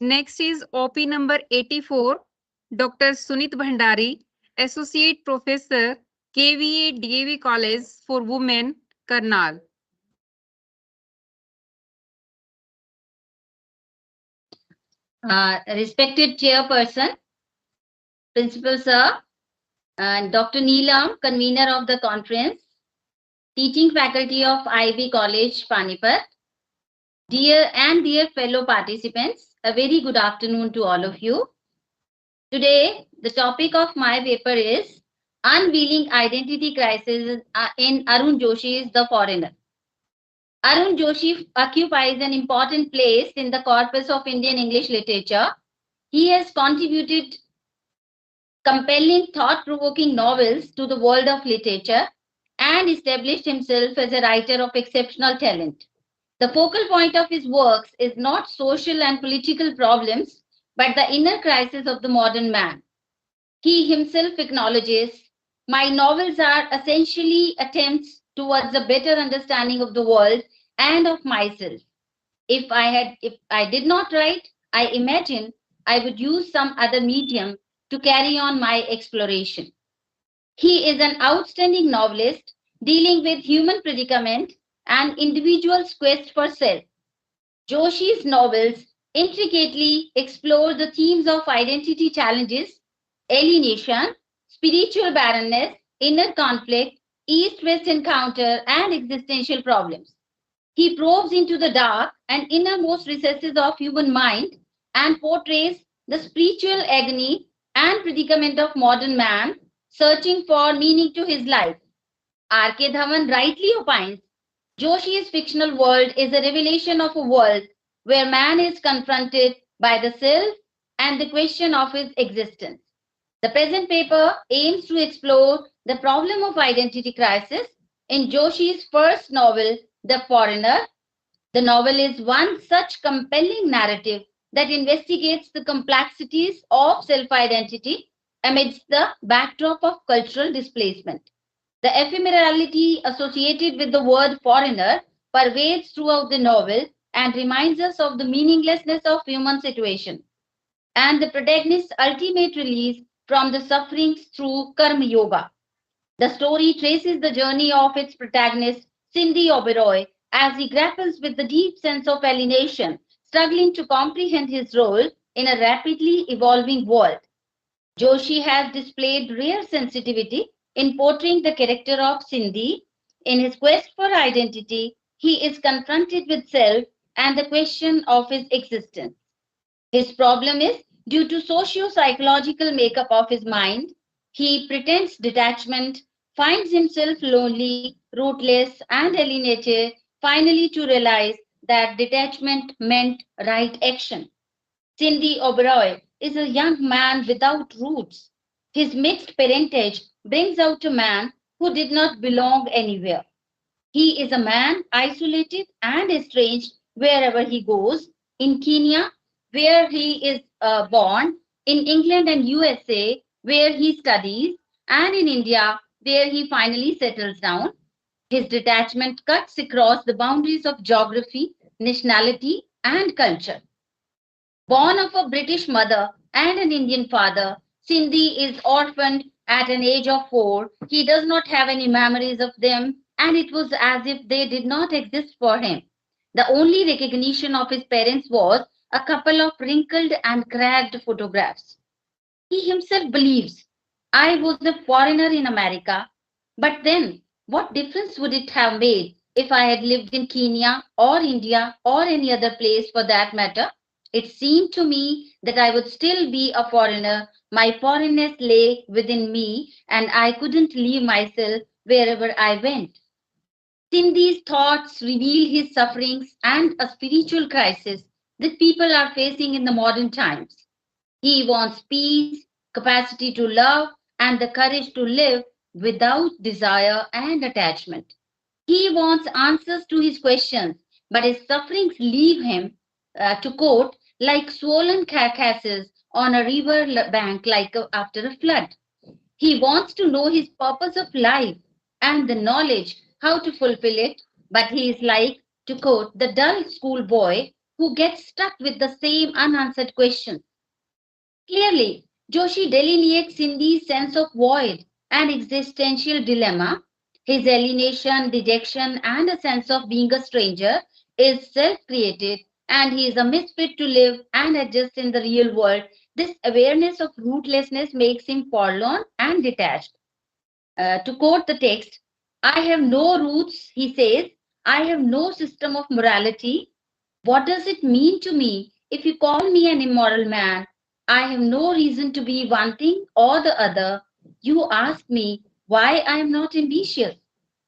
Next is OP number 84, Dr. Sunit Bhandari, Associate Professor, KVA DAV College for Women, Karnal. Respected Chairperson, Principal Sir, and Dr. Neelam, Convener of the conference, Teaching Faculty of IB College, Panipat, dear fellow participants, a very good afternoon to all of you. Today, the topic of my paper is Unveiling Identity Crisis in Arun Joshi's The Foreigner. Arun Joshi occupies an important place in the corpus of Indian English literature. He has contributed compelling, thought-provoking novels to the world of literature and established himself as a writer of exceptional talent. The focal point of his works is not social and political problems, but the inner crisis of the modern man. He himself acknowledges, my novels are essentially attempts towards a better understanding of the world and of myself. If I did not write, I imagine I would use some other medium to carry on my exploration. He is an outstanding novelist dealing with human predicament and individual's quest for self. Joshi's novels intricately explore the themes of identity challenges, alienation, spiritual barrenness, inner conflict, East-West encounter, and existential problems. He probes into the dark and innermost recesses of human mind and portrays the spiritual agony and predicament of modern man searching for meaning to his life. R.K. Dhawan rightly opines, Joshi's fictional world is a revelation of a world where man is confronted by the self and the question of his existence. The present paper aims to explore the problem of identity crisis in Joshi's first novel, The Foreigner. The novel is one such compelling narrative that investigates the complexities of self-identity amidst the backdrop of cultural displacement. The ephemerality associated with the word foreigner pervades throughout the novel and reminds us of the meaninglessness of human situation and the protagonist's ultimate release from the sufferings through karma yoga. The story traces the journey of its protagonist, Cindy Oberoi, as he grapples with the deep sense of alienation, struggling to comprehend his role in a rapidly evolving world. Joshi has displayed rare sensitivity in portraying the character of Cindy. In his quest for identity, he is confronted with self and the question of his existence. His problem is due to socio-psychological makeup of his mind. He pretends detachment, finds himself lonely, rootless, and alienated, finally to realize that detachment meant right action. Cindy Oberoi is a young man without roots. His mixed parentage brings out a man who did not belong anywhere. He is a man isolated and estranged wherever he goes. In Kenya, where he is born, in England and USA, where he studies, and in India, where he finally settles down. His detachment cuts across the boundaries of geography, nationality, and culture. Born of a British mother and an Indian father, Sindhi is orphaned at an age of 4. He does not have any memories of them, and it was as if they did not exist for him. The only recognition of his parents was a couple of wrinkled and cracked photographs. He himself believes, I was a foreigner in America, but then what difference would it have made if I had lived in Kenya or India or any other place for that matter? It seemed to me that I would still be a foreigner. My foreignness lay within me, and I couldn't leave myself wherever I went. Sindhi's thoughts reveal his sufferings and a spiritual crisis that people are facing in the modern times. He wants peace, capacity to love, and the courage to live without desire and attachment. He wants answers to his questions, but his sufferings leave him, to quote, like swollen carcasses on a river bank like after a flood. He wants to know his purpose of life and the knowledge how to fulfill it, but he is like, to quote, the dull schoolboy who gets stuck with the same unanswered questions. Clearly, Joshi delineates Sindhi's sense of void and existential dilemma. His alienation, dejection, and a sense of being a stranger is self-created, and he is a misfit to live and adjust in the real world. This awareness of rootlessness makes him forlorn and detached. To quote the text, I have no roots, he says, I have no system of morality. What does it mean to me if you call me an immoral man? I have no reason to be one thing or the other. You ask me why I am not ambitious.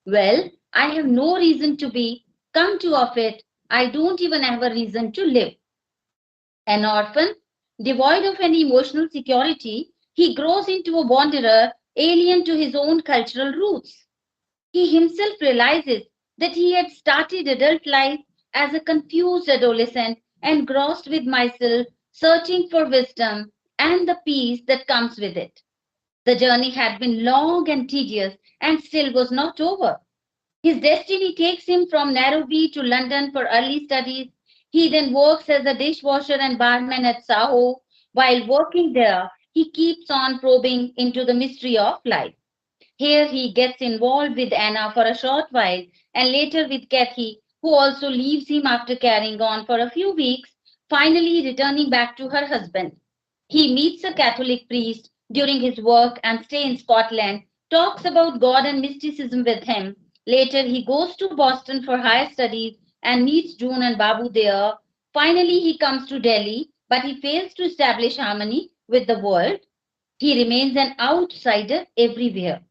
Well, I have no reason to be. Come to of it, I don't even have a reason to live. An orphan, devoid of any emotional security, he grows into a wanderer, alien to his own cultural roots. He himself realizes that he had started adult life as a confused adolescent, engrossed with myself, searching for wisdom and the peace that comes with it. The journey had been long and tedious and still was not over. His destiny takes him from Nairobi to London for early studies. He then works as a dishwasher and barman at Saho. While working there, he keeps on probing into the mystery of life. Here he gets involved with Anna for a short while and later with Kathy, who also leaves him after carrying on for a few weeks, finally returning back to her husband. He meets a Catholic priest during his work and stay in Scotland, talks about God and mysticism with him. Later he goes to Boston for higher studies and meets June and Babu there. Finally he comes to Delhi, but he fails to establish harmony with the world. He remains an outsider everywhere.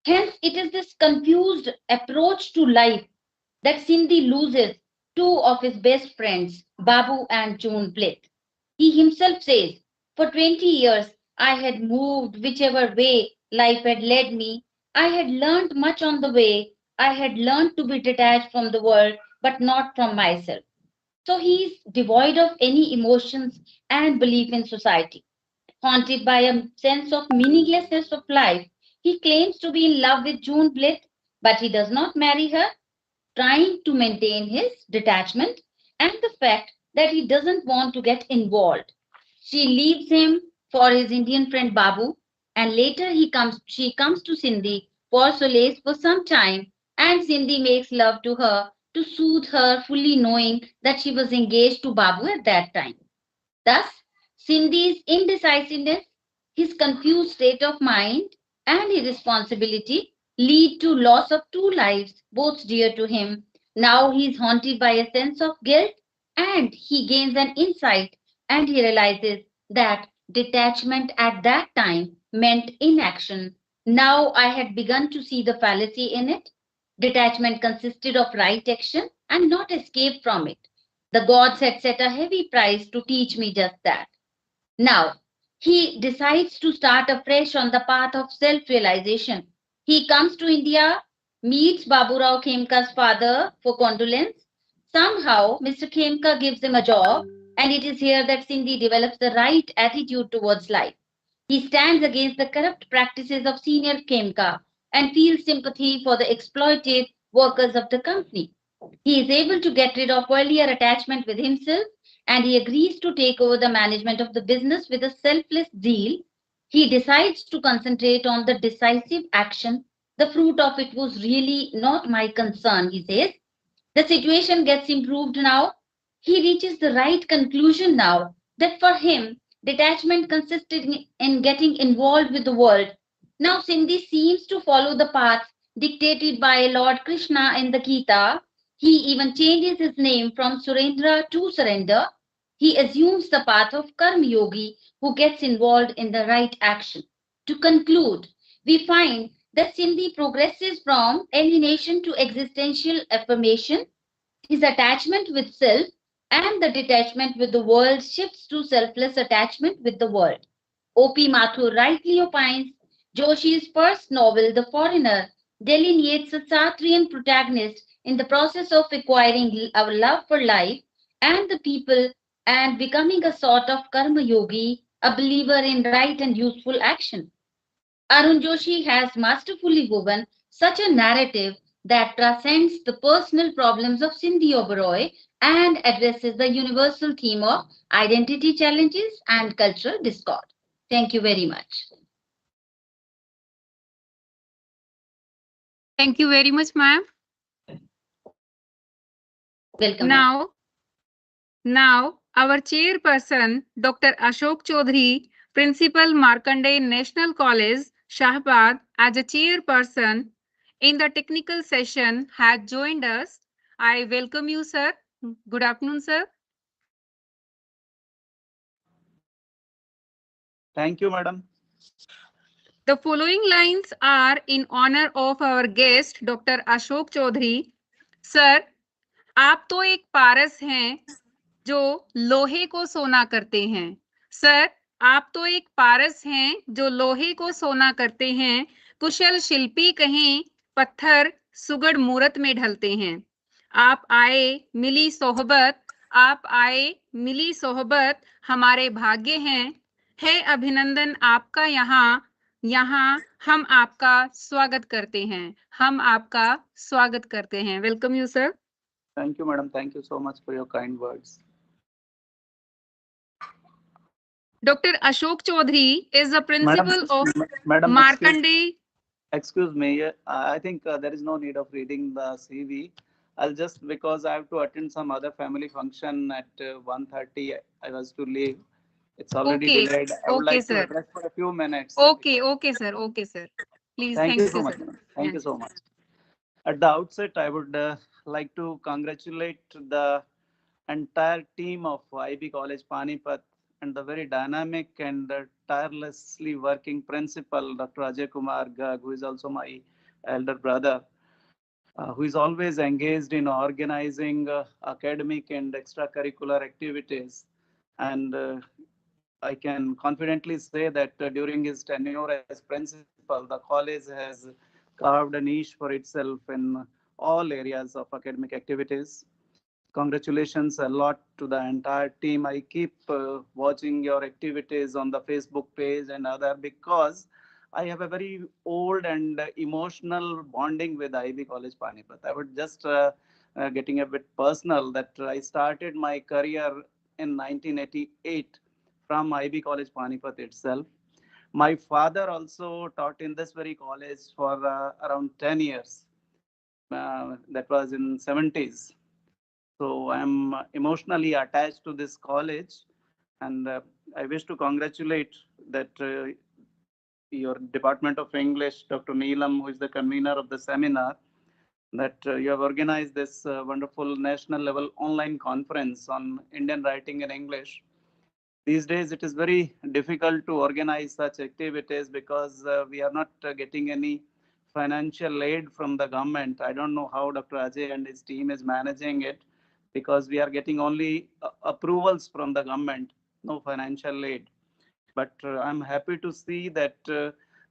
Hence, it is this confused approach to life that Sindhi loses two of his best friends, Babu and June Blyth. He himself says, for 20 years, I had moved whichever way life had led me. I had learned much on the way. I had learned to be detached from the world, but not from myself. So he is devoid of any emotions and belief in society. Haunted by a sense of meaninglessness of life, he claims to be in love with June Blyth, but he does not marry her, trying to maintain his detachment and the fact that he doesn't want to get involved. She leaves him for his Indian friend Babu, and later she comes to Sindhi for solace for some time, and Sindhi makes love to her to soothe her, fully knowing that she was engaged to Babu at that time. Thus, Sindhi's indecisiveness, his confused state of mind, and irresponsibility lead to loss of two lives, both dear to him. Now he is haunted by a sense of guilt, and he gains an insight and he realizes that detachment at that time meant inaction. Now I had begun to see the fallacy in it. Detachment consisted of right action and not escape from it. The gods had set a heavy price to teach me just that. Now, he decides to start afresh on the path of self-realization. He comes to India, meets Baburao Khemka's father for condolence. Somehow, Mr. Khemka gives him a job, and it is here that Sindhi develops the right attitude towards life. He stands against the corrupt practices of senior Khemka and feels sympathy for the exploited workers of the company. He is able to get rid of earlier attachment with himself, and he agrees to take over the management of the business with a selfless zeal. He decides to concentrate on the decisive action. The fruit of it was really not my concern, he says. The situation gets improved now. He reaches the right conclusion now that for him, detachment consisted in getting involved with the world. Now, Sindhi seems to follow the path dictated by Lord Krishna in the Gita. He even changes his name from Surendra to Surrender. He assumes the path of Karma Yogi who gets involved in the right action. To conclude, we find that Sindhi progresses from alienation to existential affirmation. His attachment with self and the detachment with the world shifts to selfless attachment with the world. O.P. Mathur rightly opines Joshi's first novel, The Foreigner, delineates a Sartrean protagonist in the process of acquiring a love for life and the people and becoming a sort of karma yogi, a believer in right and useful action. Arun Joshi has masterfully woven such a narrative that transcends the personal problems of Sindhi Oberoi and addresses the universal theme of identity challenges and cultural discord. Thank you very much. Thank you very much, ma'am. Welcome. ma'am. Now, our chairperson, Dr. Ashok Chaudhary, Principal Markandeya National College, Shahbad, as a chairperson in the technical session, has joined us. I welcome you, sir. Good afternoon, sir. Thank you, madam. The following lines are in honor of our guest, Dr. Ashok Chaudhary. Sir, आप तो एक पारस हैं जो लोहे को सोना करते हैं। सर, आप तो एक पारस हैं जो लोहे को सोना करते हैं। कुशल शिल्पी कहीं पत्थर सुगढ़ मूरत में ढलते हैं। आप आए मिली सोहबत हमारे भाग्य हैं। है अभिनंदन आपका यहाँ हम आपका स्वागत करते हैं। Welcome you sir. Thank you, madam. Thank you so much for your kind words. Dr. Ashok Chaudhary is the principal of Madam, Markandeya. Excuse me. I think there is no need of reading the CV. I'll just, because I have to attend some other family function at 1:30. I was to leave. It's already delayed. I would like to address for a few minutes. Okay, sir. Please, thank you so sir. much. Thank you so much. At the outset, I would like to congratulate the entire team of IB College Panipat and the very dynamic and tirelessly working principal, Dr. Ajay Kumar Garg, who is also my elder brother, who is always engaged in organizing academic and extracurricular activities. And I can confidently say that during his tenure as principal, the college has carved a niche for itself in all areas of academic activities. Congratulations a lot to the entire team. I keep watching your activities on the Facebook page and other, because I have a very old and emotional bonding with IB College Panipat. I would just getting a bit personal that I started my career in 1988 from IB College Panipat itself. My father also taught in this very college for around 10 years. That was in 70s. So I'm emotionally attached to this college, and I wish to congratulate that your Department of English, Dr. Neelam, who is the convener of the seminar, that you have organized this wonderful national level online conference on Indian writing in English. These days, it is very difficult to organize such activities because we are not getting any financial aid from the government. I don't know how Dr. Ajay and his team is managing it, because we are getting only approvals from the government, no financial aid. But I'm happy to see that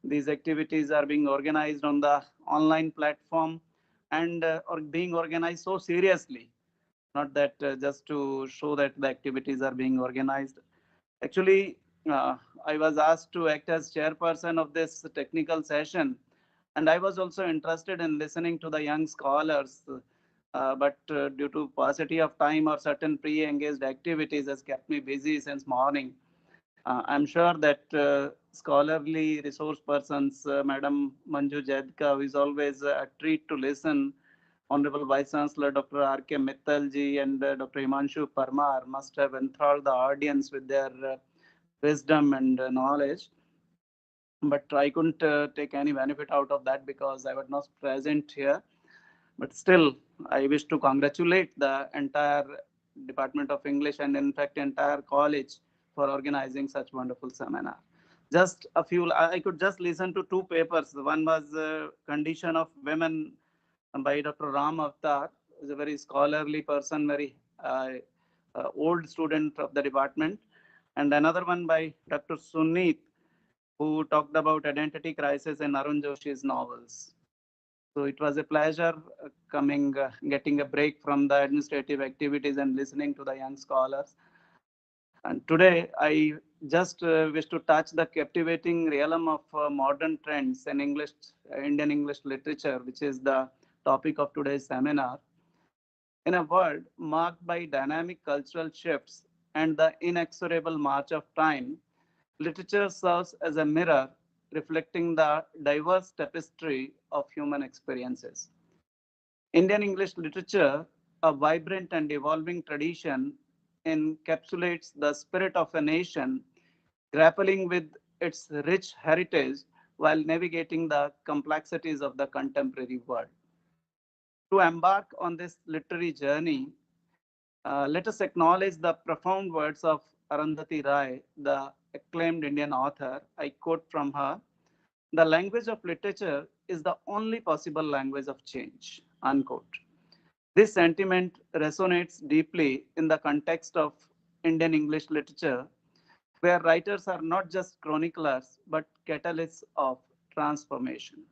these activities are being organized on the online platform and are being organized so seriously. Not that just to show that the activities are being organized. Actually, I was asked to act as chairperson of this technical session, and I was also interested in listening to the young scholars. But due to paucity of time or certain pre-engaged activities has kept me busy since morning. I'm sure that scholarly resource persons, Madam Manju Jedka, who is always a treat to listen, Honorable Vice Chancellor Dr. R.K. Mittalji and Dr. Himanshu Parmar must have enthralled the audience with their wisdom and knowledge. But I couldn't take any benefit out of that because I was not present here. But still, I wish to congratulate the entire Department of English and in fact entire college for organizing such wonderful seminar. Just a few, I could just listen to two papers. One was Condition of Women by Dr. Ram Avtar, who is a very scholarly person, very old student of the department. And another one by Dr. Suneet, who talked about identity crisis in Arun Joshi's novels. So it was a pleasure getting a break from the administrative activities and listening to the young scholars. And today, I just wish to touch the captivating realm of modern trends in Indian English literature, which is the topic of today's seminar. In a world marked by dynamic cultural shifts and the inexorable march of time, literature serves as a mirror reflecting the diverse tapestry of human experiences. Indian English literature, a vibrant and evolving tradition, encapsulates the spirit of a nation grappling with its rich heritage while navigating the complexities of the contemporary world. To embark on this literary journey, let us acknowledge the profound words of Arundhati Roy, the acclaimed Indian author. I quote from her: "The language of literature is the only possible language of change." Unquote. This sentiment resonates deeply in the context of Indian English literature, where writers are not just chroniclers but catalysts of transformation.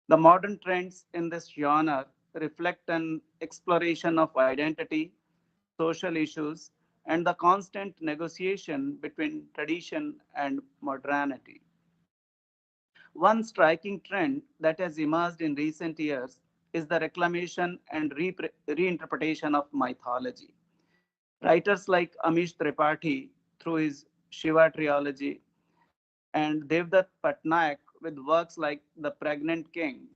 The modern trends in this genre reflect an exploration of identity, social issues, and the constant negotiation between tradition and modernity. One striking trend that has emerged in recent years is the reclamation and reinterpretation of mythology. Writers like Amish Tripathi, through his Shiva trilogy, and Devdutt Patnaik, with works like The Pregnant King,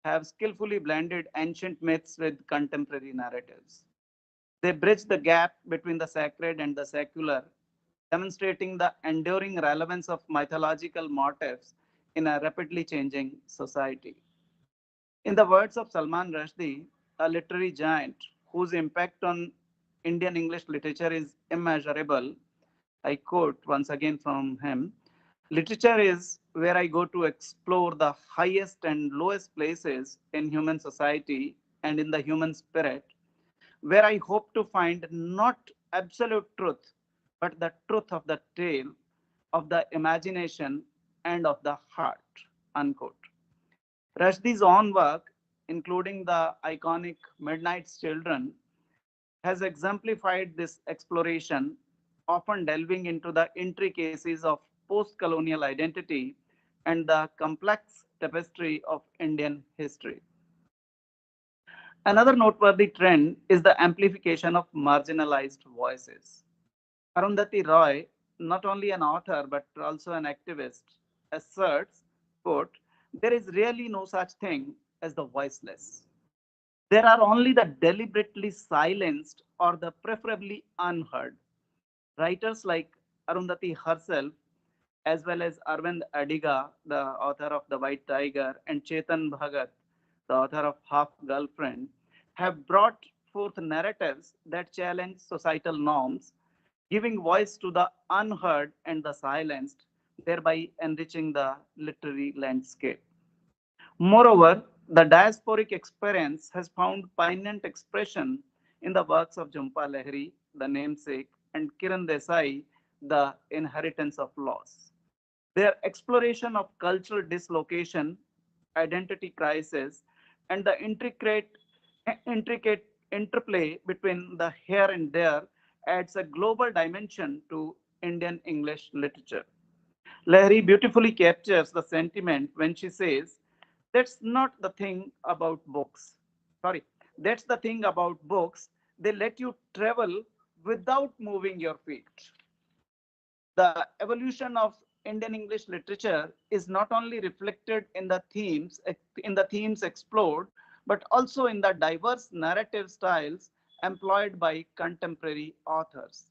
have skillfully blended ancient myths with contemporary narratives. They bridge the gap between the sacred and the secular, demonstrating the enduring relevance of mythological motifs in a rapidly changing society. In the words of Salman Rushdie, a literary giant whose impact on Indian English literature is immeasurable, I quote once again from him: "Literature is where I go to explore the highest and lowest places in human society and in the human spirit, where I hope to find not absolute truth, but the truth of the tale, of the imagination, and of the heart." Unquote. Rushdie's own work, including the iconic Midnight's Children, has exemplified this exploration, often delving into the intricacies of post colonial identity and the complex tapestry of Indian history. Another noteworthy trend is the amplification of marginalized voices. Arundhati Roy, not only an author but also an activist, asserts, quote, "There is really no such thing as the voiceless. There are only the deliberately silenced or the preferably unheard." Writers like Arundhati herself, as well as Arvind Adiga, the author of The White Tiger, and Chetan Bhagat, the author of Half Girlfriend, have brought forth narratives that challenge societal norms, giving voice to the unheard and the silenced, thereby enriching the literary landscape. Moreover, the diasporic experience has found poignant expression in the works of Jhumpa Lahiri, The Namesake, and Kiran Desai, The Inheritance of Loss. Their exploration of cultural dislocation, identity crisis, and the intricate interplay between the here and there adds a global dimension to Indian English literature. Lahiri beautifully captures the sentiment when she says, "That's not the thing about books. Sorry, that's the thing about books. They let you travel without moving your feet." The evolution of Indian English literature is not only reflected in the themes explored, but also in the diverse narrative styles employed by contemporary authors.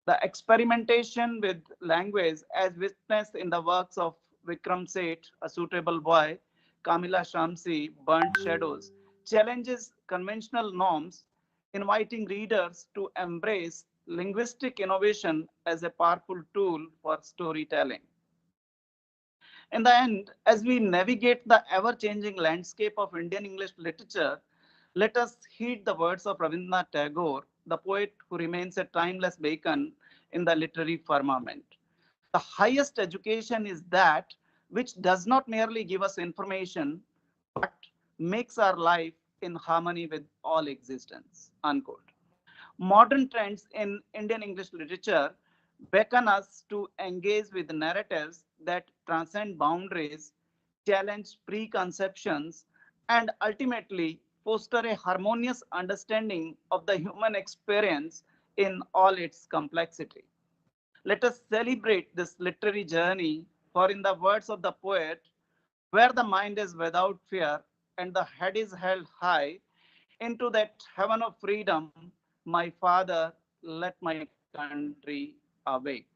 The experimentation with language, as witnessed in the works of Vikram Seth, A Suitable Boy, Kamila Shamsi, Burnt Shadows, challenges conventional norms, inviting readers to embrace linguistic innovation as a powerful tool for storytelling. In the end, as we navigate the ever changing landscape of Indian English literature, let us heed the words of Rabindranath Tagore, the poet who remains a timeless beacon in the literary firmament. The highest education is that which does not merely give us information, but makes our life in harmony with all existence. Unquote. Modern trends in Indian English literature beckon us to engage with narratives that transcend boundaries, challenge preconceptions, and ultimately foster a harmonious understanding of the human experience in all its complexity. Let us celebrate this literary journey, for in the words of the poet, where the mind is without fear and the head is held high, into that heaven of freedom, my Father, let my country awake.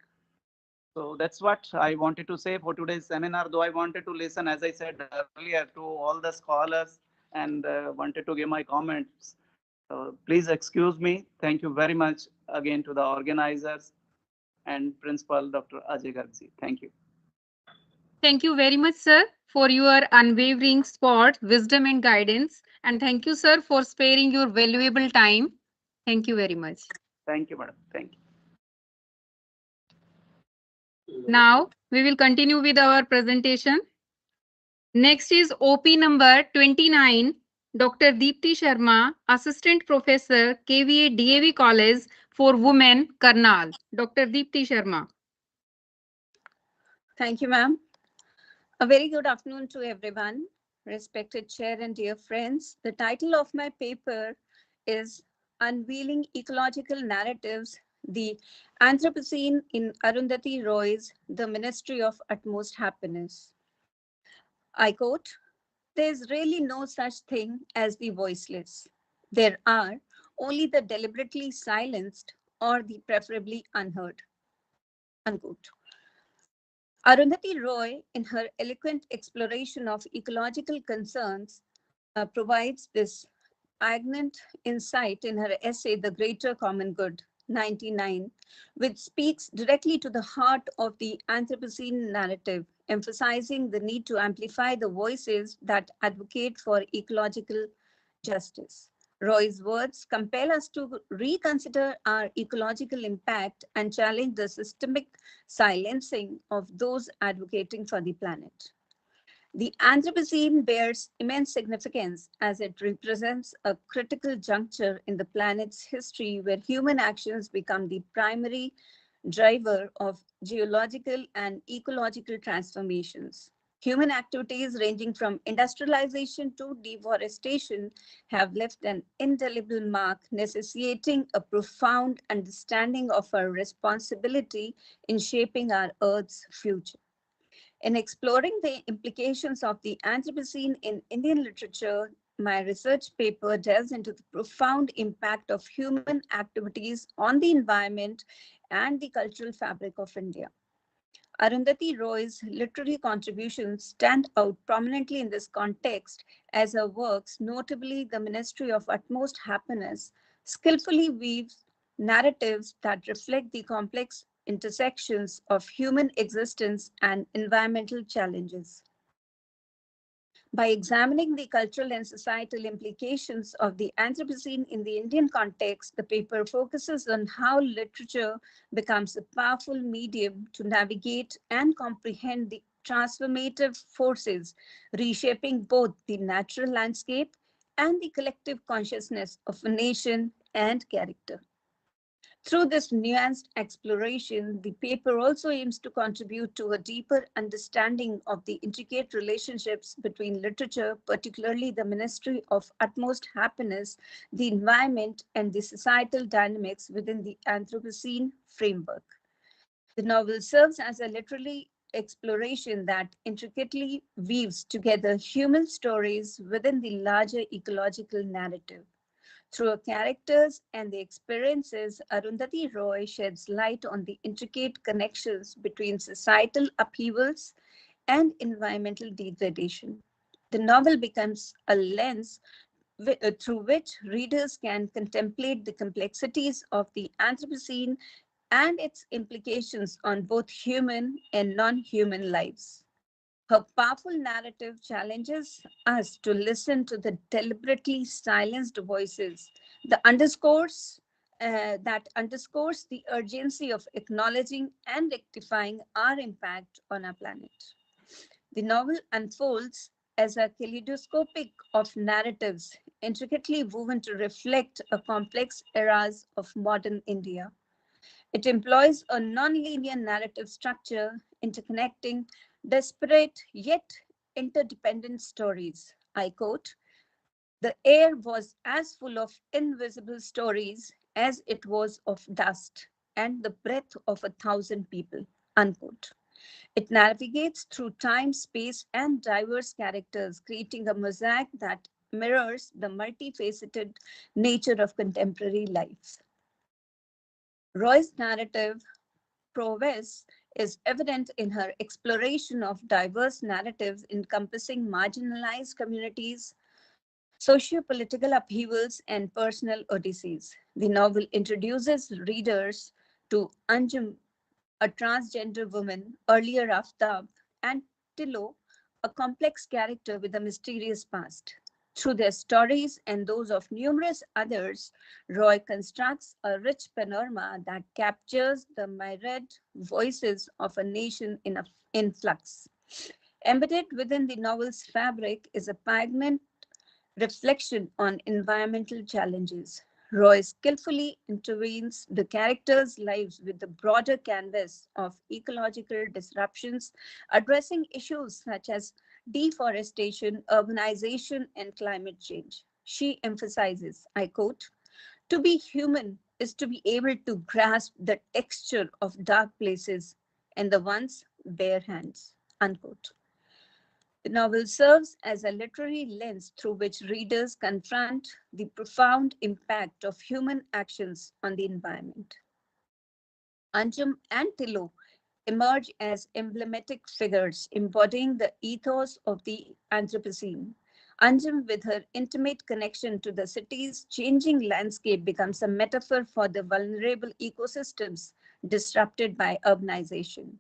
So that's what I wanted to say for today's seminar, though I wanted to listen, as I said earlier, to all the scholars and wanted to give my comments. Please excuse me. Thank you very much again to the organizers and Principal Dr. Ajay Gargji. Thank you. Thank you very much, sir, for your unwavering support, wisdom, and guidance. And thank you, sir, for sparing your valuable time. Thank you very much. Thank you, madam. Thank you. Now, we will continue with our presentation. Next is OP number 29, Dr. Deepti Sharma, Assistant Professor, KVA DAV College for Women, Karnal. Dr. Deepti Sharma. Thank you, ma'am. A very good afternoon to everyone, respected chair and dear friends. The title of my paper is Unveiling Ecological Narratives, the Anthropocene in Arundhati Roy's The Ministry of Utmost Happiness. I quote, "There's really no such thing as the voiceless. There are only the deliberately silenced or the preferably unheard." Unquote. Arundhati Roy, in her eloquent exploration of ecological concerns, provides this poignant insight in her essay, The Greater Common Good, 99, which speaks directly to the heart of the Anthropocene narrative, emphasizing the need to amplify the voices that advocate for ecological justice. Roy's words compel us to reconsider our ecological impact and challenge the systemic silencing of those advocating for the planet. The Anthropocene bears immense significance as it represents a critical juncture in the planet's history where human actions become the primary driver of geological and ecological transformations. Human activities ranging from industrialization to deforestation have left an indelible mark, necessitating a profound understanding of our responsibility in shaping our Earth's future. In exploring the implications of the Anthropocene in Indian literature, my research paper delves into the profound impact of human activities on the environment and the cultural fabric of India. Arundhati Roy's literary contributions stand out prominently in this context as her works, notably The Ministry of Utmost Happiness, skillfully weaves narratives that reflect the complex intersections of human existence and environmental challenges. By examining the cultural and societal implications of the Anthropocene in the Indian context, the paper focuses on how literature becomes a powerful medium to navigate and comprehend the transformative forces reshaping both the natural landscape and the collective consciousness of a nation and character. Through this nuanced exploration, the paper also aims to contribute to a deeper understanding of the intricate relationships between literature, particularly the Ministry of Utmost Happiness, the environment, and the societal dynamics within the Anthropocene framework. The novel serves as a literary exploration that intricately weaves together human stories within the larger ecological narrative. Through her characters and the experiences, Arundhati Roy sheds light on the intricate connections between societal upheavals and environmental degradation. The novel becomes a lens through which readers can contemplate the complexities of the Anthropocene and its implications on both human and non-human lives. Her powerful narrative challenges us to listen to the deliberately silenced voices, that underscores the urgency of acknowledging and rectifying our impact on our planet. The novel unfolds as a kaleidoscopic of narratives intricately woven to reflect a complex eras of modern India. It employs a non-linear narrative structure interconnecting disparate yet interdependent stories. I quote, "The air was as full of invisible stories as it was of dust and the breath of 1,000 people." Unquote. It navigates through time, space, and diverse characters, creating a mosaic that mirrors the multifaceted nature of contemporary life. Roy's narrative prowess is evident in her exploration of diverse narratives encompassing marginalized communities, socio-political upheavals, and personal odysseys. The novel introduces readers to Anjum, a transgender woman, earlier Aftab, and Tilo, a complex character with a mysterious past. Through their stories and those of numerous others, Roy constructs a rich panorama that captures the myriad voices of a nation in flux. Embedded within the novel's fabric is a poignant reflection on environmental challenges. Roy skillfully intervenes the characters' lives with the broader canvas of ecological disruptions, addressing issues such as deforestation, urbanization, and climate change. She emphasizes, I quote, "To be human is to be able to grasp the texture of dark places and the one's bare hands." Unquote. The novel serves as a literary lens through which readers confront the profound impact of human actions on the environment. Anjum and Tilo emerge as emblematic figures embodying the ethos of the Anthropocene. Anjum, with her intimate connection to the city's changing landscape, becomes a metaphor for the vulnerable ecosystems disrupted by urbanization.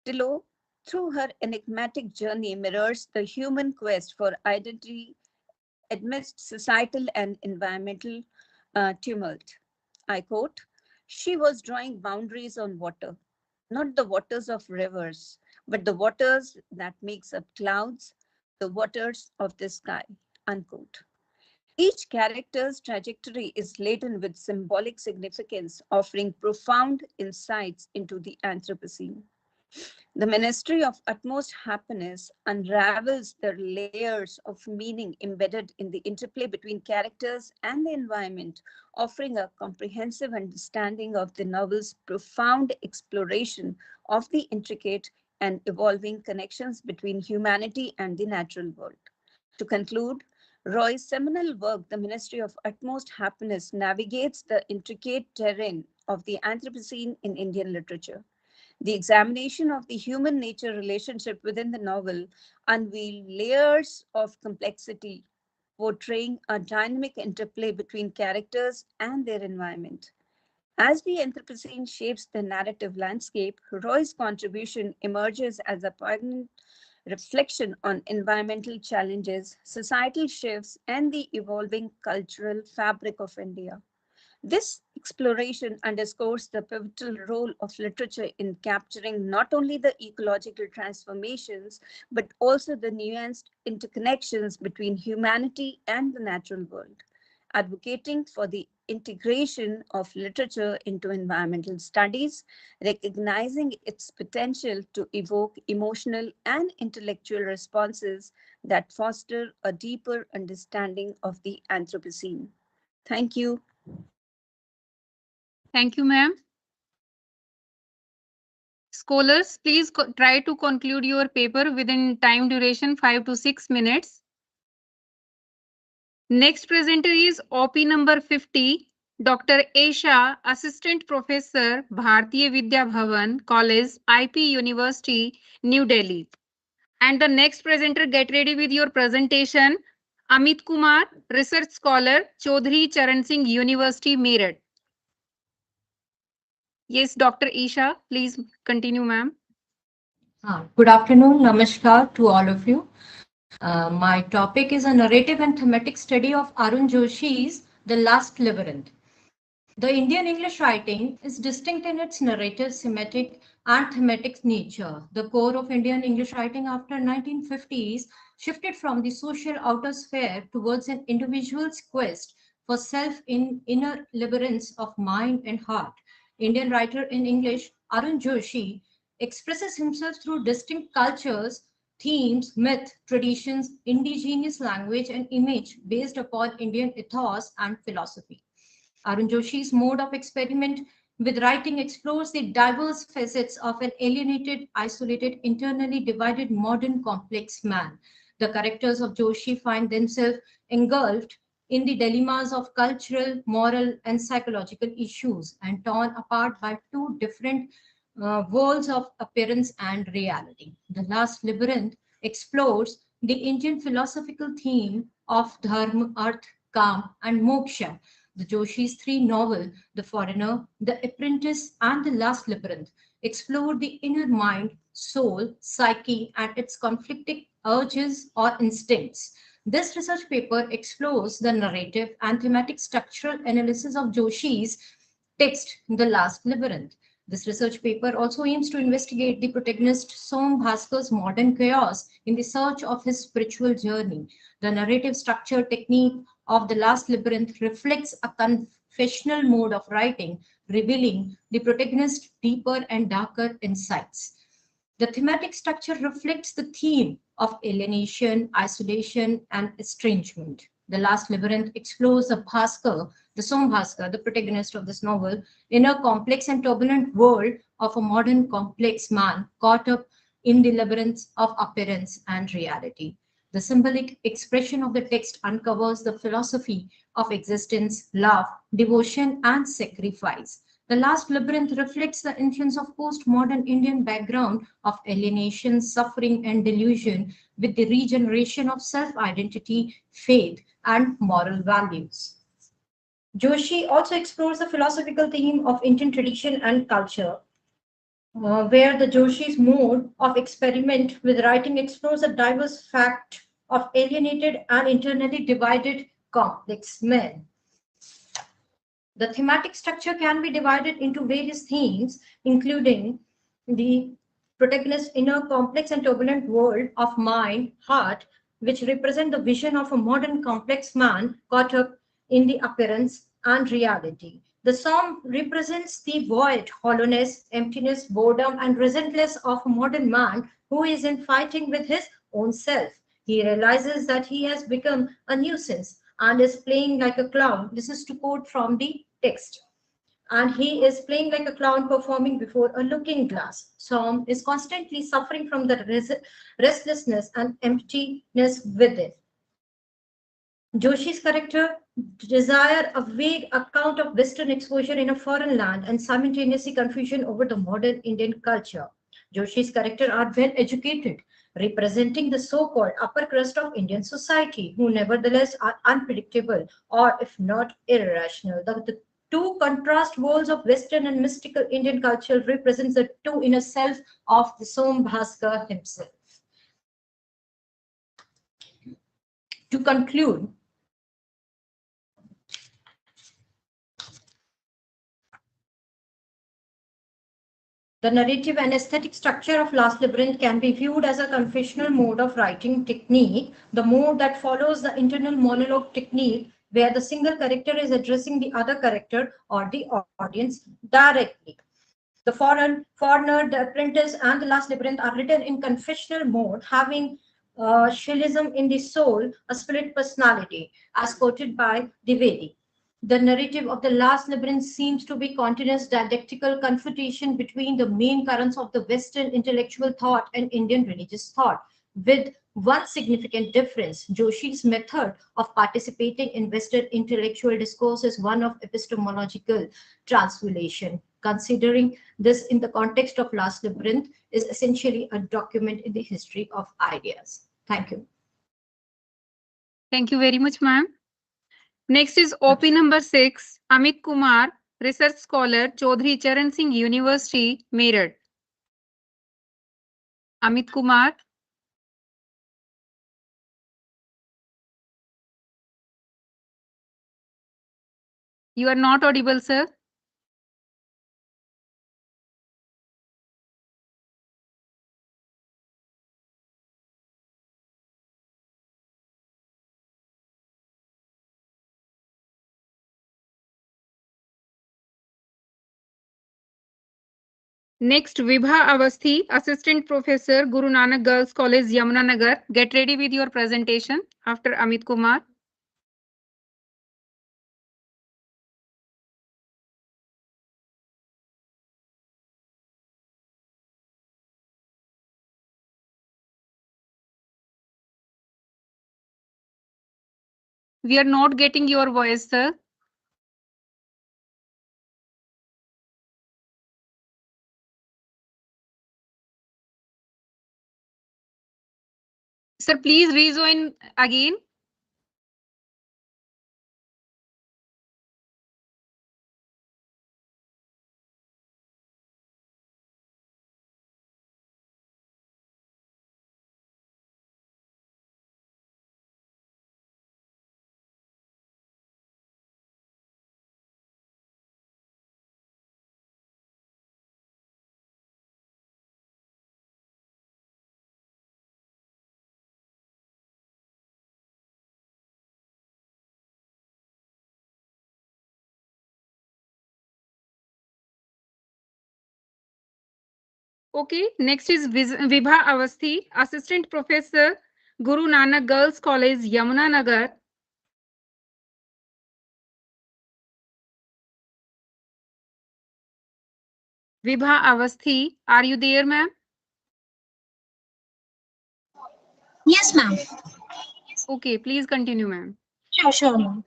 Tilo, through her enigmatic journey, mirrors the human quest for identity amidst societal and environmental tumult. I quote, "She was drawing boundaries on water, not the waters of rivers, but the waters that makes up clouds, the waters of the sky." Unquote. Each character's trajectory is laden with symbolic significance, offering profound insights into the Anthropocene. The Ministry of Utmost Happiness unravels the layers of meaning embedded in the interplay between characters and the environment, offering a comprehensive understanding of the novel's profound exploration of the intricate and evolving connections between humanity and the natural world. To conclude, Roy's seminal work, The Ministry of Utmost Happiness, navigates the intricate terrain of the Anthropocene in Indian literature. The examination of the human nature relationship within the novel unveils layers of complexity, portraying a dynamic interplay between characters and their environment. As the Anthropocene shapes the narrative landscape, Roy's contribution emerges as a poignant reflection on environmental challenges, societal shifts, and the evolving cultural fabric of India. This exploration underscores the pivotal role of literature in capturing not only the ecological transformations, but also the nuanced interconnections between humanity and the natural world, advocating for the integration of literature into environmental studies, recognizing its potential to evoke emotional and intellectual responses that foster a deeper understanding of the Anthropocene. Thank you. Thank you, ma'am. Scholars, please try to conclude your paper within time duration 5 to 6 minutes. Next presenter is OP number 50, Dr. Esha, Assistant Professor, Bharatiya Vidya Bhavan College, IP University, New Delhi. And the next presenter, get ready with your presentation, Amit Kumar, Research Scholar, Chaudhary Charan Singh University, Meerut. Yes, Dr. Esha, please continue, ma'am. Good afternoon, namaskar to all of you. My topic is a narrative and thematic study of Arun Joshi's The Last Labyrinth. The Indian English writing is distinct in its narrative, semantic, and thematic nature. The core of Indian English writing after 1950s shifted from the social outer sphere towards an individual's quest for self in inner labyrinths of mind and heart. Indian writer in English, Arun Joshi, expresses himself through distinct cultures themes, myth, traditions, indigenous language, and image based upon Indian ethos and philosophy. Arun Joshi's mode of experiment with writing explores the diverse facets of an alienated, isolated, internally divided modern complex man. The characters of Joshi find themselves engulfed in the dilemmas of cultural, moral, and psychological issues and torn apart by two different worlds of appearance and reality. The Last Labyrinth explores the Indian philosophical theme of dharma, earth, calm, and moksha. The Joshi's three novels, The Foreigner, The Apprentice, and The Last Labyrinth, explore the inner mind, soul, psyche, and its conflicting urges or instincts. This research paper explores the narrative and thematic structural analysis of Joshi's text, The Last Labyrinth. This research paper also aims to investigate the protagonist Som Bhaskar's modern chaos in the search of his spiritual journey. The narrative structure technique of The Last Labyrinth reflects a confessional mode of writing, revealing the protagonist's deeper and darker insights. The thematic structure reflects the theme of alienation, isolation, and estrangement. The Last Labyrinth explores the Som Bhaskar, the protagonist of this novel, in a complex and turbulent world of a modern complex man caught up in the labyrinths of appearance and reality. The symbolic expression of the text uncovers the philosophy of existence, love, devotion, and sacrifice. The Last Labyrinth reflects the influence of postmodern Indian background of alienation, suffering, and delusion with the regeneration of self-identity, faith, and moral values. Joshi also explores the philosophical theme of Indian tradition and culture, where the Joshi's mode of experiment with writing explores a diverse fact of alienated and internally divided complex men. The thematic structure can be divided into various themes, including the protagonist's inner complex and turbulent world of mind, heart, which represent the vision of a modern complex man caught up in the appearance and reality. The psalm represents the void, hollowness, emptiness, boredom, and restlessness of a modern man who is in fighting with his own self. He realizes that he has become a nuisance and is playing like a clown. This is to quote from the text. And he is playing like a clown performing before a looking glass. Som is constantly suffering from the restlessness and emptiness within. Joshi's character desire a vague account of Western exposure in a foreign land and simultaneously confusion over the modern Indian culture. Joshi's character are well educated, representing the so-called upper crust of Indian society, who nevertheless are unpredictable or if not irrational. The two contrast worlds of Western and mystical Indian culture represents the two inner self of the Som Bhaskar himself. To conclude, the narrative and aesthetic structure of Last Labyrinth can be viewed as a confessional mode of writing technique, the mode that follows the internal monologue technique, where the single character is addressing the other character or the audience directly. The Foreigner, The Apprentice, and The Last Labyrinth are written in confessional mode, having Shailism in the soul, a split personality, as quoted by Dwivedi. The narrative of The Last Labyrinth seems to be continuous dialectical confrontation between the main currents of the Western intellectual thought and Indian religious thought, with one significant difference. Joshi's method of participating in Western intellectual discourse is one of epistemological translation. Considering this in the context of Last Labyrinth is essentially a document in the history of ideas. Thank you. Thank you very much, ma'am. Next is OP number 6, Amit Kumar, Research Scholar, Chaudhary Charan Singh University, Meerut. Amit Kumar. You are not audible, sir. Next, Vibha Avasthi, Assistant Professor, Guru Nanak Girls College, Yamunanagar. Get ready with your presentation after Amit Kumar. We are not getting your voice, sir. Sir, please rejoin again. Okay, next is Vibha Avasthi, Assistant Professor, Guru Nanak Girls College, Yamunanagar. Vibha Avasthi, are you there, ma'am? Yes, ma'am. Okay, please continue, ma'am. Sure, ma'am.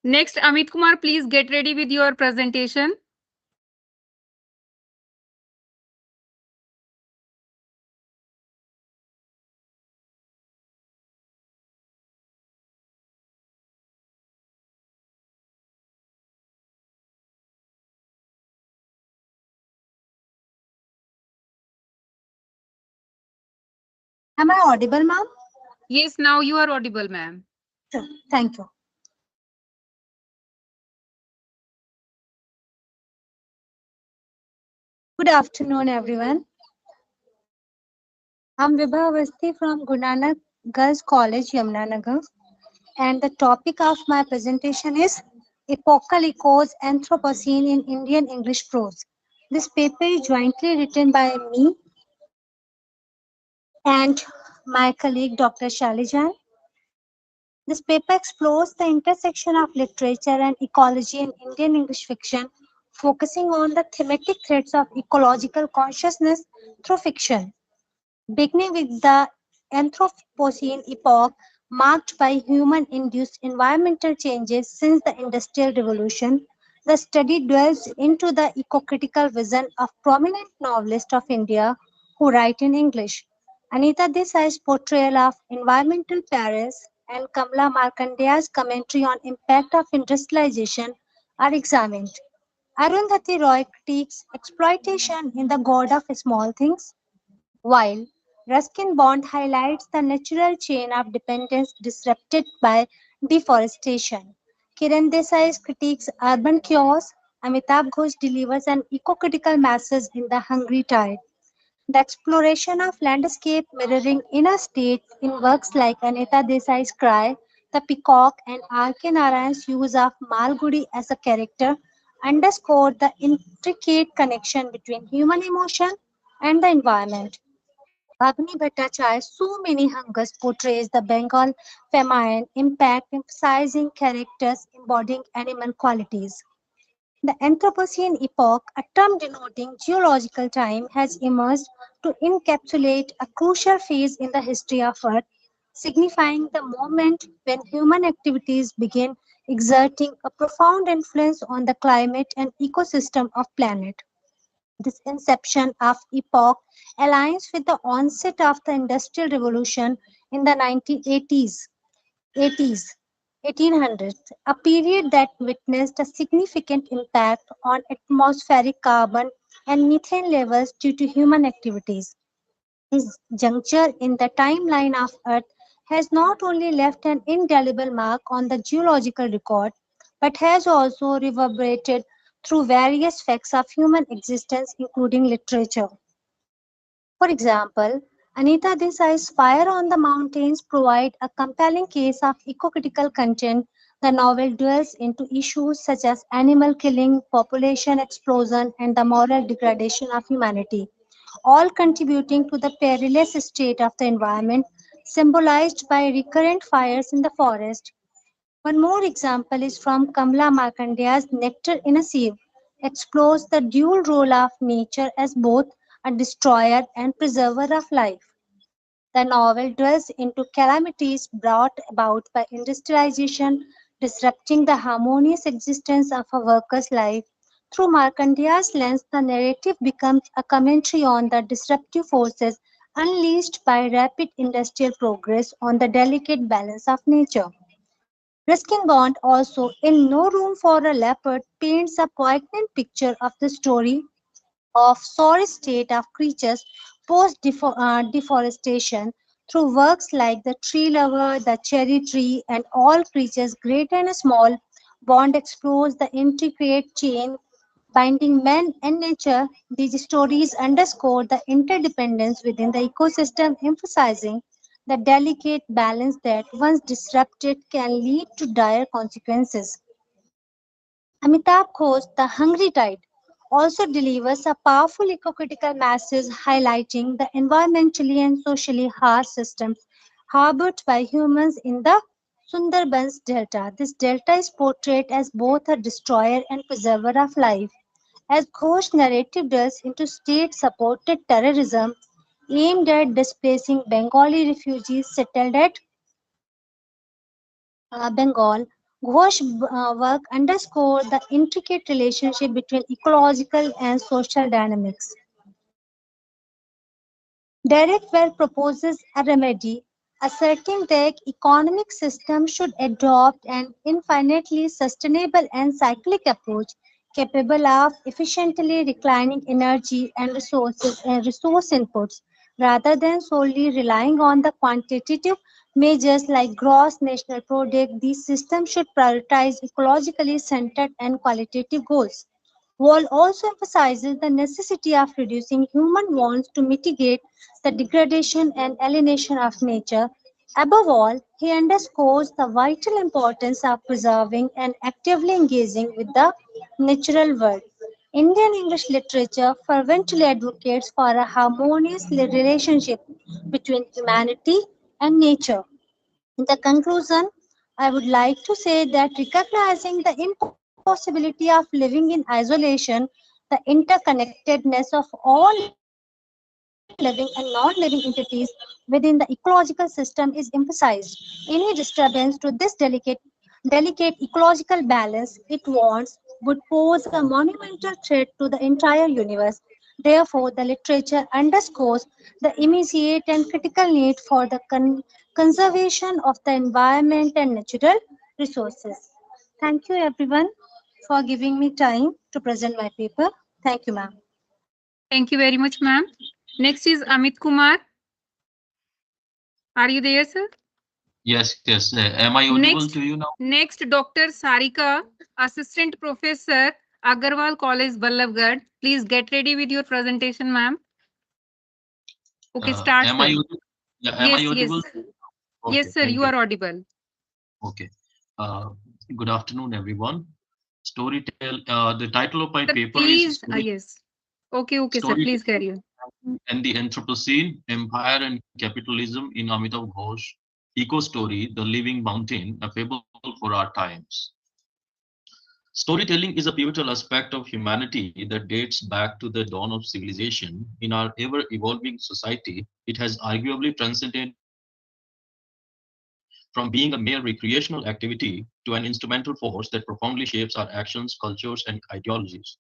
Next, Amit Kumar, please get ready with your presentation. Am I audible, ma'am? Yes, now you are audible, ma'am. Sure. Thank you. Good afternoon, everyone. I'm Vibha Avasthi from Guru Nanak Girls College, Yamunanagar, and the topic of my presentation is Epochal Echoes Anthropocene in Indian English Prose. This paper is jointly written by me and my colleague Dr. Shalijan. This paper explores the intersection of literature and ecology in Indian English fiction, focusing on the thematic threads of ecological consciousness through fiction. Beginning with the Anthropocene epoch, marked by human-induced environmental changes since the Industrial Revolution, the study delves into the eco-critical vision of prominent novelists of India who write in English. Anita Desai's portrayal of environmental perils and Kamala Markandeya's commentary on impact of industrialization are examined. Arundhati Roy critiques exploitation in The God of Small Things, while Ruskin Bond highlights the natural chain of dependence disrupted by deforestation. Kiran Desai critiques urban chaos. Amitabh Ghosh delivers an eco-critical message in The Hungry Tide. The exploration of landscape mirroring inner states in works like Anita Desai's Cry, The Peacock, and R.K. Narayan's use of Malgudi as a character underscore the intricate connection between human emotion and the environment. Bhagni Bhattacharya's So Many Hungers portrays the Bengal famine impact, emphasizing characters embodying animal qualities. The Anthropocene epoch, a term denoting geological time, has emerged to encapsulate a crucial phase in the history of Earth, signifying the moment when human activities begin exerting a profound influence on the climate and ecosystem of planet. This inception of epoch aligns with the onset of the Industrial Revolution in the 1980s, 80s, 1800s, a period that witnessed a significant impact on atmospheric carbon and methane levels due to human activities. This juncture in the timeline of Earth has not only left an indelible mark on the geological record, but has also reverberated through various facts of human existence, including literature. For example, Anita Desai's Fire on the Mountains provide a compelling case of eco-critical content The novel dwells into issues such as animal killing, population explosion, and the moral degradation of humanity, all contributing to the perilous state of the environment, symbolized by recurrent fires in the forest. One more example is from Kamla Markandeya's Nectar in a Sieve, explores the dual role of nature as both a destroyer and preserver of life. The novel dwells into calamities brought about by industrialization, disrupting the harmonious existence of a worker's life. Through Markandeya's lens, the narrative becomes a commentary on the disruptive forces unleashed by rapid industrial progress on the delicate balance of nature. Ruskin Bond also, in No Room for a Leopard, paints a poignant picture of the story of sorry state of creatures post-deforestation through works like The Tree Lover, The Cherry Tree, and All Creatures Great and Small. Bond explores the intricate chain binding man and nature. These stories underscore the interdependence within the ecosystem, emphasizing the delicate balance that, once disrupted, can lead to dire consequences. Amitabh Ghosh, The Hungry Tide, also delivers a powerful eco-critical message highlighting the environmentally and socially harsh systems harbored by humans in the Sundarbans Delta. This delta is portrayed as both a destroyer and preserver of life, as Ghosh narrative does into state-supported terrorism aimed at displacing Bengali refugees settled at Bengal. Ghosh work underscore the intricate relationship between ecological and social dynamics. Derek Well proposes a remedy, asserting that economic system should adopt an infinitely sustainable and cyclic approach capable of efficiently reclining energy and resources and resource inputs rather than solely relying on the quantitative measures like gross national product. These systems should prioritize ecologically centered and qualitative goals. Wall also emphasizes the necessity of reducing human wants to mitigate the degradation and alienation of nature. Above all, he underscores the vital importance of preserving and actively engaging with the natural world. Indian English literature fervently advocates for a harmonious relationship between humanity and nature. In the conclusion, I would like to say that recognizing the impossibility of living in isolation, the interconnectedness of all living and non-living entities within the ecological system is emphasized. Any disturbance to this delicate ecological balance it wants would pose a monumental threat to the entire universe. Therefore, the literature underscores the immediate and critical need for the conservation of the environment and natural resources. Thank you everyone for giving me time to present my paper. Thank you, ma'am. Thank you very much, ma'am. Next is Amit Kumar. Are you there, sir? Yes, yes. Am I audible to you now? Next, Dr. Sarika, Assistant Professor, Agarwal College, Ballabgarh. Please get ready with your presentation, ma'am. Okay, start. Am sir. I audible? Yeah, am I audible? Okay, yes, sir, thank you are audible. Okay. Good afternoon, everyone. The title of my Sir, paper please, is yes. Okay, sir, Story please carry on. and the Anthropocene, Empire and Capitalism in Amitav Ghosh, Eco Story, The Living Mountain, a fable for our times. Storytelling is a pivotal aspect of humanity that dates back to the dawn of civilization. In our ever-evolving society, it has arguably transcended from being a mere recreational activity to an instrumental force that profoundly shapes our actions, cultures, and ideologies.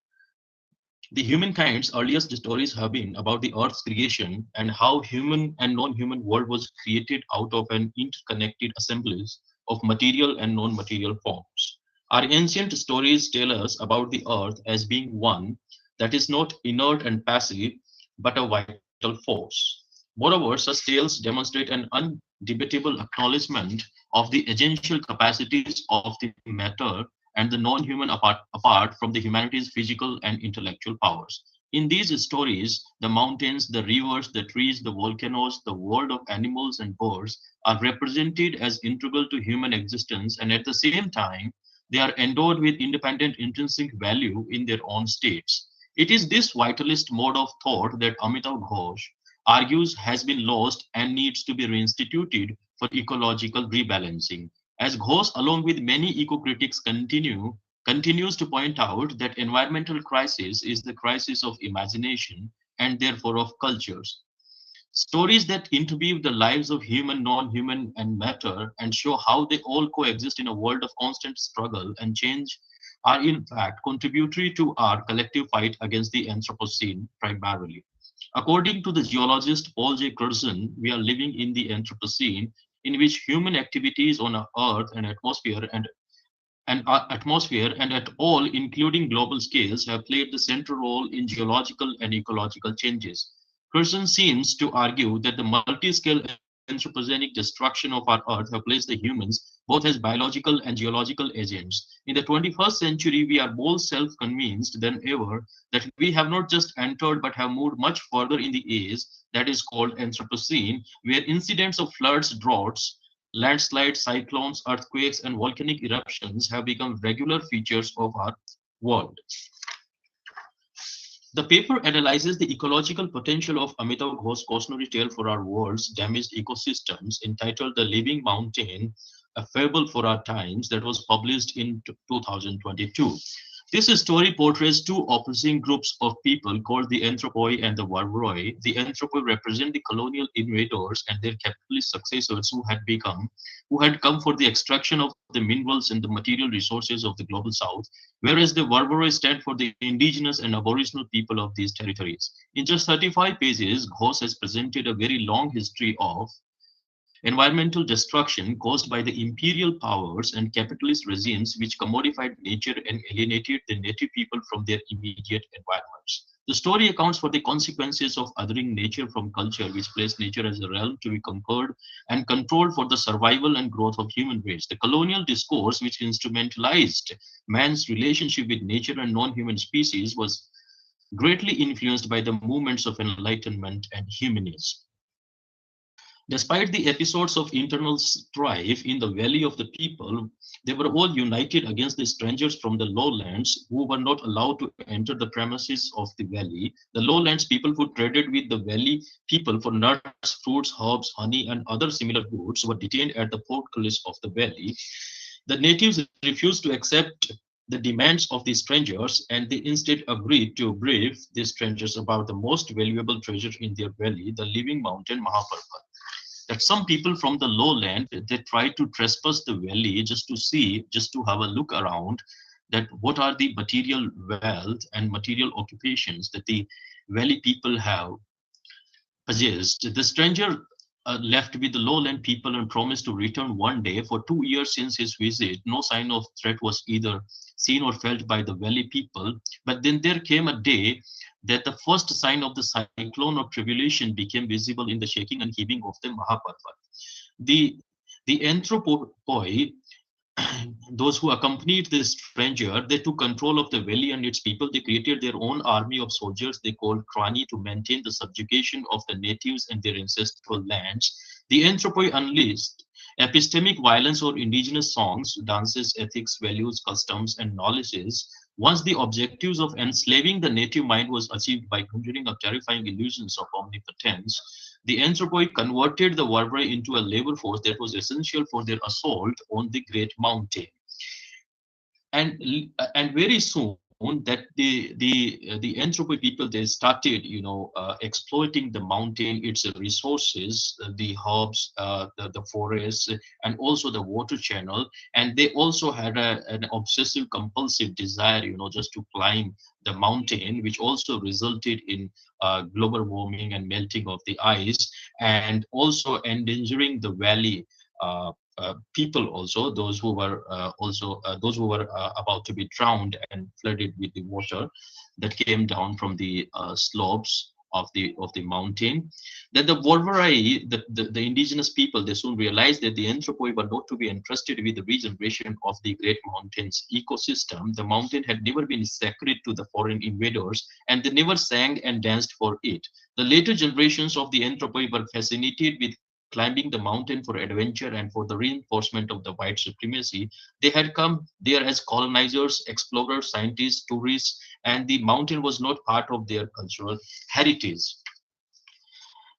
The humankind's earliest stories have been about the Earth's creation and how human and non-human world was created out of an interconnected assemblage of material and non-material forms. Our ancient stories tell us about the Earth as being one that is not inert and passive, but a vital force. Moreover, such tales demonstrate an undebatable acknowledgement of the essential capacities of the matter and the non-human apart from the humanity's physical and intellectual powers. In these stories, the mountains, the rivers, the trees, the volcanoes, the world of animals and birds are represented as integral to human existence, and at the same time, they are endowed with independent intrinsic value in their own states. It is this vitalist mode of thought that Amitav Ghosh argues has been lost and needs to be reinstituted for ecological rebalancing. As Ghosh, along with many eco-critics, continues to point out that environmental crisis is the crisis of imagination and therefore of cultures. Stories that interweave the lives of human, non-human, and matter and show how they all coexist in a world of constant struggle and change are in fact contributory to our collective fight against the Anthropocene primarily. According to the geologist Paul J. Curzon, we are living in the Anthropocene in which human activities on our Earth and our atmosphere and at all, including global scales, have played the central role in geological and ecological changes. Curzon seems to argue that the multi-scale anthropogenic destruction of our Earth have placed the humans both as biological and geological agents. In the 21st century, we are more self-convinced than ever that we have not just entered but have moved much further in the age that is called Anthropocene, where incidents of floods, droughts, landslides, cyclones, earthquakes, and volcanic eruptions have become regular features of our world. The paper analyzes the ecological potential of Amitav Ghosh's cautionary tale for our world's damaged ecosystems, entitled The Living Mountain, A Fable for Our Times, that was published in 2022. This story portrays two opposing groups of people called the Anthropoi and the Warburoi. The Anthropoi represent the colonial invaders and their capitalist successors who had come for the extraction of the minerals and the material resources of the global south, whereas the Warburoi stand for the indigenous and aboriginal people of these territories. In just 35 pages, Ghosh has presented a very long history of environmental destruction caused by the imperial powers and capitalist regimes which commodified nature and alienated the native people from their immediate environments. The story accounts for the consequences of othering nature from culture, which placed nature as a realm to be conquered and controlled for the survival and growth of human race. The colonial discourse, which instrumentalized man's relationship with nature and non-human species, was greatly influenced by the movements of enlightenment and humanism. Despite the episodes of internal strife in the Valley of the People, they were all united against the strangers from the lowlands who were not allowed to enter the premises of the valley. The lowlands people who traded with the valley people for nuts, fruits, herbs, honey, and other similar goods were detained at the portcullis of the valley. The natives refused to accept the demands of the strangers, and they instead agreed to brief the strangers about the most valuable treasure in their valley, the living mountain Mahaparvat. That some people from the lowland, they tried to trespass the valley just to have a look around, that what are the material wealth and material occupations that the valley people have possessed. The stranger left with the lowland people and promised to return one day. For 2 years since his visit, no sign of threat was either seen or felt by the valley people. But then there came a day that the first sign of the cyclone of tribulation became visible in the shaking and heaving of the Mahaparvat. The Anthropoi, those who accompanied the stranger, they took control of the valley and its people. They created their own army of soldiers they called Krani to maintain the subjugation of the natives and their ancestral lands. The Anthropoi unleashed epistemic violence or indigenous songs, dances, ethics, values, customs, and knowledges. Once the objectives of enslaving the native mind was achieved by conjuring up terrifying illusions of omnipotence, the Anthropoi converted the Warburoi into a labor force that was essential for their assault on the Great Mountain. And very soon that the Anthropoi people, they started, exploiting the mountain, its resources, the herbs, the forests, and also the water channel. And they also had an obsessive compulsive desire, just to climb the mountain, which also resulted in global warming and melting of the ice, and also endangering the valley people, also those who were about to be drowned and flooded with the water that came down from the slopes of the mountain. That the Wolverine, the indigenous people, they soon realized that the anthropoi were not to be entrusted with the regeneration of the great mountain's ecosystem. The mountain had never been sacred to the foreign invaders, and they never sang and danced for it. The later generations of the anthropoi were fascinated with climbing the mountain for adventure and for the reinforcement of the white supremacy. They had come there as colonizers, explorers, scientists, tourists, and the mountain was not part of their cultural heritage.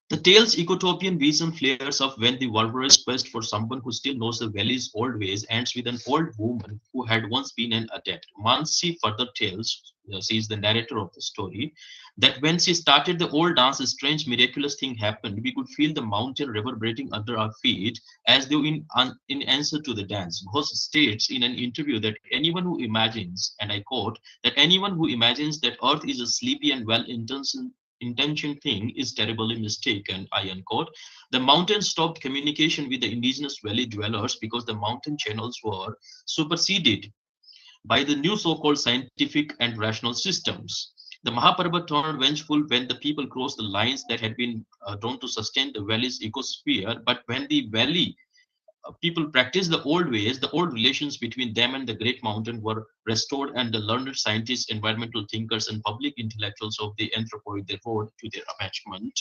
The tale's ecotopian vision flares up when the Wolverine's quest for someone who still knows the valley's old ways ends with an old woman who had once been an adept. Mansi further tells, she is the narrator of the story, that when she started the old dance, a strange miraculous thing happened. We could feel the mountain reverberating under our feet as though in answer to the dance. Ghosh states in an interview that anyone who imagines, and I quote, that anyone who imagines that Earth is a sleepy and well-intentioned thing is terribly mistaken, I unquote. The mountain stopped communication with the indigenous valley dwellers because the mountain channels were superseded by the new so-called scientific and rational systems. The Mahaparvat turned vengeful when the people crossed the lines that had been drawn to sustain the valley's ecosphere, but when the valley people practiced the old ways, the old relations between them and the great mountain were restored, and the learned scientists, environmental thinkers, and public intellectuals of the anthropoid devoted to their attachment.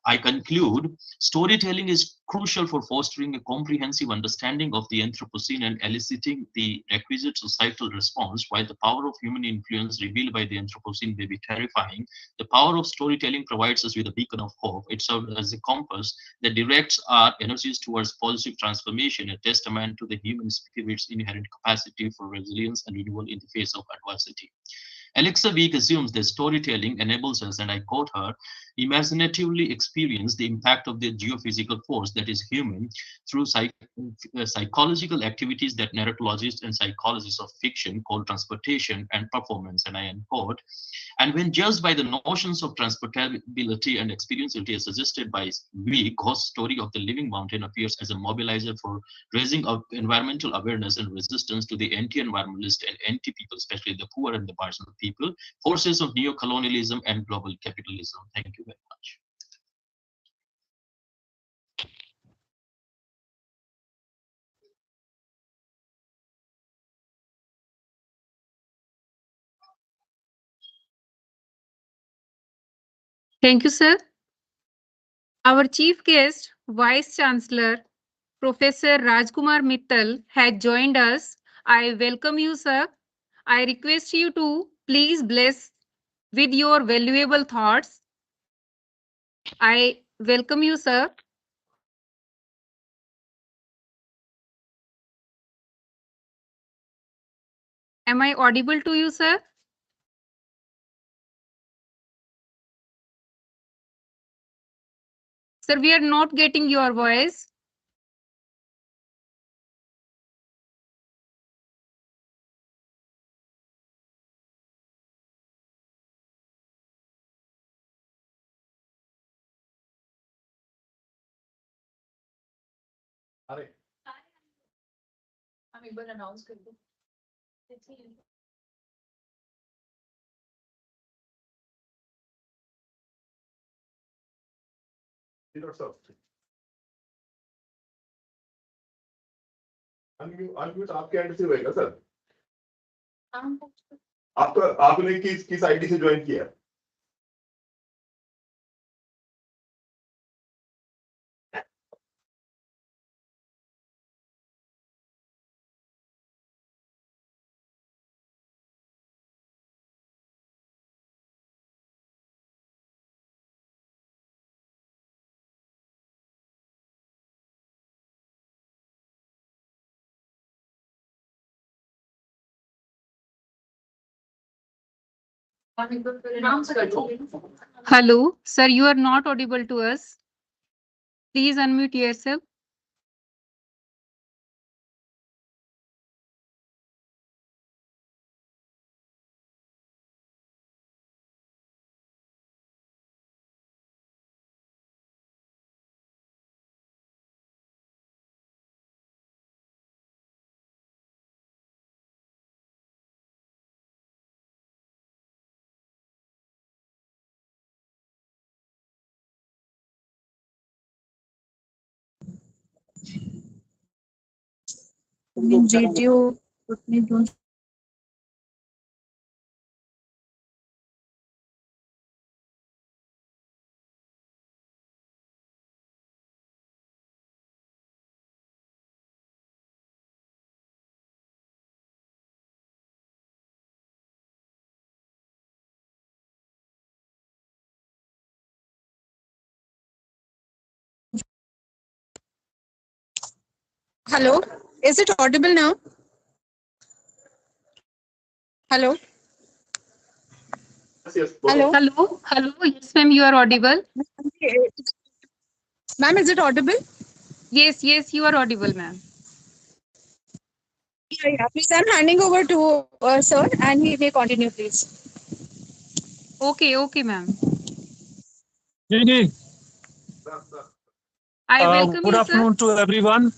I conclude, storytelling is crucial for fostering a comprehensive understanding of the Anthropocene and eliciting the requisite societal response. While the power of human influence revealed by the Anthropocene may be terrifying, the power of storytelling provides us with a beacon of hope. It serves as a compass that directs our energies towards positive transformation, a testament to the human spirit's inherent capacity for resilience and renewal in the face of adversity. Alexa Week assumes that storytelling enables us, and I quote her, imaginatively experience the impact of the geophysical force that is human through psychological activities that narratologists and psychologists of fiction call transportation and performance, and I unquote. And when judged by the notions of transportability and experientiality as suggested by Week, Ghosh's story of the living mountain appears as a mobilizer for raising up environmental awareness and resistance to the anti-environmentalist and anti-people, especially the poor and the marginal people, forces of neo-colonialism and global capitalism. Thank you very much. Thank you, sir. Our chief guest, Vice Chancellor, Professor Rajkumar Mittal, has joined us. I welcome you, sir. I request you to please bless with your valuable thoughts. I welcome you, sir. Am I audible to you, sir? Sir, we are not getting your voice. हम एक बार announce कर दो. Unmute आपके and से होएगा sir. आपने किस ID से ज्वाइन किया? Hello, sir, you are not audible to us. Please unmute yourself. video. Hello, is it audible now? Hello. Yes. Hello. Hello, hello. Yes, ma'am, you are audible. Ma'am, is it audible? Yes, yes, you are audible, ma'am. Yeah. Please, I'm handing over to sir, and he may continue, please. Okay, okay, ma'am. Gigi, I welcome good you, sir. afternoon to everyone.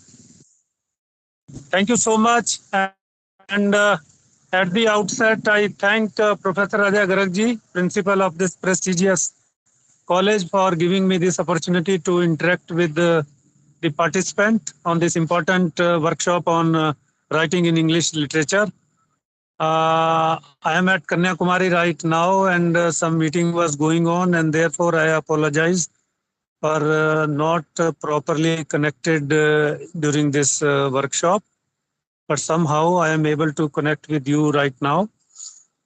Thank you so much. And at the outset, I thank Professor Ajay Garg, principal of this prestigious college, for giving me this opportunity to interact with the participant on this important workshop on writing in English literature. I am at Kanyakumari right now, and some meeting was going on, and therefore I apologize for not properly connected during this workshop. But somehow I am able to connect with you right now.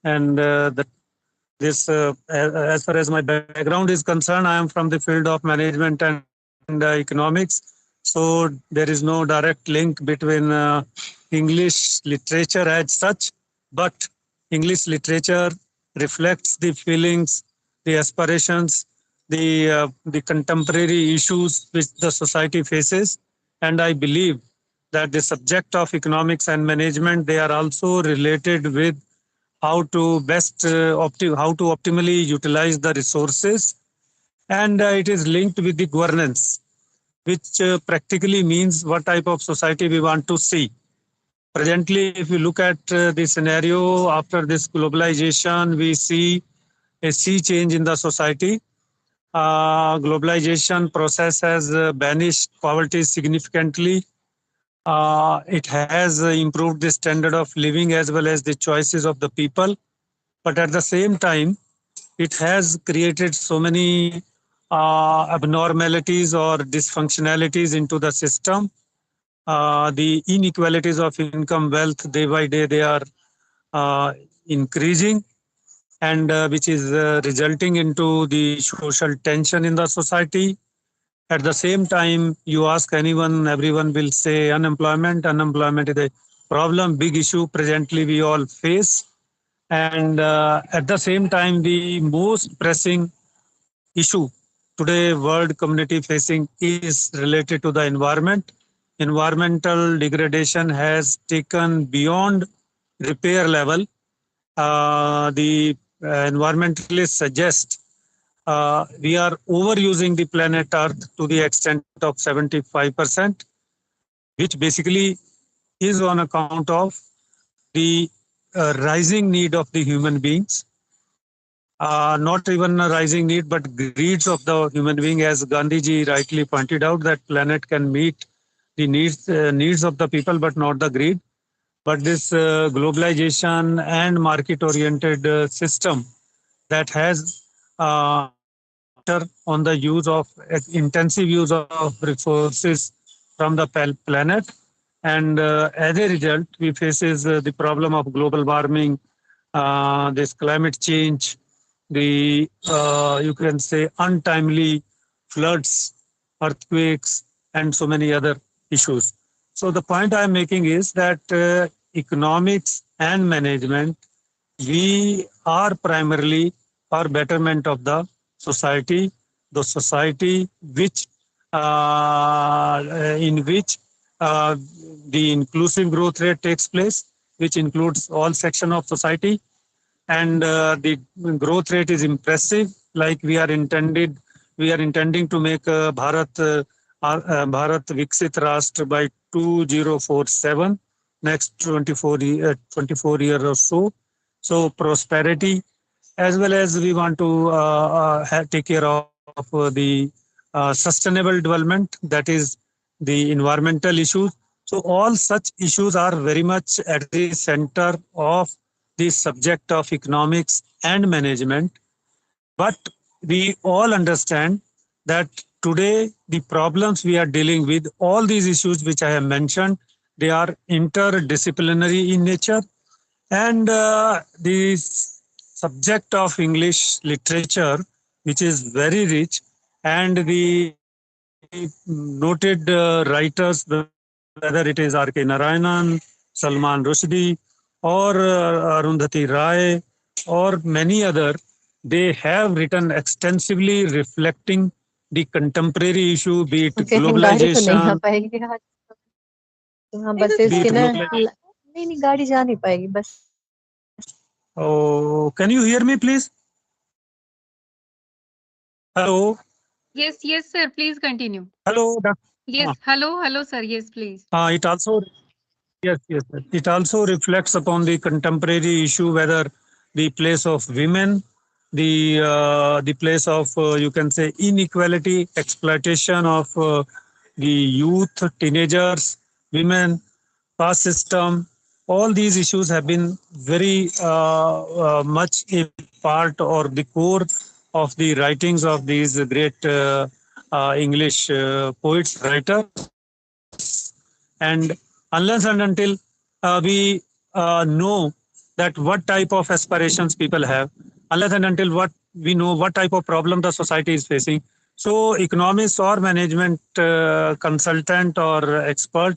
And as far as my background is concerned, I am from the field of management and economics. So there is no direct link between English literature as such, but English literature reflects the feelings, the aspirations, the contemporary issues which the society faces. And I believe that the subject of economics and management, they are also related with how to best how to optimally utilize the resources, and it is linked with the governance, which practically means what type of society we want to see. Presently, if you look at the scenario after this globalization, we see a sea change in the society. Globalization process has banished poverty significantly. It has improved the standard of living as well as the choices of the people. But at the same time, it has created so many abnormalities or dysfunctionalities into the system. The inequalities of income, wealth, day by day, they are increasing, and which is resulting into the social tension in the society. At the same time, you ask anyone, everyone will say unemployment. Unemployment is a problem, big issue presently we all face. And at the same time, the most pressing issue today world community facing is related to the environment. Environmental degradation has taken beyond repair level. The environmentalists suggest we are overusing the planet Earth to the extent of 75%, which basically is on account of the rising need of the human beings. Not even a rising need, but greeds of the human being, as Gandhiji rightly pointed out, that planet can meet the needs of the people, but not the greed. But this globalization and market-oriented system that has on the use of intensive use of resources from the planet, and as a result, we faces the problem of global warming, this climate change, the you can say untimely floods, earthquakes, and so many other issues. So the point I am making is that economics and management, we are primarily for betterment of the society which in which the inclusive growth rate takes place, which includes all section of society, and the growth rate is impressive. Like we are intending to make Bharat Viksit Rashtra by 2047, next 24 years or so. So prosperity, as well as we want to take care of the sustainable development, that is the environmental issues. So all such issues are very much at the center of the subject of economics and management. But we all understand that today the problems we are dealing with, all these issues which I have mentioned, they are interdisciplinary in nature. And the subject of English literature, which is very rich, and the noted writers, whether it is R.K. Narayanan, Salman Rushdie, or Arundhati Rai, or many other, they have written extensively reflecting the contemporary issue, be it गाड़ी तो नहीं आ globalization, पाएगी आज। हाँ buses be के it ना globalization. नहीं गाड़ी जा नहीं पाएगी बस। Oh, can you hear me, please? Hello. Yes, yes, sir. Please continue. Hello. Yes, hello, sir. Yes, please. It also, yes. It also reflects upon the contemporary issue, whether the place of women, the place of you can say inequality, exploitation of the youth, teenagers, women, caste system. All these issues have been very much a part or the core of the writings of these great English poets, writers. And unless and until we know that what type of aspirations people have, unless and until what we know what type of problem the society is facing, so economists or management consultant or expert,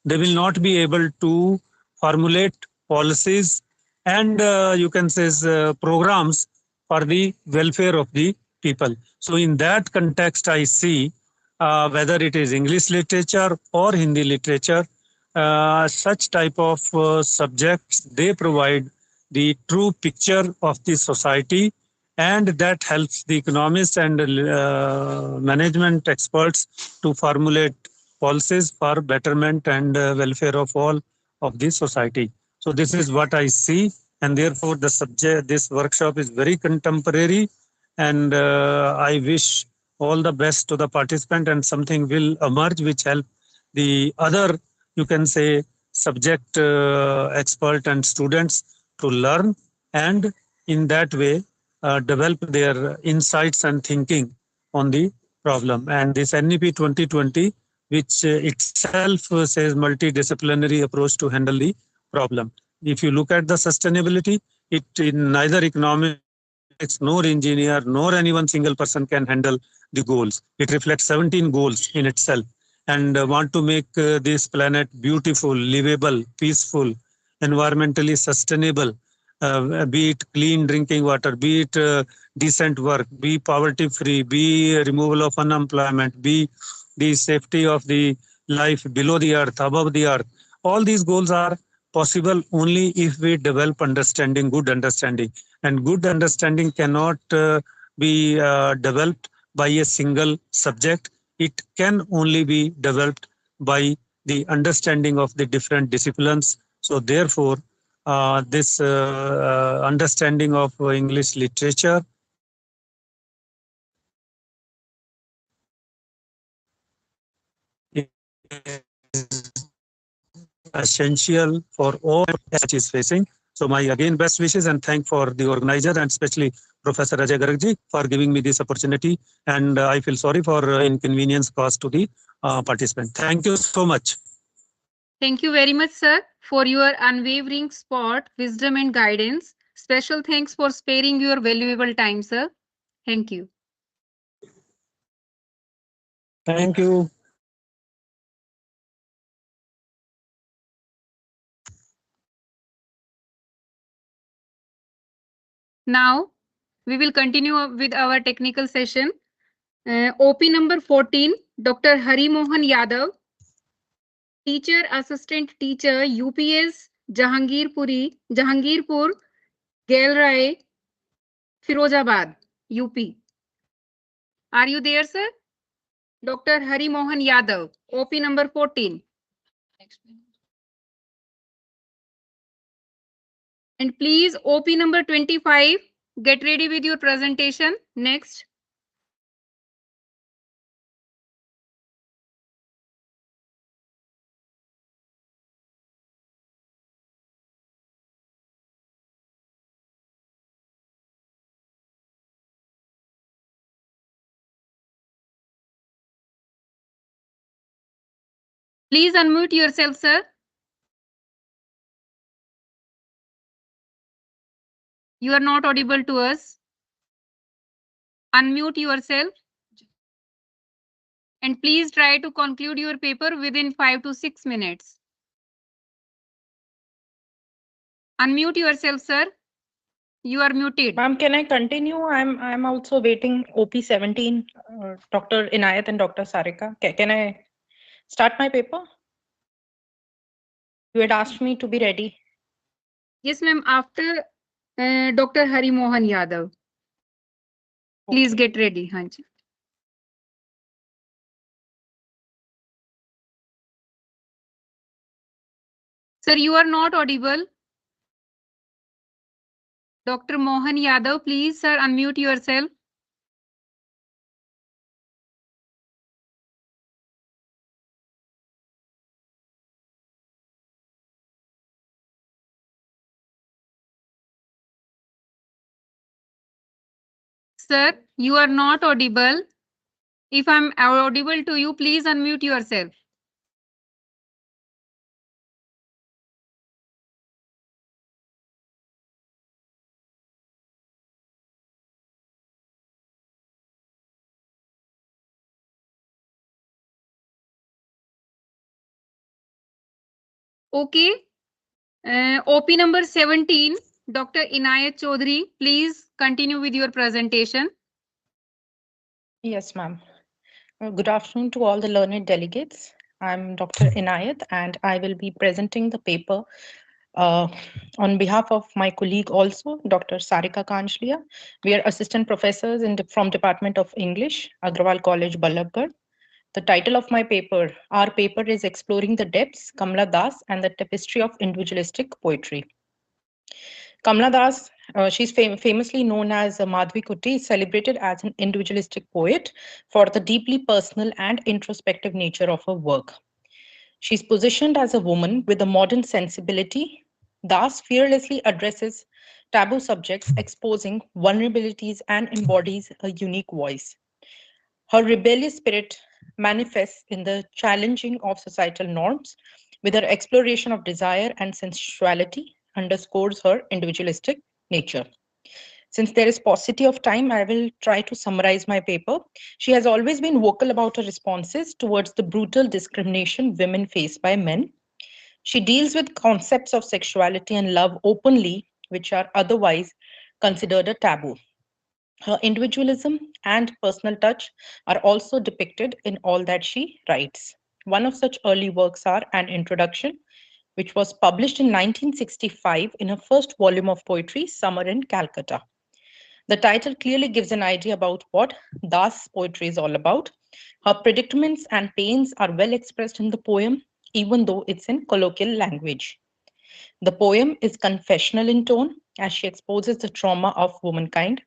they will not be able to formulate policies and you can say programs for the welfare of the people. So in that context, I see whether it is English literature or Hindi literature, such type of subjects, they provide the true picture of the society, and that helps the economists and management experts to formulate policies for betterment and welfare of all of the society. So this is what I see, and therefore the subject, this workshop is very contemporary, and I wish all the best to the participant, and something will emerge which help the other, you can say, subject expert and students to learn, and in that way develop their insights and thinking on the problem. And this NEP 2020, which itself says multidisciplinary approach to handle the problem. If you look at the sustainability, it in neither economics nor engineer nor any one single person can handle the goals. It reflects 17 goals in itself, and want to make this planet beautiful, livable, peaceful, environmentally sustainable, be it clean drinking water, be it decent work, be poverty free, be removal of unemployment, be the safety of the life below the earth, above the earth. All these goals are possible only if we develop understanding, good understanding. And good understanding cannot be developed by a single subject. It can only be developed by the understanding of the different disciplines. So therefore, this understanding of English literature is essential for all that is facing. So my again best wishes and thank for the organizer and especially Professor Ajay Gargji for giving me this opportunity. And I feel sorry for inconvenience caused to the participant. Thank you so much. Thank you very much, sir, for your unwavering support, wisdom, and guidance. Special thanks for sparing your valuable time, sir. Thank you. Thank you. Now, we will continue with our technical session. OP number 14, Dr. Hari Mohan Yadav, Teacher Assistant Teacher, UPS, Jahangirpur, Galrai, Firozabad, UP. Are you there, sir? Dr. Hari Mohan Yadav, OP number 14. And please, OP number 25, get ready with your presentation. Next. Please unmute yourself, sir. You are not audible to us. Unmute yourself. And please try to conclude your paper within 5 to 6 minutes. Unmute yourself, sir. You are muted. Ma'am, can I continue? I'm also waiting OP17, Dr. Inayat and Dr. Sarika. Can I start my paper? You had asked me to be ready. Yes, ma'am. After Dr. Hari Mohan Yadav. Please Okay. get ready. Hanji. Sir, you are not audible. Dr. Mohan Yadav, please, sir, unmute yourself. Sir, you are not audible. If I'm audible to you, please unmute yourself. Okay. OP number 17, Dr. Inayat Chaudhary, please continue with your presentation. Yes, ma'am. Good afternoon to all the learned delegates. I'm Dr. Inayat, and I will be presenting the paper on behalf of my colleague also, Dr. Sarika Kanchlia. We are assistant professors from Department of English, Agrawal College, Ballabgarh. The title of our paper is Exploring the Depths, Kamla Das and the Tapestry of Individualistic Poetry. Kamla Das, she's famously known as Madhvi Kuti, is celebrated as an individualistic poet for the deeply personal and introspective nature of her work. She's positioned as a woman with a modern sensibility. Das fearlessly addresses taboo subjects, exposing vulnerabilities and embodies a unique voice. Her rebellious spirit manifests in the challenging of societal norms, with her exploration of desire and sensuality underscores her individualistic nature. Since there is paucity of time, I will try to summarize my paper. She has always been vocal about her responses towards the brutal discrimination women face by men. She deals with concepts of sexuality and love openly, which are otherwise considered a taboo. Her individualism and personal touch are also depicted in all that she writes. One of such early works are An Introduction, which was published in 1965 in her first volume of poetry, Summer in Calcutta. The title clearly gives an idea about what Das' poetry is all about. Her predicaments and pains are well expressed in the poem, even though it's in colloquial language. The poem is confessional in tone, as she exposes the trauma of womankind.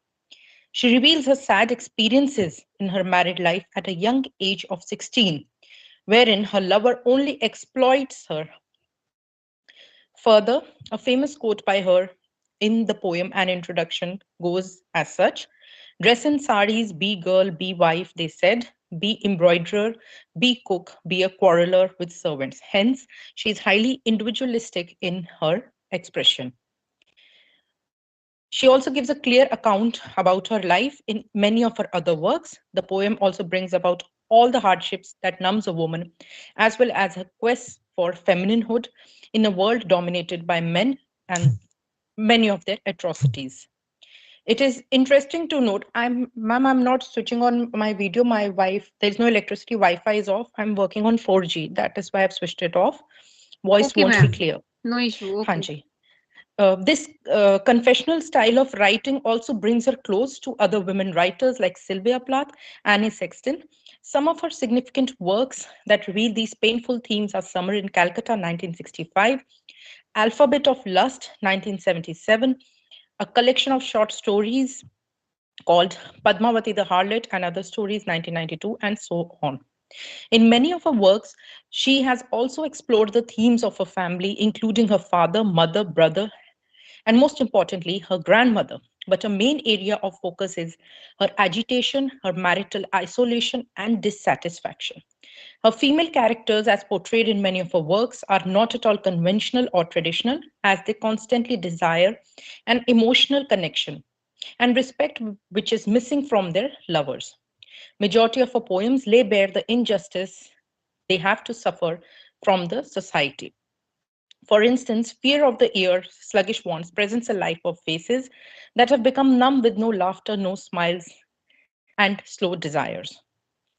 She reveals her sad experiences in her married life at a young age of 16, wherein her lover only exploits her. Further, a famous quote by her in the poem An Introduction goes as such: "Dress in saris, be girl, be wife," they said, "be embroiderer, be cook, be a quarreler with servants." Hence, she is highly individualistic in her expression. She also gives a clear account about her life in many of her other works. The poem also brings about all the hardships that numbs a woman, as well as her quest for femininehood in a world dominated by men and many of their atrocities. It is interesting to note, I'm not switching on my video. My wife, there's no electricity, Wi-Fi is off. I'm working on 4G. That is why I've switched it off. Voice Okay, won't be ma'am. clear. No issue. Okay. Hanji. This confessional style of writing also brings her close to other women writers like Sylvia Plath, Annie Sexton. Some of her significant works that reveal these painful themes are Summer in Calcutta, 1965, Alphabet of Lust, 1977, a collection of short stories called Padmavati the Harlot and Other Stories, 1992, and so on. In many of her works, she has also explored the themes of her family, including her father, mother, brother, and most importantly, her grandmother. But a main area of focus is her agitation, her marital isolation, and dissatisfaction. Her female characters, as portrayed in many of her works, are not at all conventional or traditional, as they constantly desire an emotional connection and respect which is missing from their lovers. Majority of her poems lay bare the injustice they have to suffer from the society. For instance, Fear of the Ear, Sluggish Wants presents a life of faces that have become numb with no laughter, no smiles, and slow desires.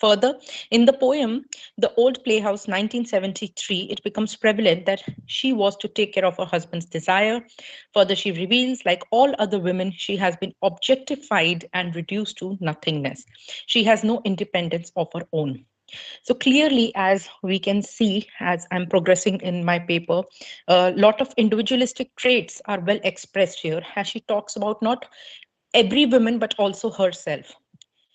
Further, in the poem, The Old Playhouse 1973, it becomes prevalent that she was to take care of her husband's desire. Further, she reveals, like all other women, she has been objectified and reduced to nothingness. She has no independence of her own. So clearly, as we can see, as I'm progressing in my paper, a lot of individualistic traits are well expressed here, as she talks about not every woman, but also herself.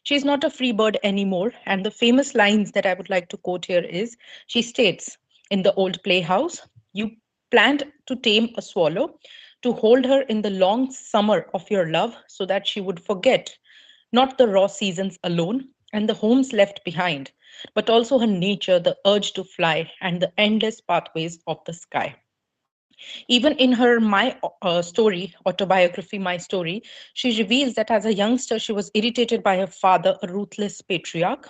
She's not a free bird anymore. And the famous lines that I would like to quote here is, she states, in The Old Playhouse, you planned to tame a swallow, to hold her in the long summer of your love so that she would forget not the raw seasons alone and the homes left behind, but also her nature, the urge to fly, and the endless pathways of the sky. Even in her My Story, autobiography, My Story, she reveals that as a youngster, she was irritated by her father, a ruthless patriarch.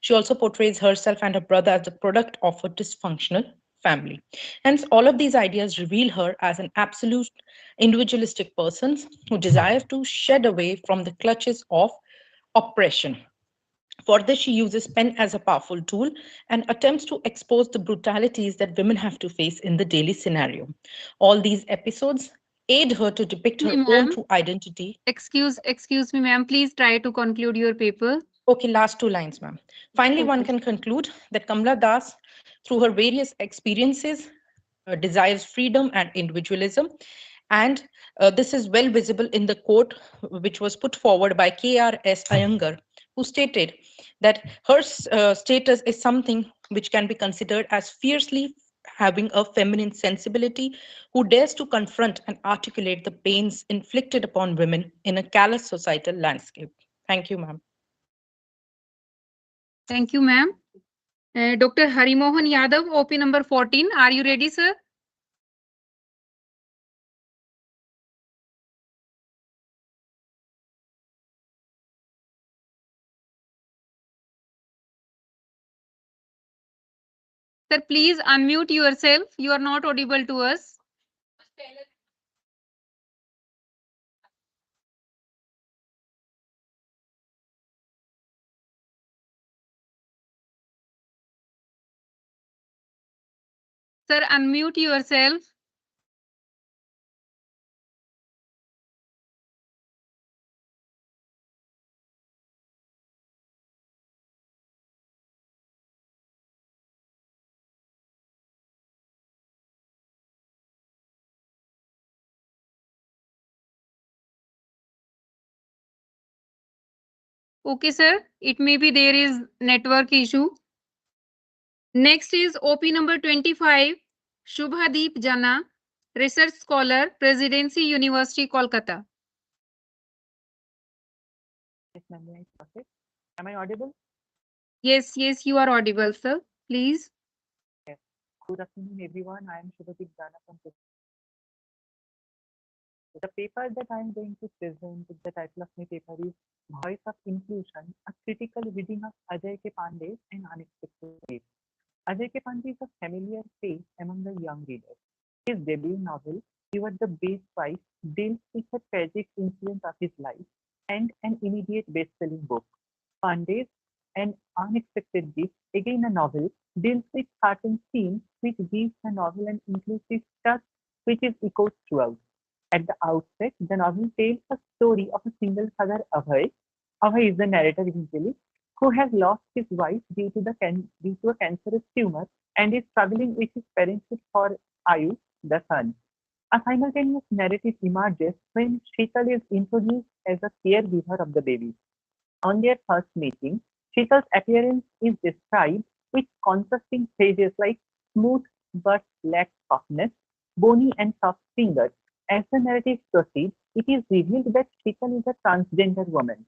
She also portrays herself and her brother as the product of a dysfunctional family. Hence, all of these ideas reveal her as an absolute individualistic person who desires to shed away from the clutches of oppression. For this, she uses pen as a powerful tool and attempts to expose the brutalities that women have to face in the daily scenario. All these episodes aid her to depict her own true identity. Excuse me, ma'am. Please try to conclude your paper. Okay, last two lines, ma'am. Finally, one can conclude that Kamala Das, through her various experiences, desires freedom and individualism. And this is well visible in the quote which was put forward by K.R.S. Iyengar, who stated that her status is something which can be considered as fiercely having a feminine sensibility, who dares to confront and articulate the pains inflicted upon women in a callous societal landscape. Thank you, ma'am. Thank you, ma'am. Dr. Harimohan Yadav, OP number 14. Are you ready, sir? Sir, please unmute yourself. You are not audible to us. Sir, unmute yourself. Okay, sir. It may be there is network issue. Next is OP number 25, Shubhadeep Jana, Research Scholar, Presidency University, Kolkata. Am I audible? Yes, you are audible, sir. Please. Yes. Good afternoon, everyone. I am Shubhadeep Jana from the paper that I am going to present, the title of my paper is Voice of Inclusion, a critical reading of Ajay K. Pandey's An Unexpected Fate. Ajay K. Pandey is a familiar face among the young readers. His debut novel, You Are the Best Wife, deals with the tragic incident of his life and an immediate best-selling book. Pandey's An Unexpected Gift, again a novel, deals with certain themes which gives the novel an inclusive touch which is echoed throughout. At the outset, the novel tells a story of a single father, Abhay. Abhay is the narrator eventually, who has lost his wife due to a cancerous tumor and is struggling with his parenthood for Ayush, the son. A simultaneous narrative emerges when Sheetal is introduced as a caregiver of the baby. On their first meeting, Sheetal's appearance is described with contrasting phrases like smooth but lacks softness, bony and soft fingers. As the narrative proceeds, it is revealed that Sheetal is a transgender woman.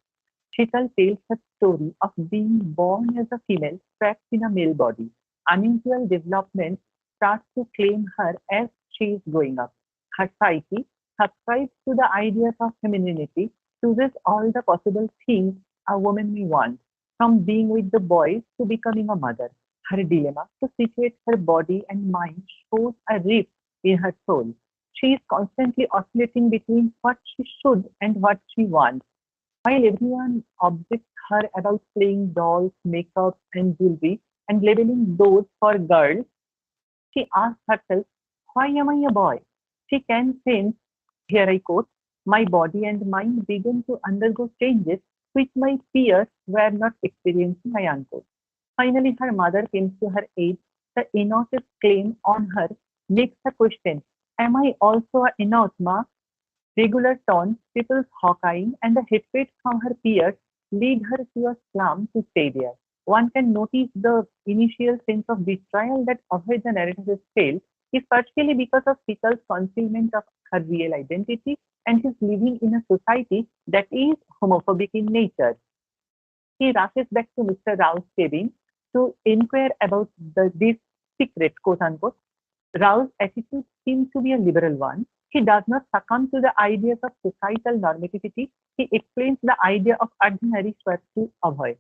Sheetal tells her story of being born as a female trapped in a male body. Unusual developments start to claim her as she is growing up. Her psyche subscribes to the ideas of femininity, chooses all the possible things a woman may want, from being with the boys to becoming a mother. Her dilemma to situate her body and mind shows a rift in her soul. She is constantly oscillating between what she should and what she wants. While everyone objects her about playing dolls, makeup, and jewelry and labeling those for girls, she asks herself, why am I a boy? She can sense, here I quote, my body and mind begin to undergo changes which my peers were not experiencing, I unquote. Finally, her mother comes to her aid. The Enoch's claim on her makes her question, am I also a Enoch, ma? Regular taunts, people's hawking, and the hatred from her peers lead her to a slum to stay there. One can notice the initial sense of betrayal that Abhay the narrative failed is partially because of Sheetal's concealment of her real identity and his living in a society that is homophobic in nature. He rushes back to Mr. Rao's cabin to inquire about this secret, quote unquote. Rao's attitude seems to be a liberal one. He does not succumb to the ideas of societal normativity. He explains the idea of Ardhanarishwar to Abhay.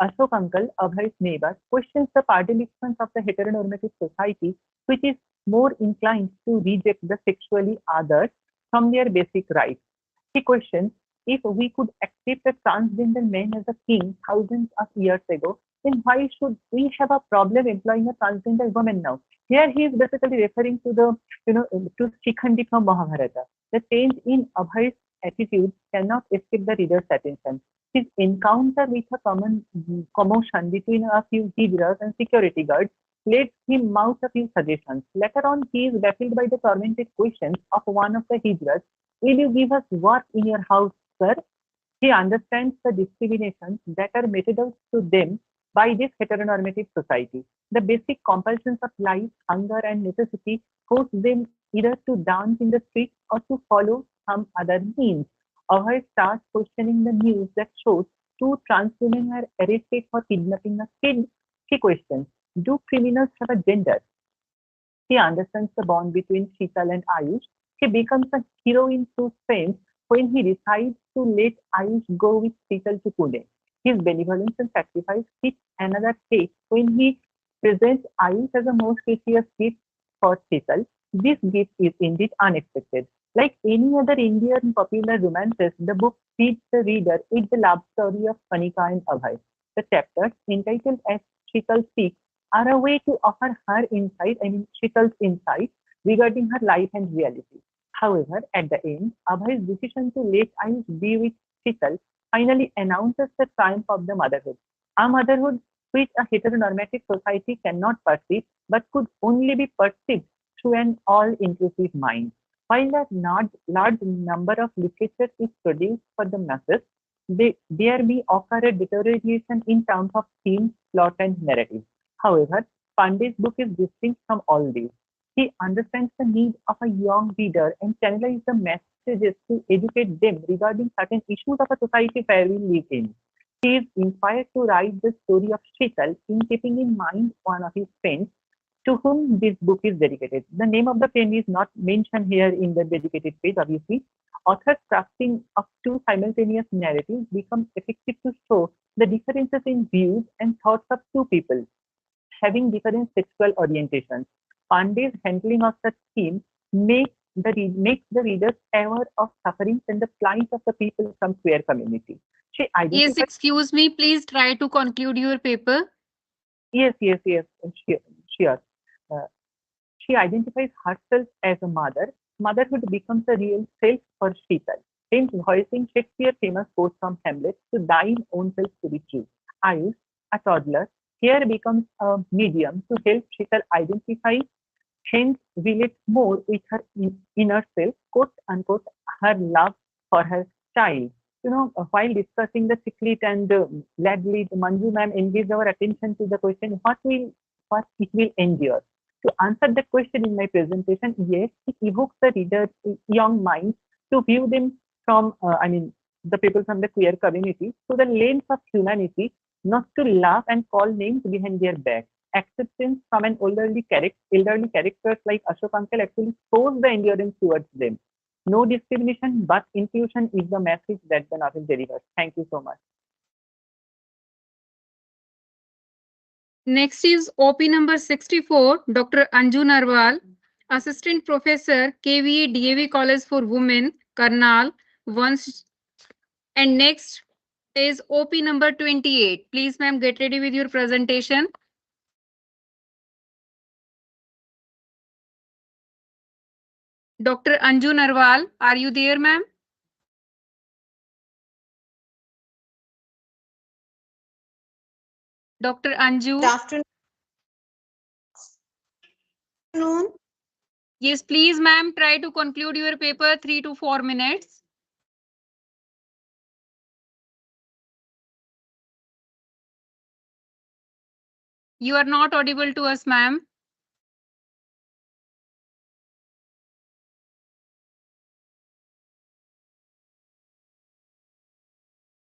Ashok uncle, Abhay's neighbor, questions the predilections of the heteronormative society, which is more inclined to reject the sexually others from their basic rights. He questions, if we could accept a transgender man as a king thousands of years ago, then why should we have a problem employing a transgender woman now? Here he is basically referring to the, to Shikhandi from Mahabharata. The change in Abhay's attitude cannot escape the reader's attention. His encounter with a commotion between a few hijras and security guards led him mouth a few suggestions. Later on, he is baffled by the tormented questions of one of the hijras. Will you give us work in your house, sir? He understands the discriminations that are meted out to them by this heteronormative society. The basic compulsions of life, hunger, and necessity force them either to dance in the streets or to follow some other means. Abhay starts questioning the news that shows two trans women were arrested for kidnapping a kid. He questions, do criminals have a gender? He understands the bond between Sheetal and Ayush. He becomes a hero in true sense when he decides to let Ayush go with Sheetal to Pune. His benevolence and sacrifice hit another stage when he presents Ayush as a most precious gift for Sheetal. This gift is indeed unexpected. Like any other Indian popular romances, the book feeds the reader with the love story of Kanika and Abhay. The chapters, entitled as Sheetal Speaks, are a way to offer her Sheetal's insight regarding her life and reality. However, at the end, Abhay's decision to let Ayush be with Sheetal finally announces the triumph of the motherhood. A motherhood which a heteronormative society cannot perceive, but could only be perceived through an all-inclusive mind. While a large number of literature is produced for the masses, there may occur a deterioration in terms of theme, plot, and narrative. However, Pandey's book is distinct from all these. He understands the need of a young reader and channelizes the messages to educate them regarding certain issues of a society where we live in. He is inspired to write the story of Sheetal in keeping in mind one of his friends to whom this book is dedicated. The name of the friend is not mentioned here in the dedicated page, obviously. Author's crafting of two simultaneous narratives becomes effective to show the differences in views and thoughts of two people having different sexual orientations. Pandey's handling of such themes makes the readers aware of sufferings and the plight of the people from queer community. Yes, excuse me, please try to conclude your paper. Yes, sure. She identifies herself as a mother. Motherhood becomes a real self for Sheetal. Hence, voicing Shakespeare's famous quote from Hamlet, to thine own self to be true. Ayush, a toddler, here becomes a medium to help Sheetal identify, hence relate more with her inner self, quote unquote, her love for her child. While discussing the Chiclet and Ladley, Manju ma'am engaged our attention to the question, what it will endure. To answer that question in my presentation, yes, it evokes the reader's young mind to view them from, the people from the queer community to the lens of humanity, not to laugh and call names behind their back. Acceptance from an elderly characters like Ashok Uncle actually shows the endurance towards them. No discrimination, but inclusion is the message that the novel delivers. Thank you so much. Next is OP number 64, Dr. Anju Narwal, Assistant Professor, KVA DAV College for Women, Karnal. And next is OP number 28. Please, ma'am, get ready with your presentation. Dr. Anju Narwal, are you there, ma'am? Dr. Anju. Good afternoon. Yes, please, ma'am, try to conclude your paper 3 to 4 minutes. You are not audible to us, ma'am.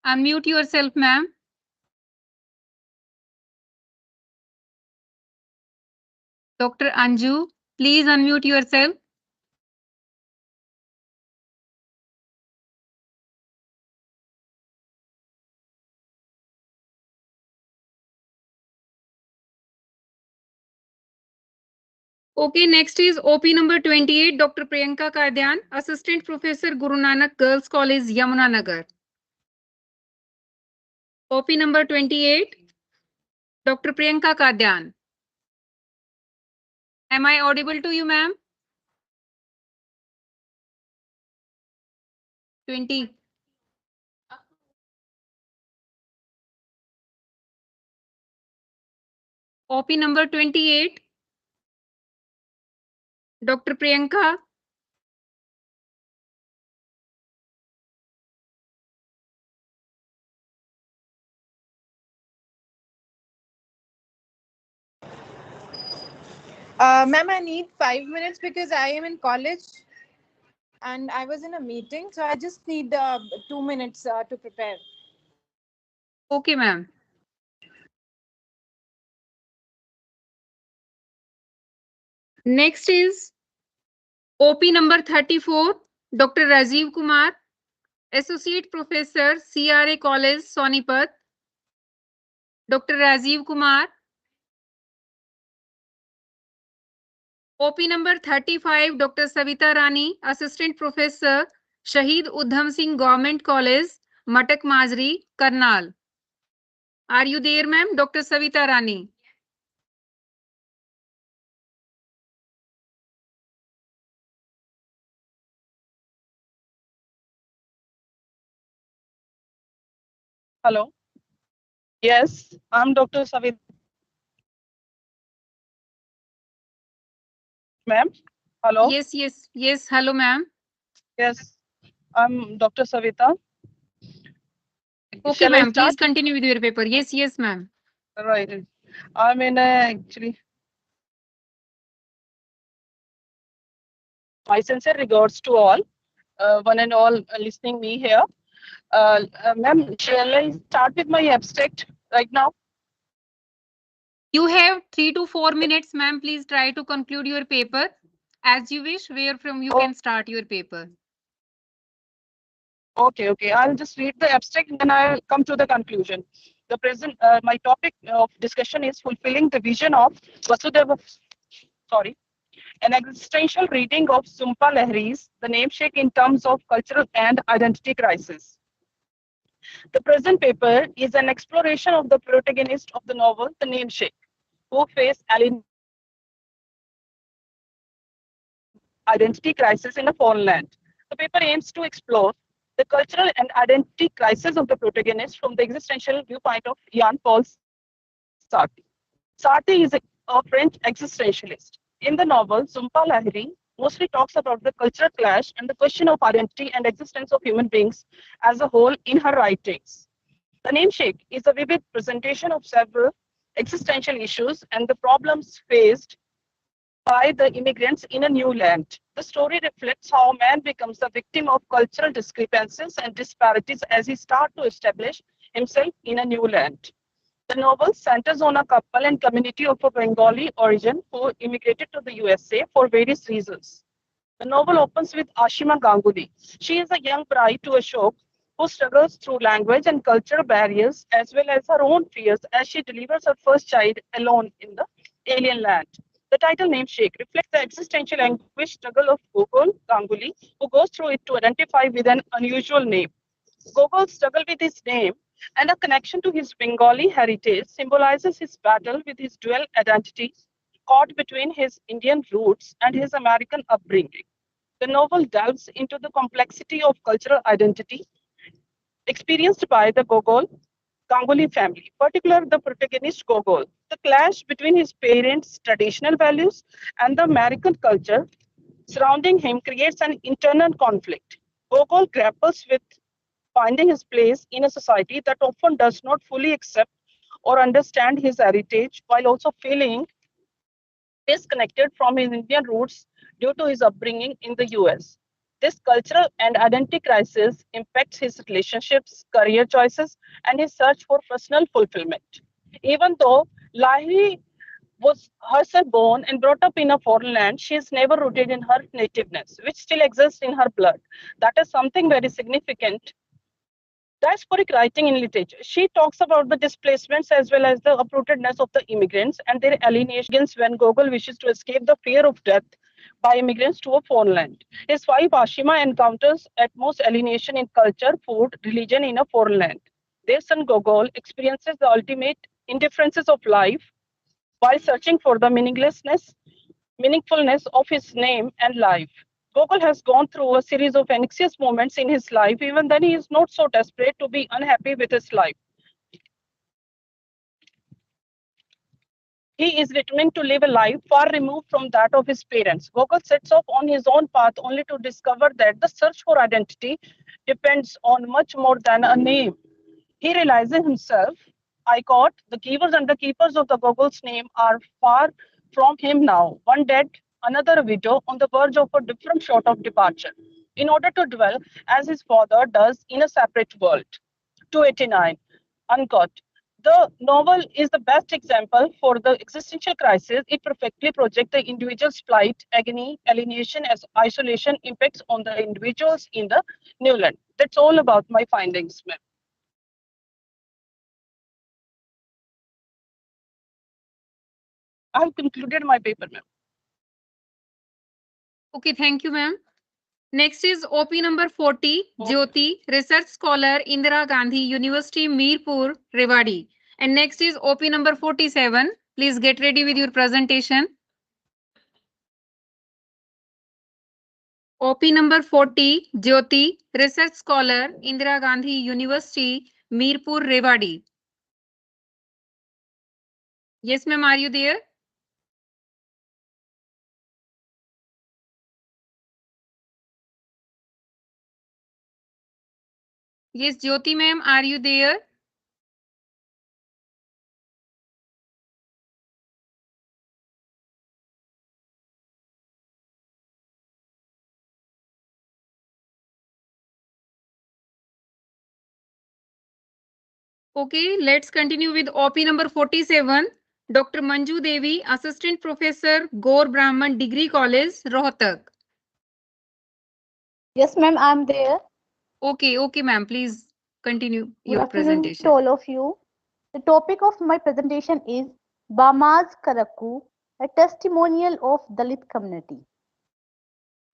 Unmute yourself, ma'am. Dr. Anju, please unmute yourself. Okay, next is OP number 28, Dr. Priyanka Kadyan, Assistant Professor, Guru Nanak Girls College, Yamunanagar. OP number 28, Dr. Priyanka Kadyan. Am I audible to you, ma'am? 20. OP number 28, Dr. Priyanka. Ma'am, I need 5 minutes because I am in college and I was in a meeting. So I just need 2 minutes to prepare. Okay, ma'am. Next is OP number 34, Dr. Rajiv Kumar, Associate Professor, CRA College, Sonipat. Dr. Rajiv Kumar. OP number 35, Dr. Savita Rani, Assistant Professor, Shahid Udham Singh Government College, Matak Majri, Karnal. Are you there, ma'am? Dr. Savita Rani. Hello. Yes, I'm Dr. Savita. Ma'am. Hello. Yes. Hello, ma'am. Yes, I'm Dr. Savita. Okay, ma'am. Please continue with your paper. Yes, ma'am. Right. I'm in actually. My sincere regards to all, one and all listening me here. Ma'am, shall I start with my abstract right now? You have 3 to 4 minutes, ma'am. Please try to conclude your paper as you wish. Where from you can start your paper. Okay. I'll just read the abstract and then I'll come to the conclusion. The present, my topic of discussion is fulfilling the vision of Vasudeva. An existential reading of Jhumpa Lahiri's The Namesake in terms of cultural and identity crisis. The present paper is an exploration of the protagonist of the novel, The Namesake, who face identity crisis in a foreign land. The paper aims to explore the cultural and identity crisis of the protagonist from the existential viewpoint of Jean-Paul Sartre. Sartre is a French existentialist. In the novel, Jhumpa Lahiri mostly talks about the cultural clash and the question of identity and existence of human beings as a whole in her writings. The Namesake is a vivid presentation of several existential issues and the problems faced by the immigrants in a new land. The story reflects how man becomes the victim of cultural discrepancies and disparities as he starts to establish himself in a new land. The novel centers on a couple and community of a Bengali origin who immigrated to the USA for various reasons. The novel opens with Ashima Ganguly. She is a young bride to Ashok who struggles through language and cultural barriers as well as her own fears as she delivers her first child alone in the alien land. The title Namesake reflects the existential anguish struggle of Gogol Ganguly, who goes through it to identify with an unusual name. Gogol's struggle with his name and a connection to his Bengali heritage symbolizes his battle with his dual identity caught between his Indian roots and his American upbringing. The novel delves into the complexity of cultural identity experienced by the Gogol Ganguly family, particularly the protagonist Gogol. The clash between his parents' traditional values and the American culture surrounding him creates an internal conflict. Gogol grapples with finding his place in a society that often does not fully accept or understand his heritage while also feeling disconnected from his Indian roots due to his upbringing in the US. This cultural and identity crisis impacts his relationships, career choices, and his search for personal fulfillment. Even though Lahiri was herself born and brought up in a foreign land, she is never rooted in her nativeness, which still exists in her blood. That is something very significant. Diasporic writing in literature. She talks about the displacements as well as the uprootedness of the immigrants and their alienations when Gogol wishes to escape the fear of death by immigrants to a foreign land. His wife Ashima encounters at most alienation in culture, food, religion in a foreign land. Their son Gogol experiences the ultimate indifferences of life while searching for the meaningfulness of his name and life. Gogol has gone through a series of anxious moments in his life, even then he is not so desperate to be unhappy with his life. He is determined to live a life far removed from that of his parents. Gogol sets off on his own path only to discover that the search for identity depends on much more than a name. He realizes himself, I quote, the givers and the keepers of the Gogol's name are far from him now, one dead, another a widow, on the verge of a different sort of departure, in order to dwell as his father does in a separate world. 289, unquote. The novel is the best example for the existential crisis. It perfectly projects the individual's plight, agony, alienation as isolation impacts on the individuals in the new land. That's all about my findings, ma'am. I have concluded my paper, ma'am. Okay, thank you, ma'am. Next is OP number 40, Jyoti, research scholar, Indira Gandhi University, Mirpur, Rewari. And next is OP number 47. Please get ready with your presentation. OP number 40, Jyoti, research scholar, Indira Gandhi University, Mirpur, Rewari. Yes, ma'am, are you there? Yes, Jyoti ma'am, are you there? Okay, let's continue with OP number 47. Dr. Manju Devi, Assistant Professor, Gaur Brahman Degree College, Rohtak. Yes, ma'am, I'm there. Okay, ma'am, please continue Good your afternoon presentation. to all of you. The topic of my presentation is Bama's Karaku, a testimonial of Dalit community.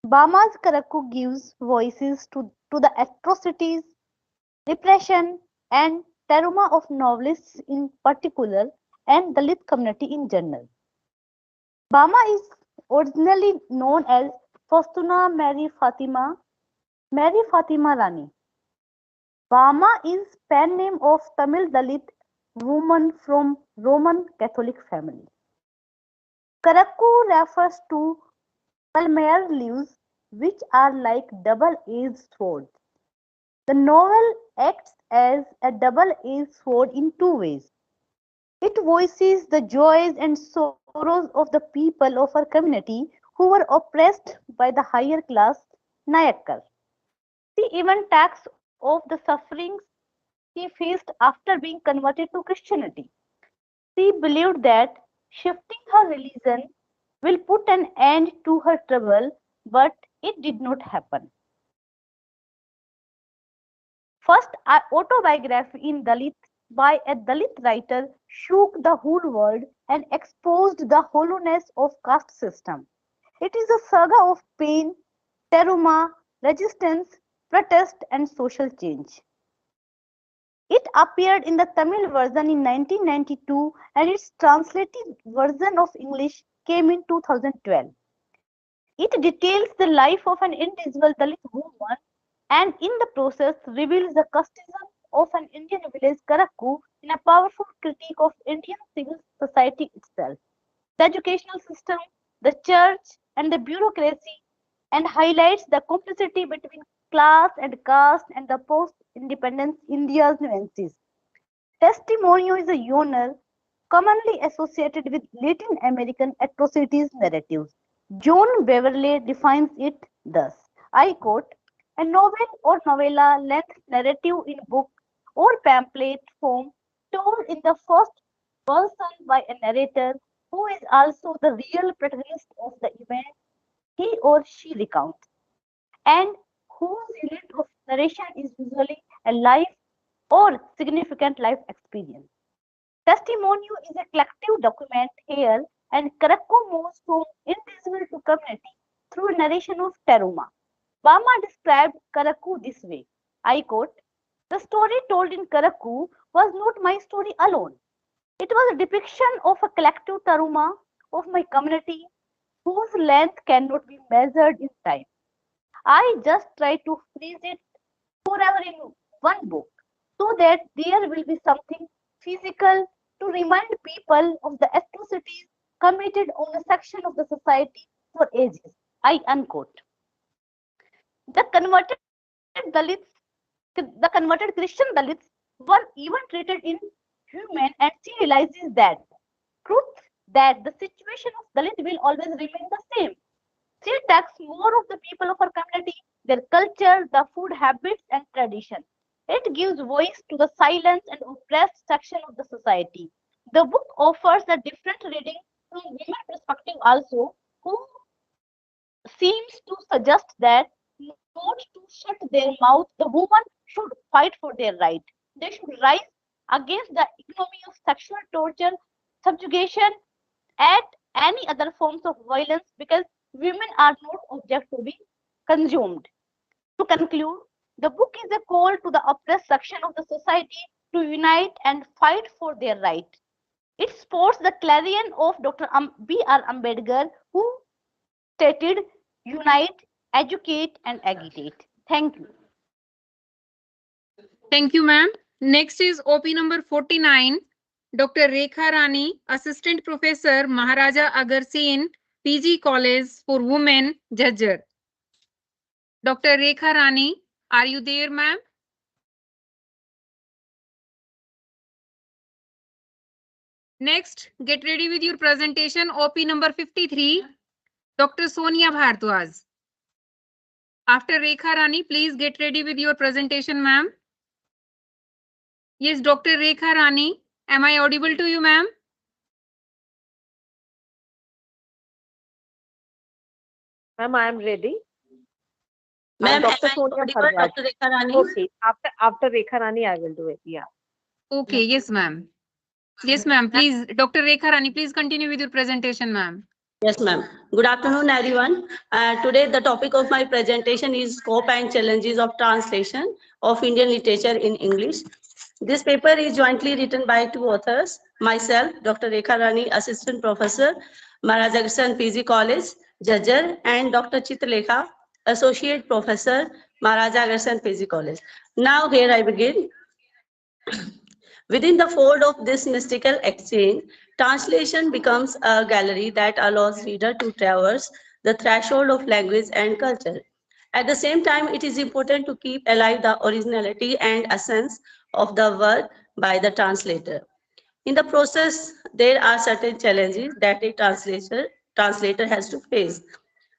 Bama's Karaku gives voices to the atrocities, repression, and trauma of novelists in particular and Dalit community in general. Bama is originally known as Faustuna Mary Fatima Rani. Bama is pen name of Tamil Dalit woman from Roman Catholic family. Karaku refers to palmyra leaves which are like double-edged swords. The novel acts as a double-edged sword in two ways. It voices the joys and sorrows of the people of our community who who were oppressed by the higher class Nayakkar. She even talks of the sufferings she faced after being converted to Christianity. She believed that shifting her religion will put an end to her trouble, but it did not happen. First autobiography in Dalit by a Dalit writer shook the whole world and exposed the hollowness of caste system. It is a saga of pain, trauma, resistance, protest, and social change. It appeared in the Tamil version in 1992 and its translated version of English came in 2012. It details the life of an individual Dalit woman and in the process reveals the casteism of an Indian village Karakku in a powerful critique of Indian civil society itself, the educational system, the church, and the bureaucracy, and highlights the complicity between class and caste and the post-independence India's nuances. Testimonio is a genre commonly associated with Latin American atrocities narratives. John Beverley defines it thus, I quote, a novel or novella length narrative in book or pamphlet form told in the first person by a narrator who is also the real protagonist of the event he or she recounts, and whose unit of narration is usually a life or significant life experience. Testimonio is a collective document here, and Karakku moves from individual to community through narration of Taruma. Bama described Karakku this way, I quote, the story told in Karakku was not my story alone. It was a depiction of a collective Taruma of my community whose length cannot be measured in time. I just try to freeze it forever in one book so that there will be something physical to remind people of the atrocities committed on a section of the society for ages. I unquote. The converted Christian Dalits were even treated inhuman, and she realizes that truth that the situation of Dalit will always remain the same. She takes more of the people of her community, their culture, the food habits and tradition. It gives voice to the silent and oppressed section of the society. The book offers a different reading from women's perspective also, who seems to suggest that not to shut their mouth, the woman should fight for their right. They should rise against the economy of sexual torture, subjugation, and any other forms of violence because women are not object to be consumed. To conclude, the book is a call to the oppressed section of the society to unite and fight for their right. It supports the clarion of Dr. B.R. Ambedkar, who stated, unite, educate, and agitate. Thank you. Thank you, ma'am. Next is OP number 49, Dr. Rekha Rani, Assistant Professor, Maharaja Agar Singh, PG College for Women, Jhajjar. Dr. Rekha Rani, are you there, ma'am? Next, get ready with your presentation, OP number 53, Dr. Sonia Bhardwaj. After Rekha Rani, please get ready with your presentation, ma'am. Yes, Dr. Rekha Rani, am I audible to you, ma'am? Ma'am, I am ready. Ma'am, Dr. am I Sonia audible, Bhardwaj. Dr. Rekha Rani? Okay, after Rekha Rani, I will do it. Yeah. Okay, yes, ma'am. Yes, ma'am. Please, Dr. Rekha Rani, please continue with your presentation, ma'am. Yes, ma'am. Good afternoon, everyone. Today, the topic of my presentation is Scope and Challenges of Translation of Indian Literature in English. This paper is jointly written by two authors, myself, Dr. Rekha Rani, Assistant Professor, Maharaja Agharshan PG College, Jhajjar, and Dr. Chitralekha, Associate Professor, Maharaja Agharshan PG College. Now, here I begin. Within the fold of this mystical exchange, translation becomes a gallery that allows reader to traverse the threshold of language and culture. At the same time, it is important to keep alive the originality and essence of the work by the translator. In the process, there are certain challenges that a translator has to face.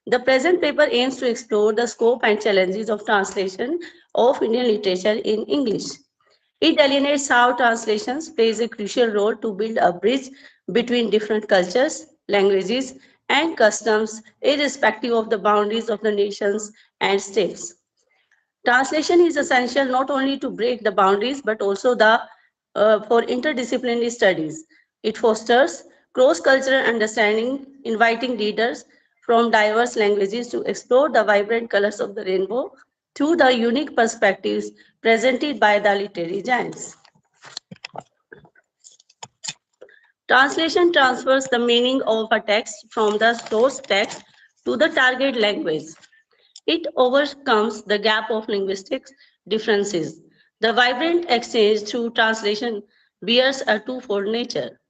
The present paper aims to explore the scope and challenges of translation of Indian literature in English. It delineates how translations plays a crucial role to build a bridge between different cultures, languages, and customs, irrespective of the boundaries of the nations and states. Translation is essential not only to break the boundaries, but also for interdisciplinary studies. It fosters cross-cultural understanding, inviting readers from diverse languages to explore the vibrant colors of the rainbow through the unique perspectives presented by the literary giants. Translation transfers the meaning of a text from the source text to the target language. It overcomes the gap of linguistic differences. The vibrant exchange through translation bears a twofold nature.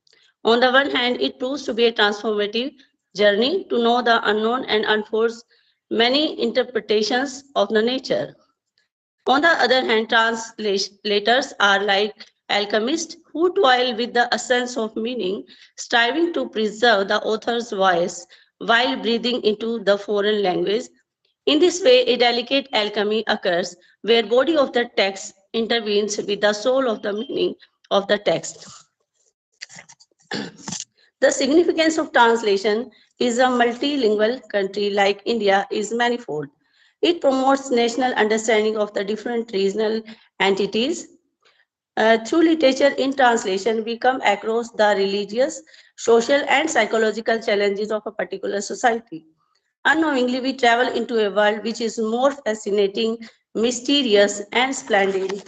On the one hand, it proves to be a transformative journey to know the unknown and unfolds many interpretations of the nature. On the other hand, translators are like alchemists who toil with the essence of meaning, striving to preserve the author's voice while breathing into the foreign language. In this way, a delicate alchemy occurs where body of the text intervenes with the soul of the meaning of the text. The significance of translation is a multilingual country like India is manifold. It promotes national understanding of the different regional entities. Through literature in translation, we come across the religious, social, and psychological challenges of a particular society. Unknowingly, we travel into a world which is more fascinating, mysterious, and splendid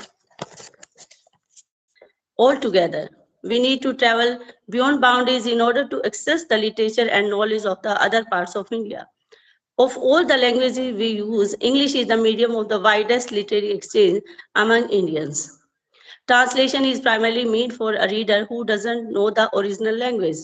altogether. We need to travel beyond boundaries in order to access the literature and knowledge of the other parts of India. Of all the languages we use, English is the medium of the widest literary exchange among Indians. Translation is primarily meant for a reader who doesn't know the original language.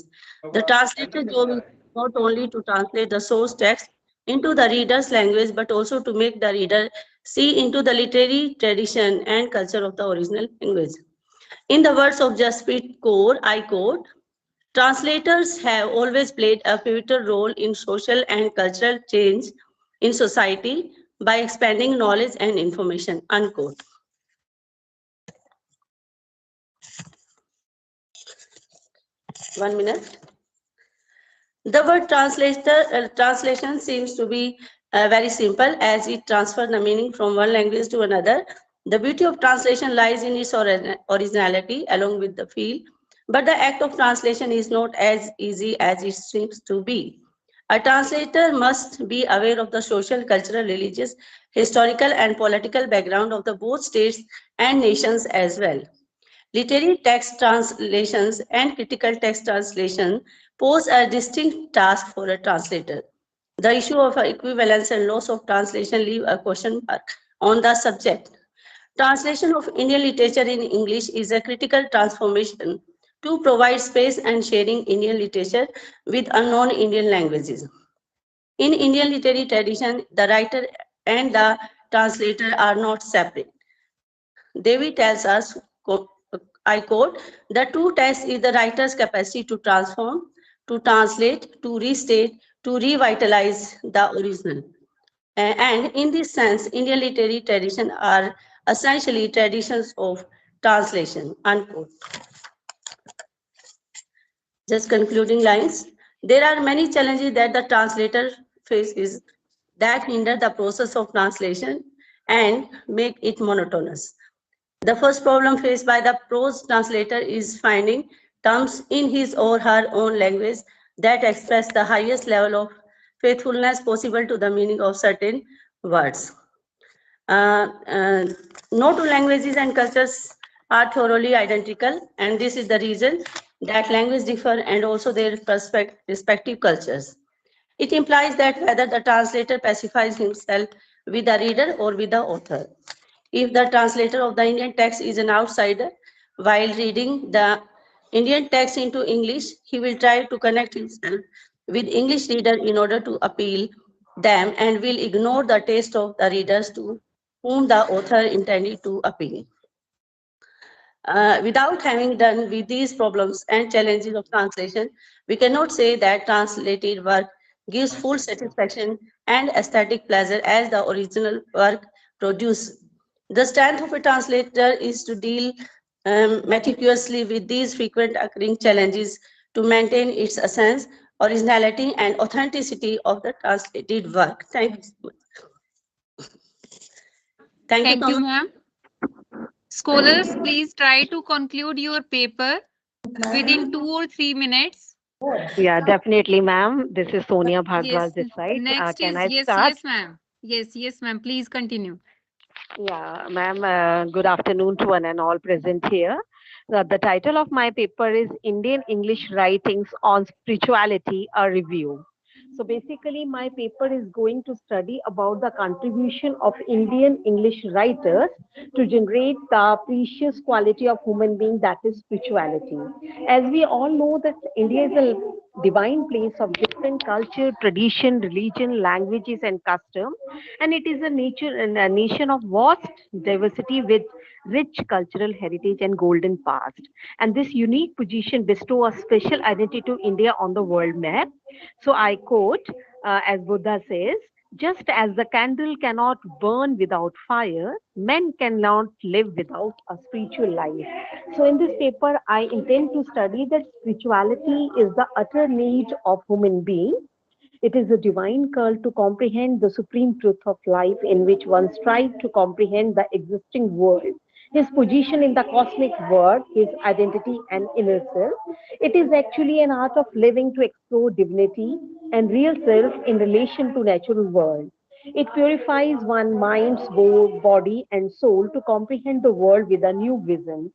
The translator's job is not only to translate the source text into the reader's language, but also to make the reader see into the literary tradition and culture of the original language. In the words of Jasprit Kaur, I quote, translators have always played a pivotal role in social and cultural change in society by expanding knowledge and information, unquote. One minute. The word translation seems to be very simple as it transfers the meaning from one language to another. The beauty of translation lies in its originality along with the feel, but the act of translation is not as easy as it seems to be. A translator must be aware of the social, cultural, religious, historical, and political background of the both states and nations as well. Literary text translations and critical text translation pose a distinct task for a translator. The issue of equivalence and loss of translation leave a question mark on the subject. Translation of Indian literature in English is a critical transformation to provide space and sharing Indian literature with unknown Indian languages. In Indian literary tradition, the writer and the translator are not separate. Devi tells us, I quote, the true test is the writer's capacity to transform, to translate, to restate, to revitalize the original. And in this sense, Indian literary traditions are essentially traditions of translation, unquote. Just concluding lines. There are many challenges that the translator faces that hinder the process of translation and make it monotonous. The first problem faced by the prose translator is finding terms in his or her own language that express the highest level of faithfulness possible to the meaning of certain words. No two languages and cultures are thoroughly identical, and this is the reason that languages differ and also their respective cultures. It implies that whether the translator pacifies himself with the reader or with the author. If the translator of the Indian text is an outsider, while reading the Indian text into English, he will try to connect himself with English reader in order to appeal them and will ignore the taste of the readers to whom the author intended to appeal. Without having done with these problems and challenges of translation, we cannot say that translated work gives full satisfaction and aesthetic pleasure as the original work produces. The strength of a translator is to deal meticulously with these frequent occurring challenges to maintain its essence, originality, and authenticity of the translated work. Thank you so much. Thank you, ma'am. Scholars, please try to conclude your paper within 2 or 3 minutes. Yeah, definitely, ma'am. This is Sonia Bhardwaj Yes. this side. Next Can is I yes, start? yes, ma'am. Yes, ma'am. Please continue. Yeah, ma'am. Good afternoon to one and all present here. The title of my paper is Indian English Writings on Spirituality, a Review. So basically, my paper is going to study about the contribution of Indian English writers to generate the precious quality of human being, that is spirituality. As we all know that India is a divine place of different culture, tradition, religion, languages, and custom, and it is a nation of vast diversity with rich cultural heritage and golden past. And this unique position bestow a special identity to India on the world map. So I quote, as Buddha says, just as the candle cannot burn without fire, men cannot live without a spiritual life. So in this paper, I intend to study that spirituality is the utter need of human being. It is a divine call to comprehend the supreme truth of life in which one strives to comprehend the existing world, his position in the cosmic world, his identity and inner self. It is actually an art of living to explore divinity and real self in relation to natural world. It purifies one's mind's body and soul to comprehend the world with a new vision.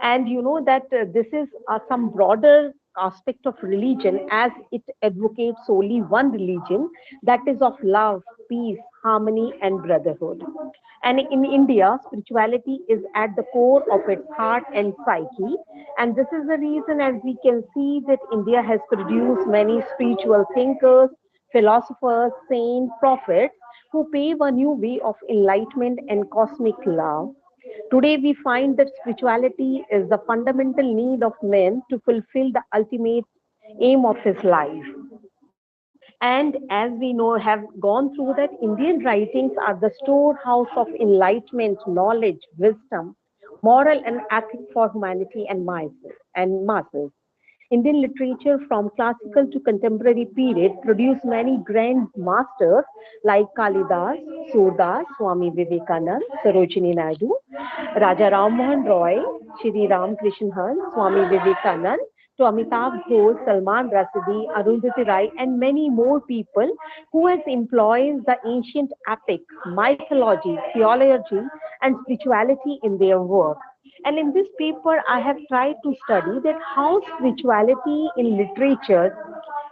And you know that this is some broader aspect of religion, as it advocates only one religion, that is of love, peace, harmony, and brotherhood. And in India, spirituality is at the core of its heart and psyche. And this is the reason, as we can see, that India has produced many spiritual thinkers, philosophers, saints, prophets, who pave a new way of enlightenment and cosmic love. Today, we find that spirituality is the fundamental need of man to fulfill the ultimate aim of his life. And as we know, have gone through that, Indian writings are the storehouse of enlightenment, knowledge, wisdom, moral and ethic for humanity and masses. Indian literature from classical to contemporary period produced many grand masters like Kalidas, Surdas, Swami Vivekanand, Sarojini Naidu, Raja Ram Mohan Roy, Shri Ram Krishan Hans, Swami Vivekanand, to Amitabh Ghosh, Salman Rushdie, Arundhati Rai, and many more people who has employed the ancient epic, mythology, theology, and spirituality in their work. And in this paper, I have tried to study that how spirituality in literature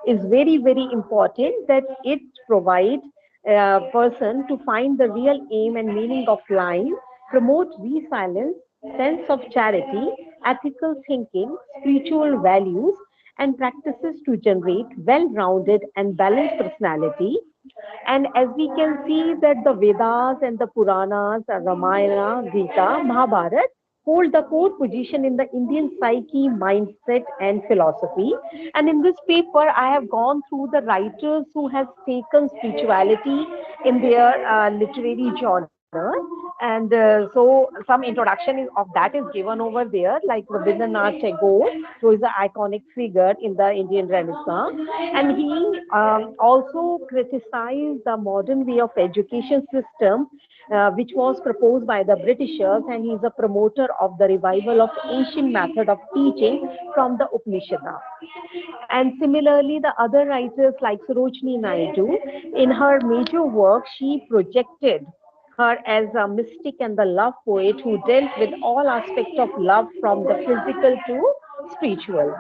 is very, very important, that it provides a person to find the real aim and meaning of life, promote resilience, sense of charity, ethical thinking, spiritual values, and practices to generate well-rounded and balanced personality. And as we can see that the Vedas and the Puranas, Ramayana, Gita, Mahabharata, hold the core position in the Indian psyche, mindset, and philosophy. And in this paper, I have gone through the writers who have taken spirituality in their literary genre. And so some introduction of that is given over there, like Rabindranath Tagore, who is an iconic figure in the Indian Renaissance. And he also criticized the modern way of education system, which was proposed by the Britishers, and he is a promoter of the revival of ancient method of teaching from the Upanishads. And similarly, the other writers like Sarojini Naidu, in her major work, she projected her as a mystic and the love poet who dealt with all aspects of love from the physical to spiritual.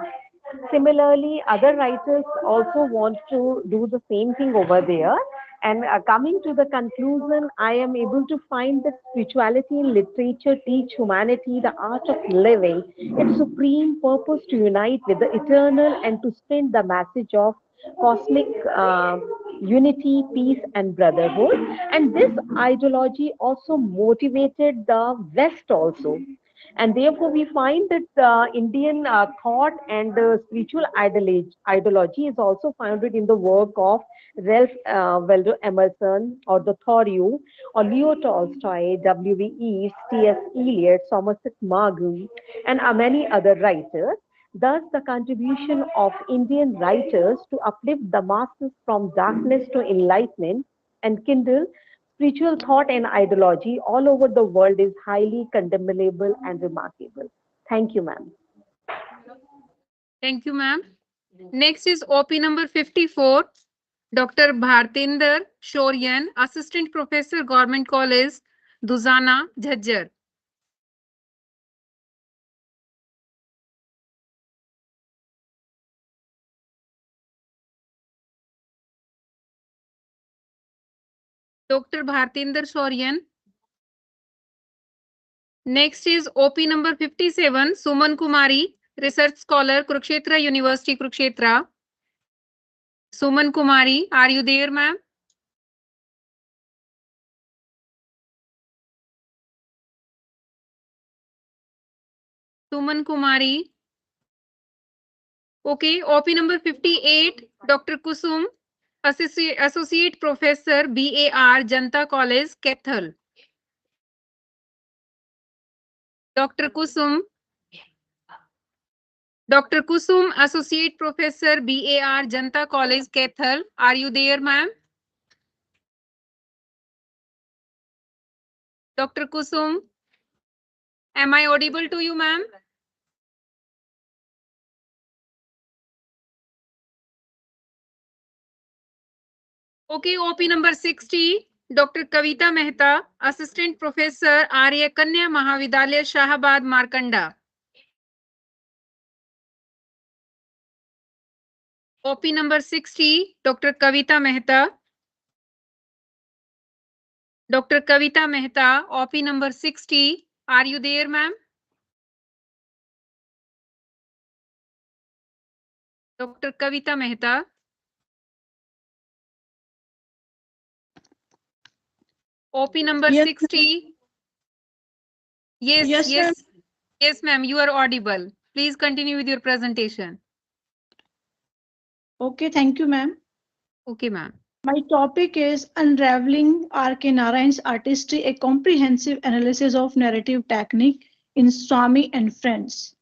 Similarly, other writers also want to do the same thing over there. And coming to the conclusion, I am able to find that spirituality in literature teach humanity the art of living, its supreme purpose to unite with the eternal and to spread the message of cosmic unity, peace, and brotherhood. And this ideology also motivated the West also. And therefore, we find that Indian thought and spiritual ideology is also founded in the work of Ralph Waldo Emerson, or the Thoreau, or Leo Tolstoy, W.B. Yeats, T.S. Eliot, Somerset Maugham, and many other writers. Thus, the contribution of Indian writers to uplift the masses from darkness to enlightenment and kindle spiritual thought and ideology all over the world is highly commendable and remarkable. Thank you, ma'am. Thank you, ma'am. Next is OP number 54, Dr. Bhartinder Shoryan, Assistant Professor, Government College, Duzana, Jhajjar. Dr. Bhartinder Shoryan. Next is OP number 57, Suman Kumari, Research Scholar, Kurukshetra University, Kurukshetra. Suman Kumari, are you there, ma'am? Suman Kumari. Okay, OP number 58, Dr. Kusum, Associate Professor, BAR, Janta College, Kethal. Dr. Kusum, Associate Professor, BAR, Janta College, Kethal. Are you there, ma'am? Dr. Kusum, am I audible to you, ma'am? Okay, OP number 60, Dr. Kavita Mehta, Assistant Professor, Arya Kanya Mahavidyalaya, Shahabad, Markanda. OP number 60, Dr. Kavita Mehta. Dr. Kavita Mehta, OP number 60. Are you there, ma'am? Dr. Kavita Mehta. OP number 60. Yes, yes, ma'am, you are audible. Please continue with your presentation. Okay, thank you, ma'am. Okay, ma'am. My topic is Unraveling R.K. Narayan's Artistry, a comprehensive analysis of narrative technique in Swami and Friends.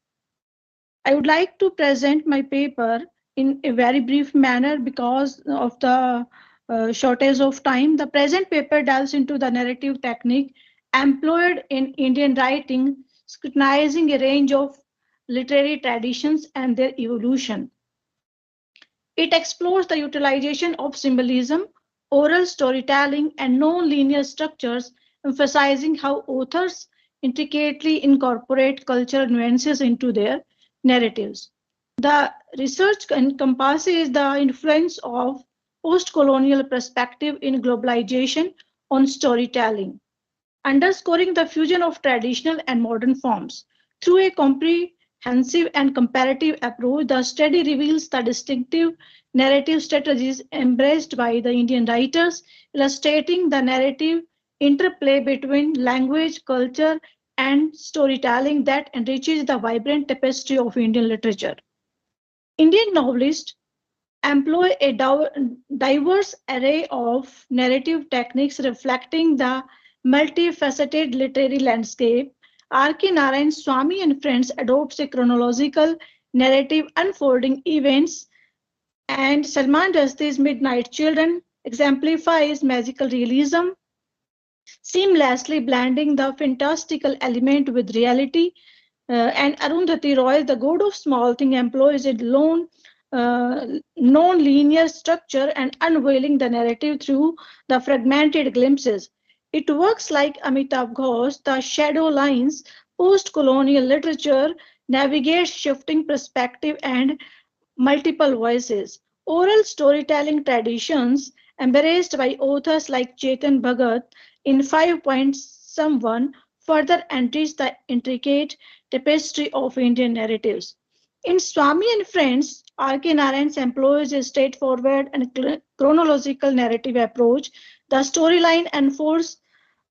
I would like to present my paper in a very brief manner because of the shortage of time. The present paper delves into the narrative technique employed in Indian writing, scrutinizing a range of literary traditions and their evolution. It explores the utilization of symbolism, oral storytelling, and non-linear structures, emphasizing how authors intricately incorporate cultural nuances into their narratives. The research encompasses the influence of post-colonial perspective in globalization on storytelling, underscoring the fusion of traditional and modern forms. Through a comprehensive and comparative approach, the study reveals the distinctive narrative strategies embraced by the Indian writers, illustrating the narrative interplay between language, culture, and storytelling that enriches the vibrant tapestry of Indian literature. Indian novelists employ a diverse array of narrative techniques reflecting the multifaceted literary landscape. R.K. Narayan Swami and Friends adopts a chronological narrative unfolding events, and Salman Rushdie's Midnight Children exemplifies magical realism, seamlessly blending the fantastical element with reality. And Arundhati Roy, The God of Small Things, employs a non-linear structure and unveiling the narrative through the fragmented glimpses. It works like Amitav Ghosh, The Shadow Lines, post-colonial literature navigates shifting perspective and multiple voices. Oral storytelling traditions embraced by authors like Chetan Bhagat in 5 Points Someone further enrich the intricate tapestry of Indian narratives. In Swami and Friends, R.K. Narayan employs a straightforward and chronological narrative approach. The storyline unfolds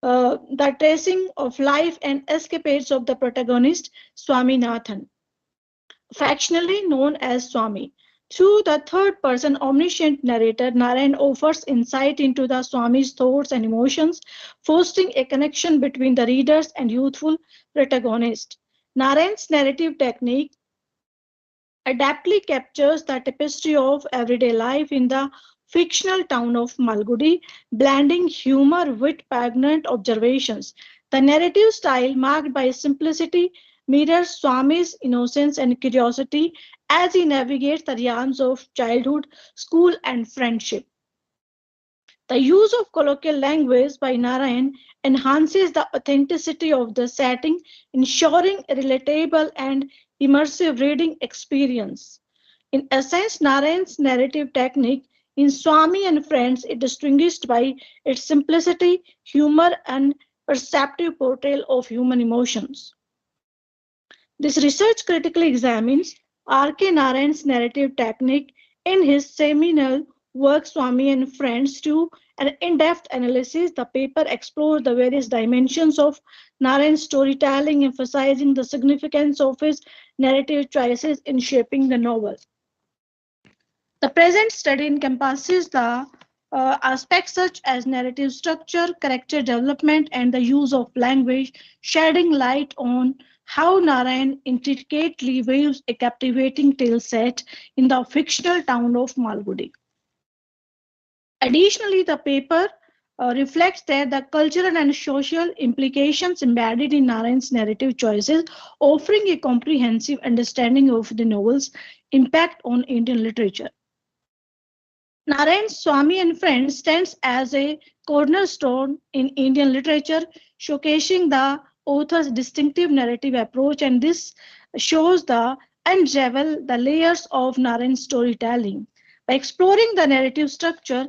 the tracing of life and escapades of the protagonist, Swaminathan, factionally known as Swami. Through the third-person omniscient narrator, Narayan offers insight into the Swami's thoughts and emotions, fostering a connection between the readers and youthful protagonist. Narayan's narrative technique adeptly captures the tapestry of everyday life in the fictional town of Malgudi, blending humor with poignant observations. The narrative style, marked by simplicity, mirrors Swami's innocence and curiosity as he navigates the realms of childhood, school, and friendship. The use of colloquial language by Narayan enhances the authenticity of the setting, ensuring a relatable and immersive reading experience. In essence, Narayan's narrative technique in Swami and Friends is distinguished by its simplicity, humor, and perceptive portrayal of human emotions. This research critically examines R.K. Narayan's narrative technique in his seminal work Swami and Friends. To an in-depth analysis, the paper explores the various dimensions of Narayan's storytelling, emphasizing the significance of his narrative choices in shaping the novel. The present study encompasses the aspects such as narrative structure, character development, and the use of language, shedding light on how Narayan intricately weaves a captivating tale set in the fictional town of Malgudi. Additionally, the paper reflects that the cultural and social implications embedded in Narayan's narrative choices, offering a comprehensive understanding of the novel's impact on Indian literature. Narayan Swami and Friends stands as a cornerstone in Indian literature, showcasing the author's distinctive narrative approach, and this shows the unravel the layers of Narayan's storytelling. By exploring the narrative structure,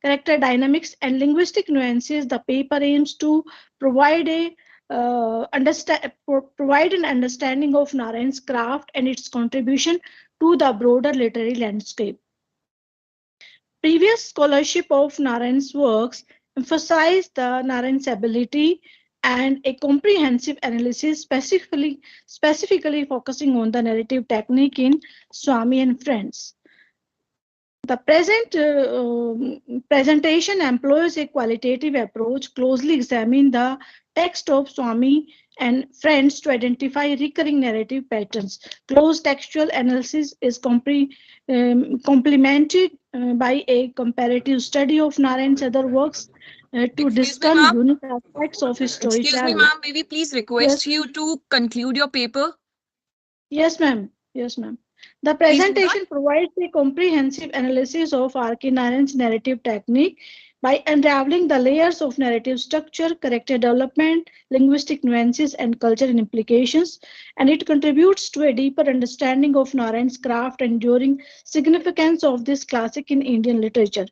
character dynamics, and linguistic nuances, the paper aims to provide provide an understanding of Narayan's craft and its contribution to the broader literary landscape. Previous scholarship of Narayan's works emphasized the Narayan's ability and a comprehensive analysis specifically focusing on the narrative technique in Swami and Friends. The present presentation employs a qualitative approach, closely examining the text of Swami and Friends to identify recurring narrative patterns. Close textual analysis is complemented by a comparative study of Narayan's other works to discern unique aspects of his storytelling. Excuse me, ma'am. May we please request you to conclude your paper? Yes, ma'am. Yes, ma'am. The presentation provides a comprehensive analysis of R.K. Narayan's narrative technique by unraveling the layers of narrative structure, character development, linguistic nuances, and cultural implications, and it contributes to a deeper understanding of Narayan's craft and enduring significance of this classic in Indian literature.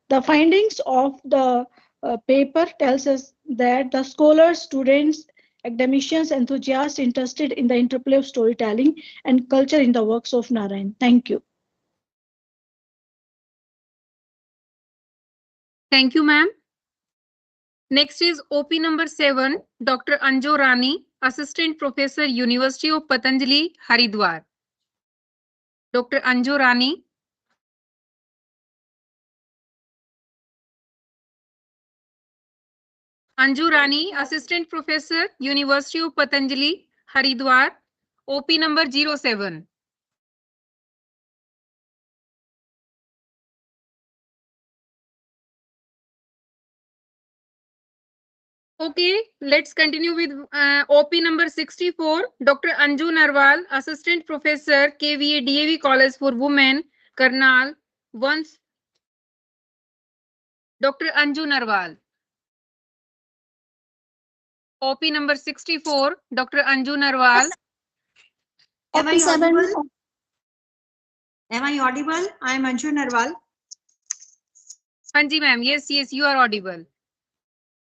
The findings of the paper tells us that the scholars, students, academicians, enthusiasts interested in the interplay of storytelling and culture in the works of Narayan. Thank you. Thank you, ma'am. Next is OP number 7, Dr. Anju Rani, Assistant Professor, University of Patanjali, Haridwar. Dr. Anju Rani. Anju Rani, Assistant Professor, University of Patanjali, Haridwar, OP number 07. Okay, let's continue with OP number 64, Dr. Anju Narwal, Assistant Professor, KVA DAV College for Women, Karnal, once. Dr. Anju Narwal. OP number 64, Dr. Anju Narwal. Am I audible? Am I audible? I am Anju Narwal. Anji ma'am, yes, you are audible.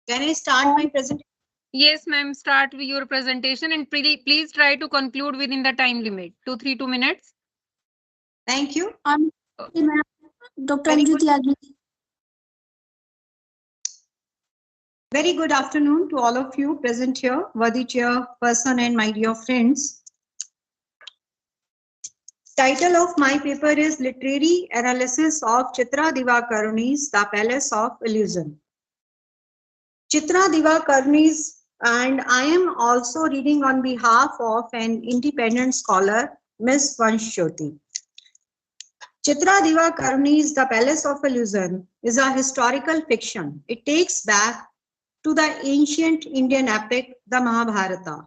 Can I start my presentation? Yes, ma'am, start with your presentation and please try to conclude within the time limit, 2 minutes. Thank you. Dr. Anju Tyagi. Very good afternoon to all of you present here, worthy chairperson and my dear friends. Title of my paper is Literary Analysis of Chitra Divakaruni's The Palace of Illusion. Chitra Divakaruni's, and I am also reading on behalf of an independent scholar, Ms. Vanshjyoti. Chitra Divakaruni's The Palace of Illusion is a historical fiction. It takes back to the ancient Indian epic, the Mahabharata.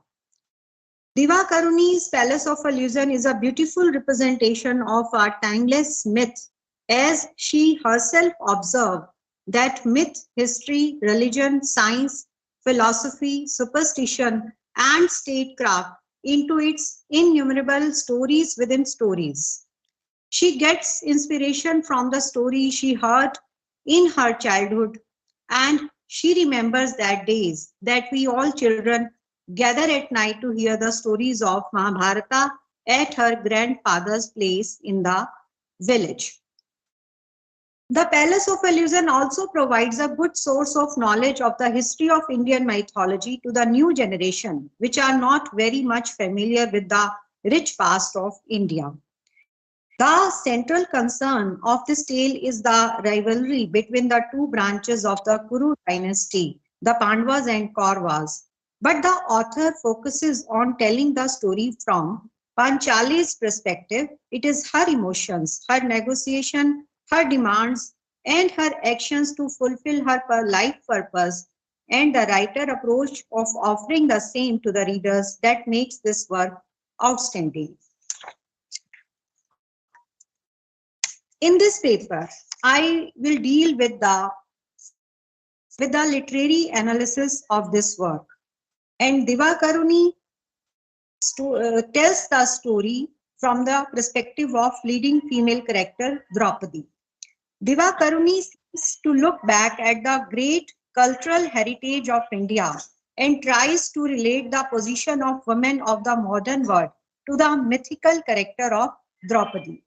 Divakaruni's Palace of Illusion is a beautiful representation of a timeless myth, as she herself observed that myth, history, religion, science, philosophy, superstition, and statecraft into its innumerable stories within stories. She gets inspiration from the stories she heard in her childhood, and she remembers that days that we all children gather at night to hear the stories of Mahabharata at her grandfather's place in the village. The Palace of Illusion also provides a good source of knowledge of the history of Indian mythology to the new generation, which are not very much familiar with the rich past of India. The central concern of this tale is the rivalry between the two branches of the Kuru dynasty, the Pandavas and Kauravas. But the author focuses on telling the story from Panchali's perspective. It is her emotions, her negotiation, her demands, and her actions to fulfill her life purpose, and the writer approach of offering the same to the readers that makes this work outstanding. In this paper, I will deal with the literary analysis of this work. And Divakaruni tells the story from the perspective of leading female character Draupadi. Divakaruni seems to look back at the great cultural heritage of India and tries to relate the position of women of the modern world to the mythical character of Draupadi.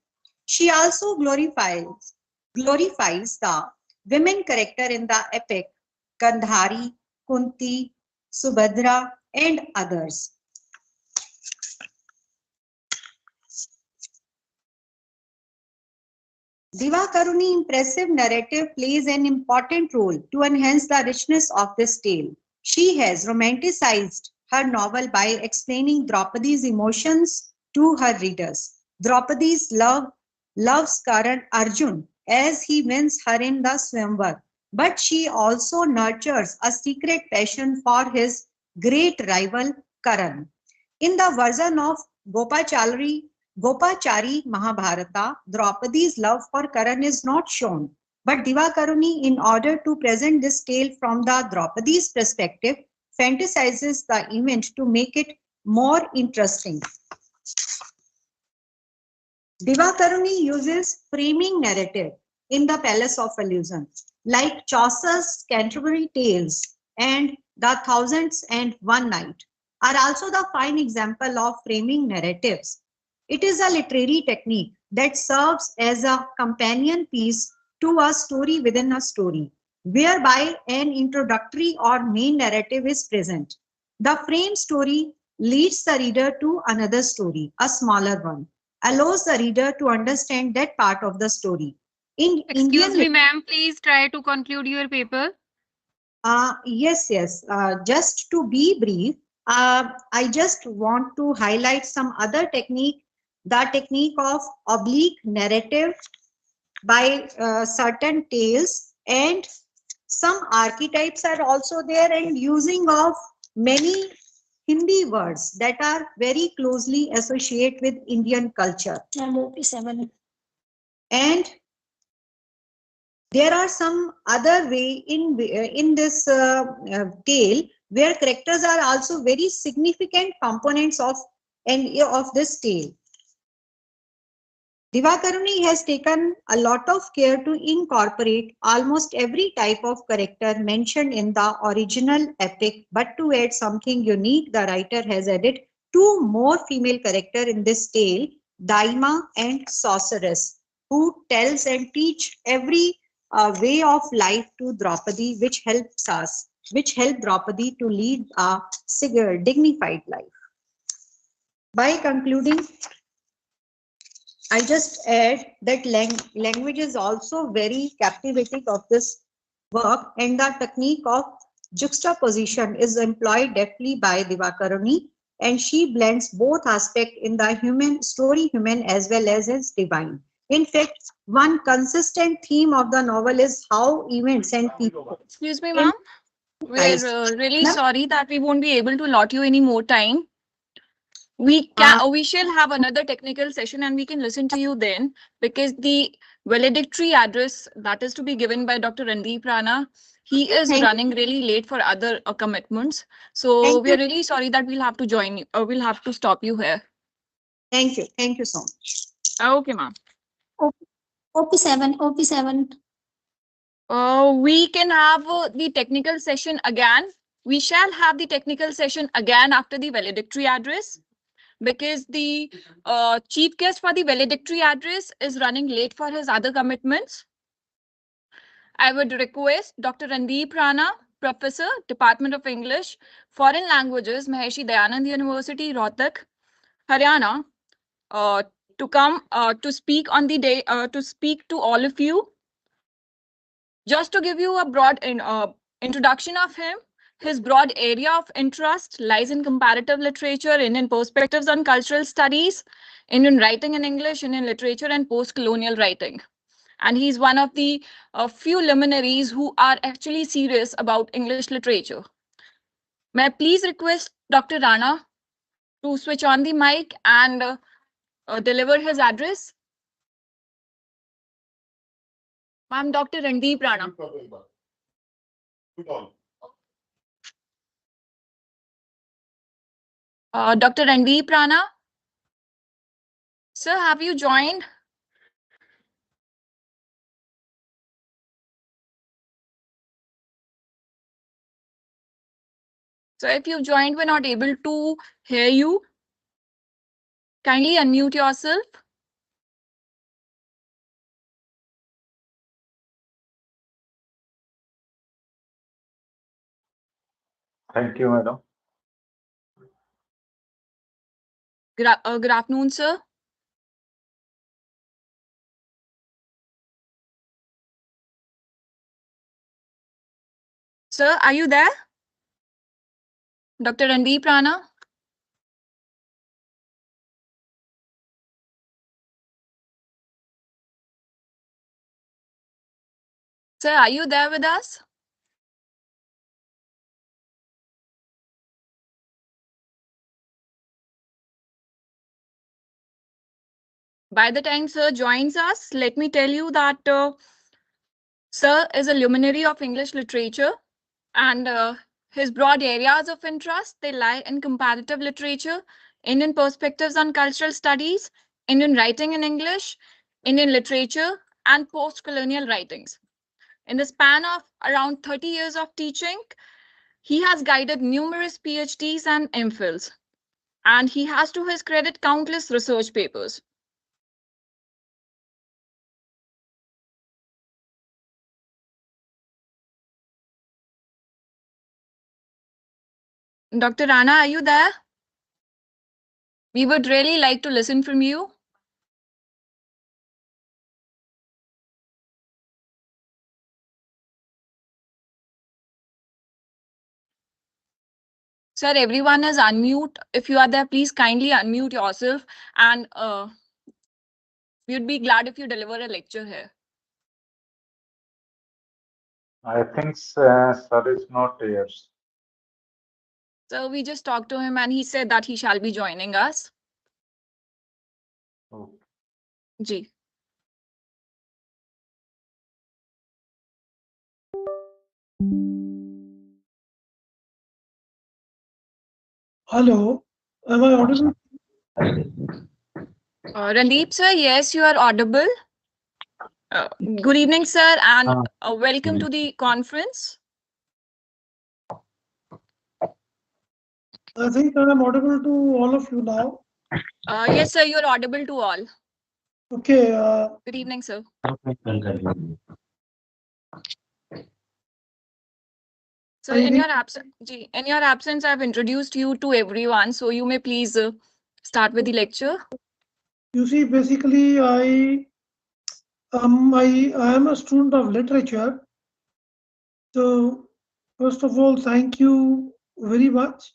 She also glorifies the women character in the epic Gandhari, Kunti, Subhadra, and others. Divakaruni's impressive narrative plays an important role to enhance the richness of this tale. She has romanticized her novel by explaining Draupadi's emotions to her readers. Draupadi's loves Karan Arjun as he wins her in the Swayamvar, but she also nurtures a secret passion for his great rival Karan. In the version of Gopachari Mahabharata, Draupadi's love for Karan is not shown, but Divakaruni, in order to present this tale from the Draupadi's perspective, fantasizes the event to make it more interesting. Divakaruni uses framing narrative in the Palace of Illusion, like Chaucer's Canterbury Tales and The Thousand and One Night are also the fine example of framing narratives. It is a literary technique that serves as a companion piece to a story within a story, whereby an introductory or main narrative is present. The frame story leads the reader to another story, a smaller one, allows the reader to understand that part of the story. Excuse me, ma'am, please try to conclude your paper. Yes. Just to be brief, I just want to highlight some other technique, the technique of oblique narrative by certain tales, and some archetypes are also there, and using of many Hindi words that are very closely associated with Indian culture. And there are some other way in this tale where characters are also very significant components of this tale. Divakaruni has taken a lot of care to incorporate almost every type of character mentioned in the original epic, but to add something unique, the writer has added two more female characters in this tale, Daima and Sorceress, who tells and teach every way of life to Draupadi, which helps us which help Draupadi to lead a dignified life. By concluding, I just add that language is also very captivating of this work, and the technique of juxtaposition is employed deftly by Divakaruni, and she blends both aspects in the human as well as his divine. In fact, one consistent theme of the novel is how events and people. Excuse me, ma'am. We're really sorry that we won't be able to allot you any more time. We shall have another technical session and we can listen to you then, because the valedictory address that is to be given by Dr. Randeep Rana, he is running really late for other commitments. So we are really sorry that we'll have to join you, or we'll have to stop you here. Thank you. Thank you so much. Okay, ma'am. OP7. We can have the technical session again. We shall have the technical session again after the valedictory address, because the chief guest for the valedictory address is running late for his other commitments. I would request Dr. Randeep Rana, Professor, Department of English, Foreign Languages, Maharishi Dayanand University, Rohtak, Haryana, to come to speak on the day, to speak to all of you. Just to give you a broad introduction of him, his broad area of interest lies in comparative literature, Indian perspectives on cultural studies, Indian writing in English, Indian literature, and post-colonial writing. And he's one of the few luminaries who are actually serious about English literature. May I please request Dr. Rana to switch on the mic and deliver his address? Ma'am, Dr. Randeep Rana. Dr. Randeep Rana. Sir, have you joined? So if you've joined, we're not able to hear you. Kindly unmute yourself. Thank you, madam. Good afternoon, sir. Sir, are you there? Dr. Randeep Rana? Sir, are you there with us? By the time sir joins us, let me tell you that sir is a luminary of English literature, and his broad areas of interest, they lie in comparative literature, Indian perspectives on cultural studies, Indian writing in English, Indian literature, and post-colonial writings. In the span of around 30 years of teaching, he has guided numerous PhDs and MPhils, and he has to his credit countless research papers. Dr. Rana, are you there? We would really like to listen from you. Sir, everyone is unmute. If you are there, please kindly unmute yourself, and we'd be glad if you deliver a lecture here. I think sir is not here. So we just talked to him and he said that he shall be joining us. Okay. Ji. Hello, am I audible? Randeep sir, yes, you are audible. Good evening, sir, and welcome to the conference. I think I am audible to all of you now. Yes, sir, you are audible to all. Okay. Good evening, sir. So I in need- your absence, I've introduced you to everyone. So you may please start with the lecture. You see, basically, I am a student of literature. So first of all, thank you very much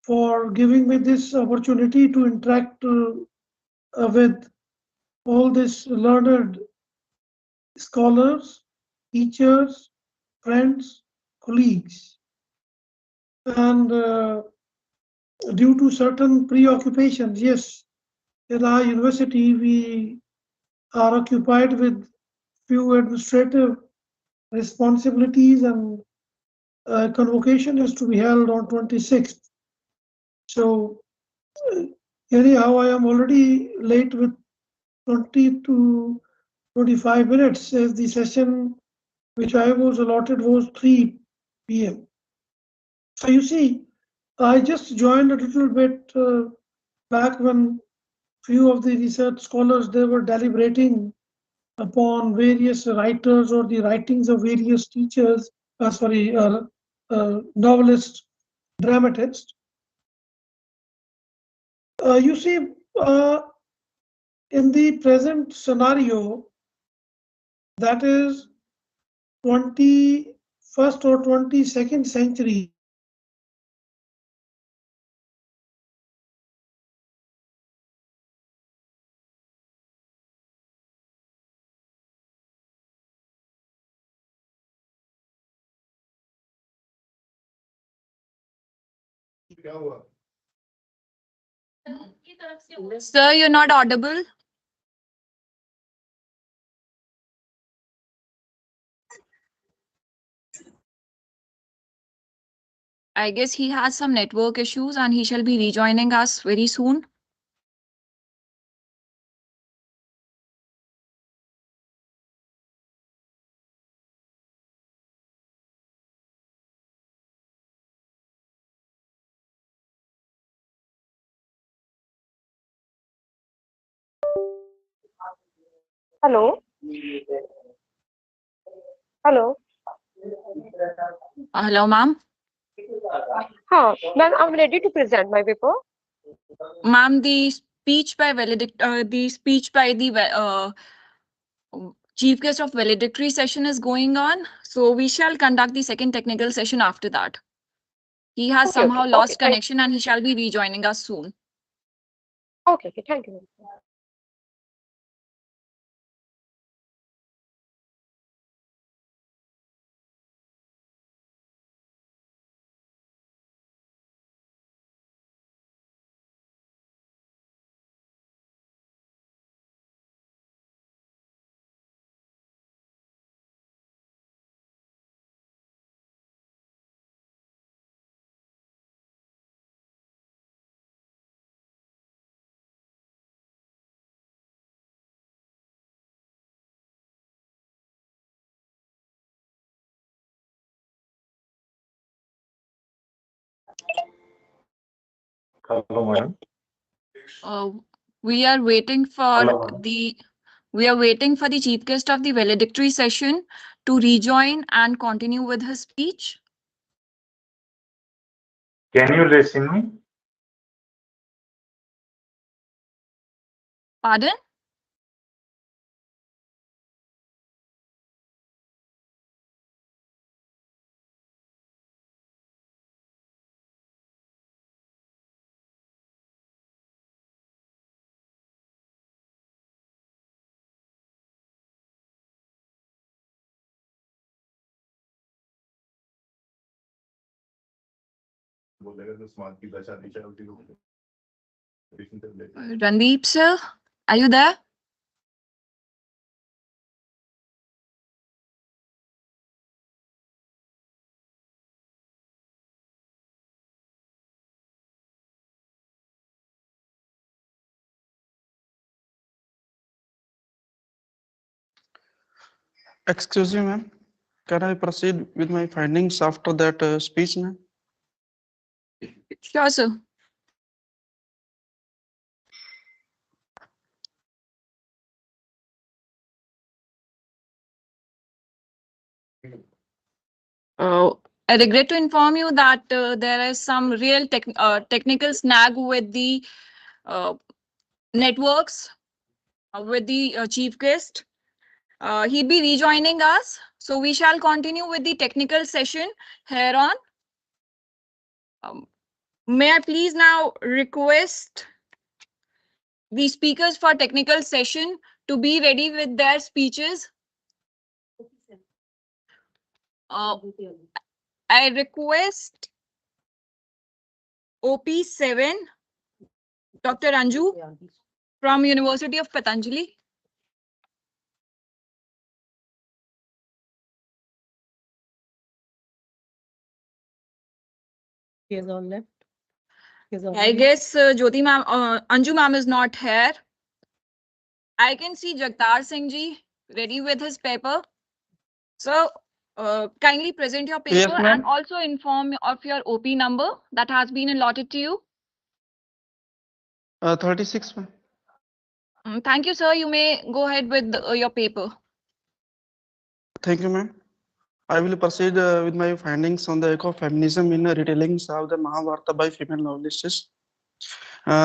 for giving me this opportunity to interact with all these learned scholars, teachers, friends, colleagues. And due to certain preoccupations, yes, in our university, we are occupied with few administrative responsibilities, and convocation is to be held on 26th. So anyhow, I am already late with 20 to 25 minutes, as the session which I was allotted was 3 p.m. So you see, I just joined a little bit back when few of the research scholars, they were deliberating upon various writers or the writings of various teachers, novelists, dramatists. You see, in the present scenario, that is 21st or 22nd century, Sir, you're not audible. I guess he has some network issues and he shall be rejoining us very soon. Hello. Hello. Hello, ma'am. Ma'am, I'm ready to present my paper. Ma'am, the speech by the chief guest of valedictory session is going on. So we shall conduct the second technical session after that. He has somehow lost connection and he shall be rejoining us soon. Okay, thank you. Hello, madam. We are waiting for Hello. the chief guest of the valedictory session to rejoin and continue with his speech. Can you listen me? Pardon? Randeep sir, are you there? Excuse me, ma'am. Can I proceed with my findings after that speech, ma'am? Sure, sir. I regret to inform you that there is some real technical snag with the networks with the chief guest. He'll be rejoining us. So we shall continue with the technical session here on. May I please now request the speakers for technical session to be ready with their speeches. I request OP7, Dr. Anju from University of Patanjali. He is on left. I guess Jyoti ma'am, Anju ma'am is not here. I can see Jagtar Singh ji ready with his paper. So kindly present your paper Yes, ma'am. and also inform of your OP number that has been allotted to you. 36, ma'am. Thank you, sir. You may go ahead with your paper. Thank you, ma'am. I will proceed with my findings on the ecofeminism in retellings of the Mahabharata by female novelists.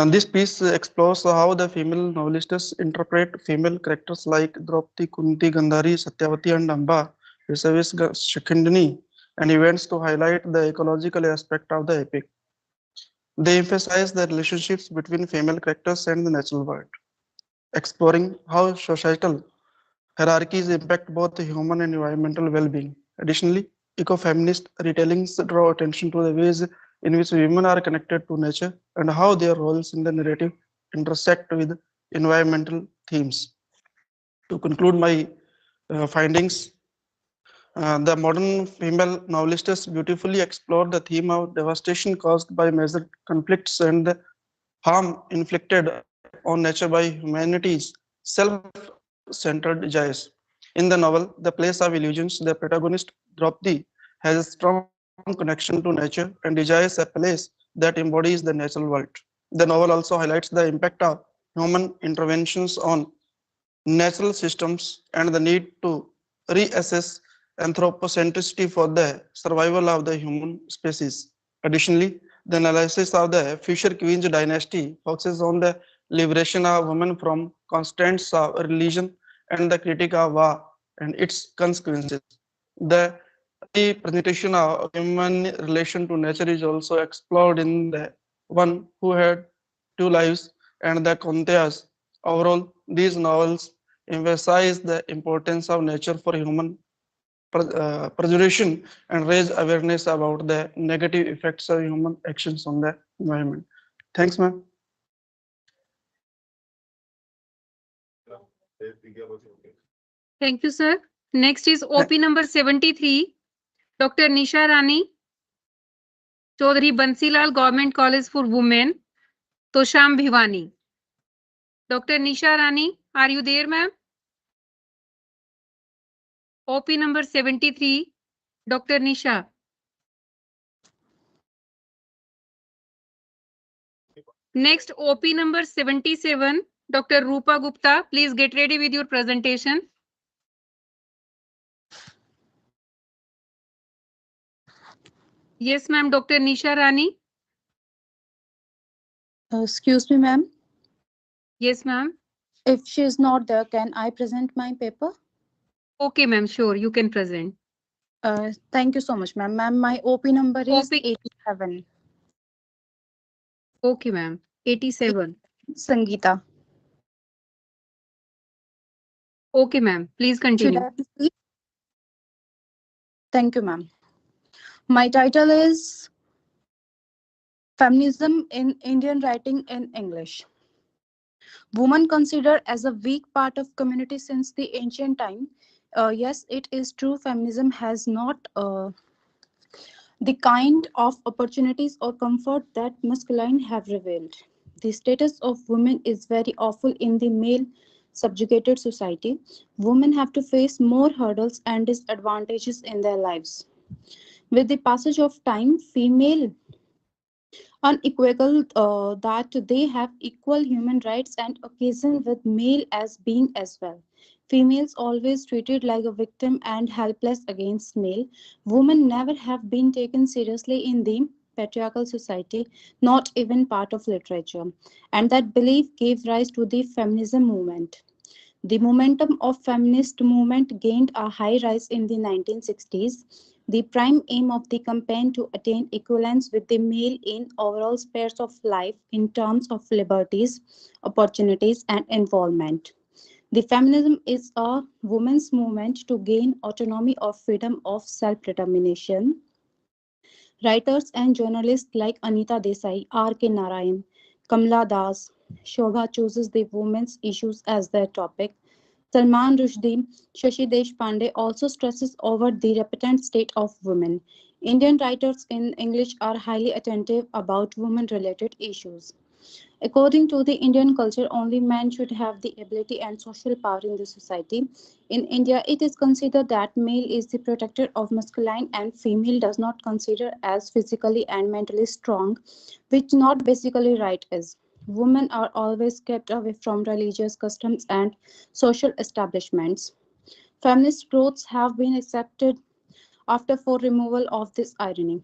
This piece explores how the female novelists interpret female characters like Draupadi, Kunti, Gandhari, Satyavati, and Amba, vis-a-vis Shikindani, and events to highlight the ecological aspect of the epic. They emphasize the relationships between female characters and the natural world, exploring how societal hierarchies impact both human and environmental well-being. Additionally, ecofeminist retellings draw attention to the ways in which women are connected to nature and how their roles in the narrative intersect with environmental themes. To conclude my findings, the modern female novelists beautifully explore the theme of devastation caused by major conflicts and the harm inflicted on nature by humanity's self-centered desires. In the novel, The Place of Illusions, the protagonist Draupadi has a strong connection to nature and desires a place that embodies the natural world. The novel also highlights the impact of human interventions on natural systems and the need to reassess anthropocentricity for the survival of the human species. Additionally, the analysis of the Fisher Queen's dynasty focuses on the liberation of women from constraints of religion and the critique of war and its consequences. The representation of human relation to nature is also explored in the One Who Had Two Lives and the Konteyas. Overall, these novels emphasize the importance of nature for human preservation and raise awareness about the negative effects of human actions on the environment. Thanks, ma'am. Thank you, sir. Next is OP number 73, Dr. Nisha Rani, Chaudhary Bansilal Government College for Women, Tosham Bhivani. Dr. Nisha Rani, are you there, ma'am? OP number 73, Dr. Nisha. Next, OP number 77, Dr. Rupa Gupta. Please get ready with your presentation. Yes, ma'am. Dr. Nisha Rani. Excuse me, ma'am. Yes, ma'am. If she is not there, can I present my paper? Okay, ma'am. Sure, you can present. Thank you so much, ma'am. Ma'am, my OP number is OP 87. Okay, ma'am. 87. Sangeeta. Okay, ma'am. Please Should continue. I proceed? Thank you, ma'am. My title is Feminism in Indian Writing in English. Women considered as a weak part of community since the ancient time. Yes, it is true. Feminism has not the kind of opportunities or comfort that masculine have revealed. The status of women is very awful in the male subjugated society. Women have to face more hurdles and disadvantages in their lives. With the passage of time, female unequivocal that they have equal human rights and occasion with male as being as well. Females always treated like a victim and helpless against male. Women never have been taken seriously in the patriarchal society, not even part of literature. And that belief gave rise to the feminism movement. The momentum of feminist movement gained a high rise in the 1960s. The prime aim of the campaign to attain equivalence with the male in overall spheres of life in terms of liberties, opportunities, and involvement. The feminism is a women's movement to gain autonomy or freedom of self-determination. Writers and journalists like Anita Desai, R.K. Narayan, Kamala Das, Shobha chooses the women's issues as their topic. Salman Rushdie, Shashi Deshpande also stresses over the repentant state of women. Indian writers in English are highly attentive about women-related issues. According to the Indian culture, only men should have the ability and social power in the society. In India, it is considered that male is the protector of masculine and female does not consider as physically and mentally strong, which not basically right is. Women are always kept away from religious customs and social establishments. Feminist growths have been accepted after for removal of this irony.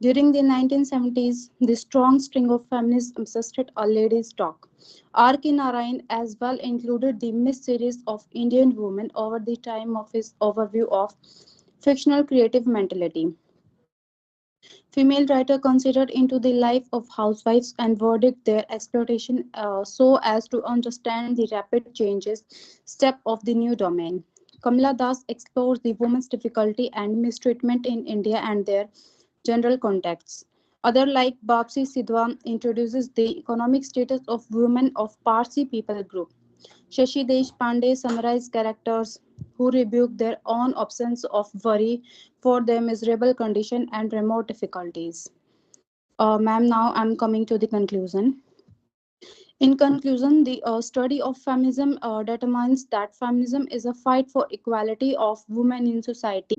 During the 1970s, the strong string of feminism assisted a ladies' talk. R.K. Narayan as well included the Miss series of Indian women over the time of his overview of fictional creative mentality. Female writer considered into the life of housewives and verdict their exploitation so as to understand the rapid changes step of the new domain. Kamala Das explores the woman's difficulty and mistreatment in India and their general contexts. Other like Bapsi Sidhwa introduces the economic status of women of Parsi people group. Shashi Deshpande summarized characters who rebuke their own absence of worry for their miserable condition and remote difficulties. Ma'am, now I'm coming to the conclusion. In conclusion, the study of feminism determines that feminism is a fight for equality of women in society.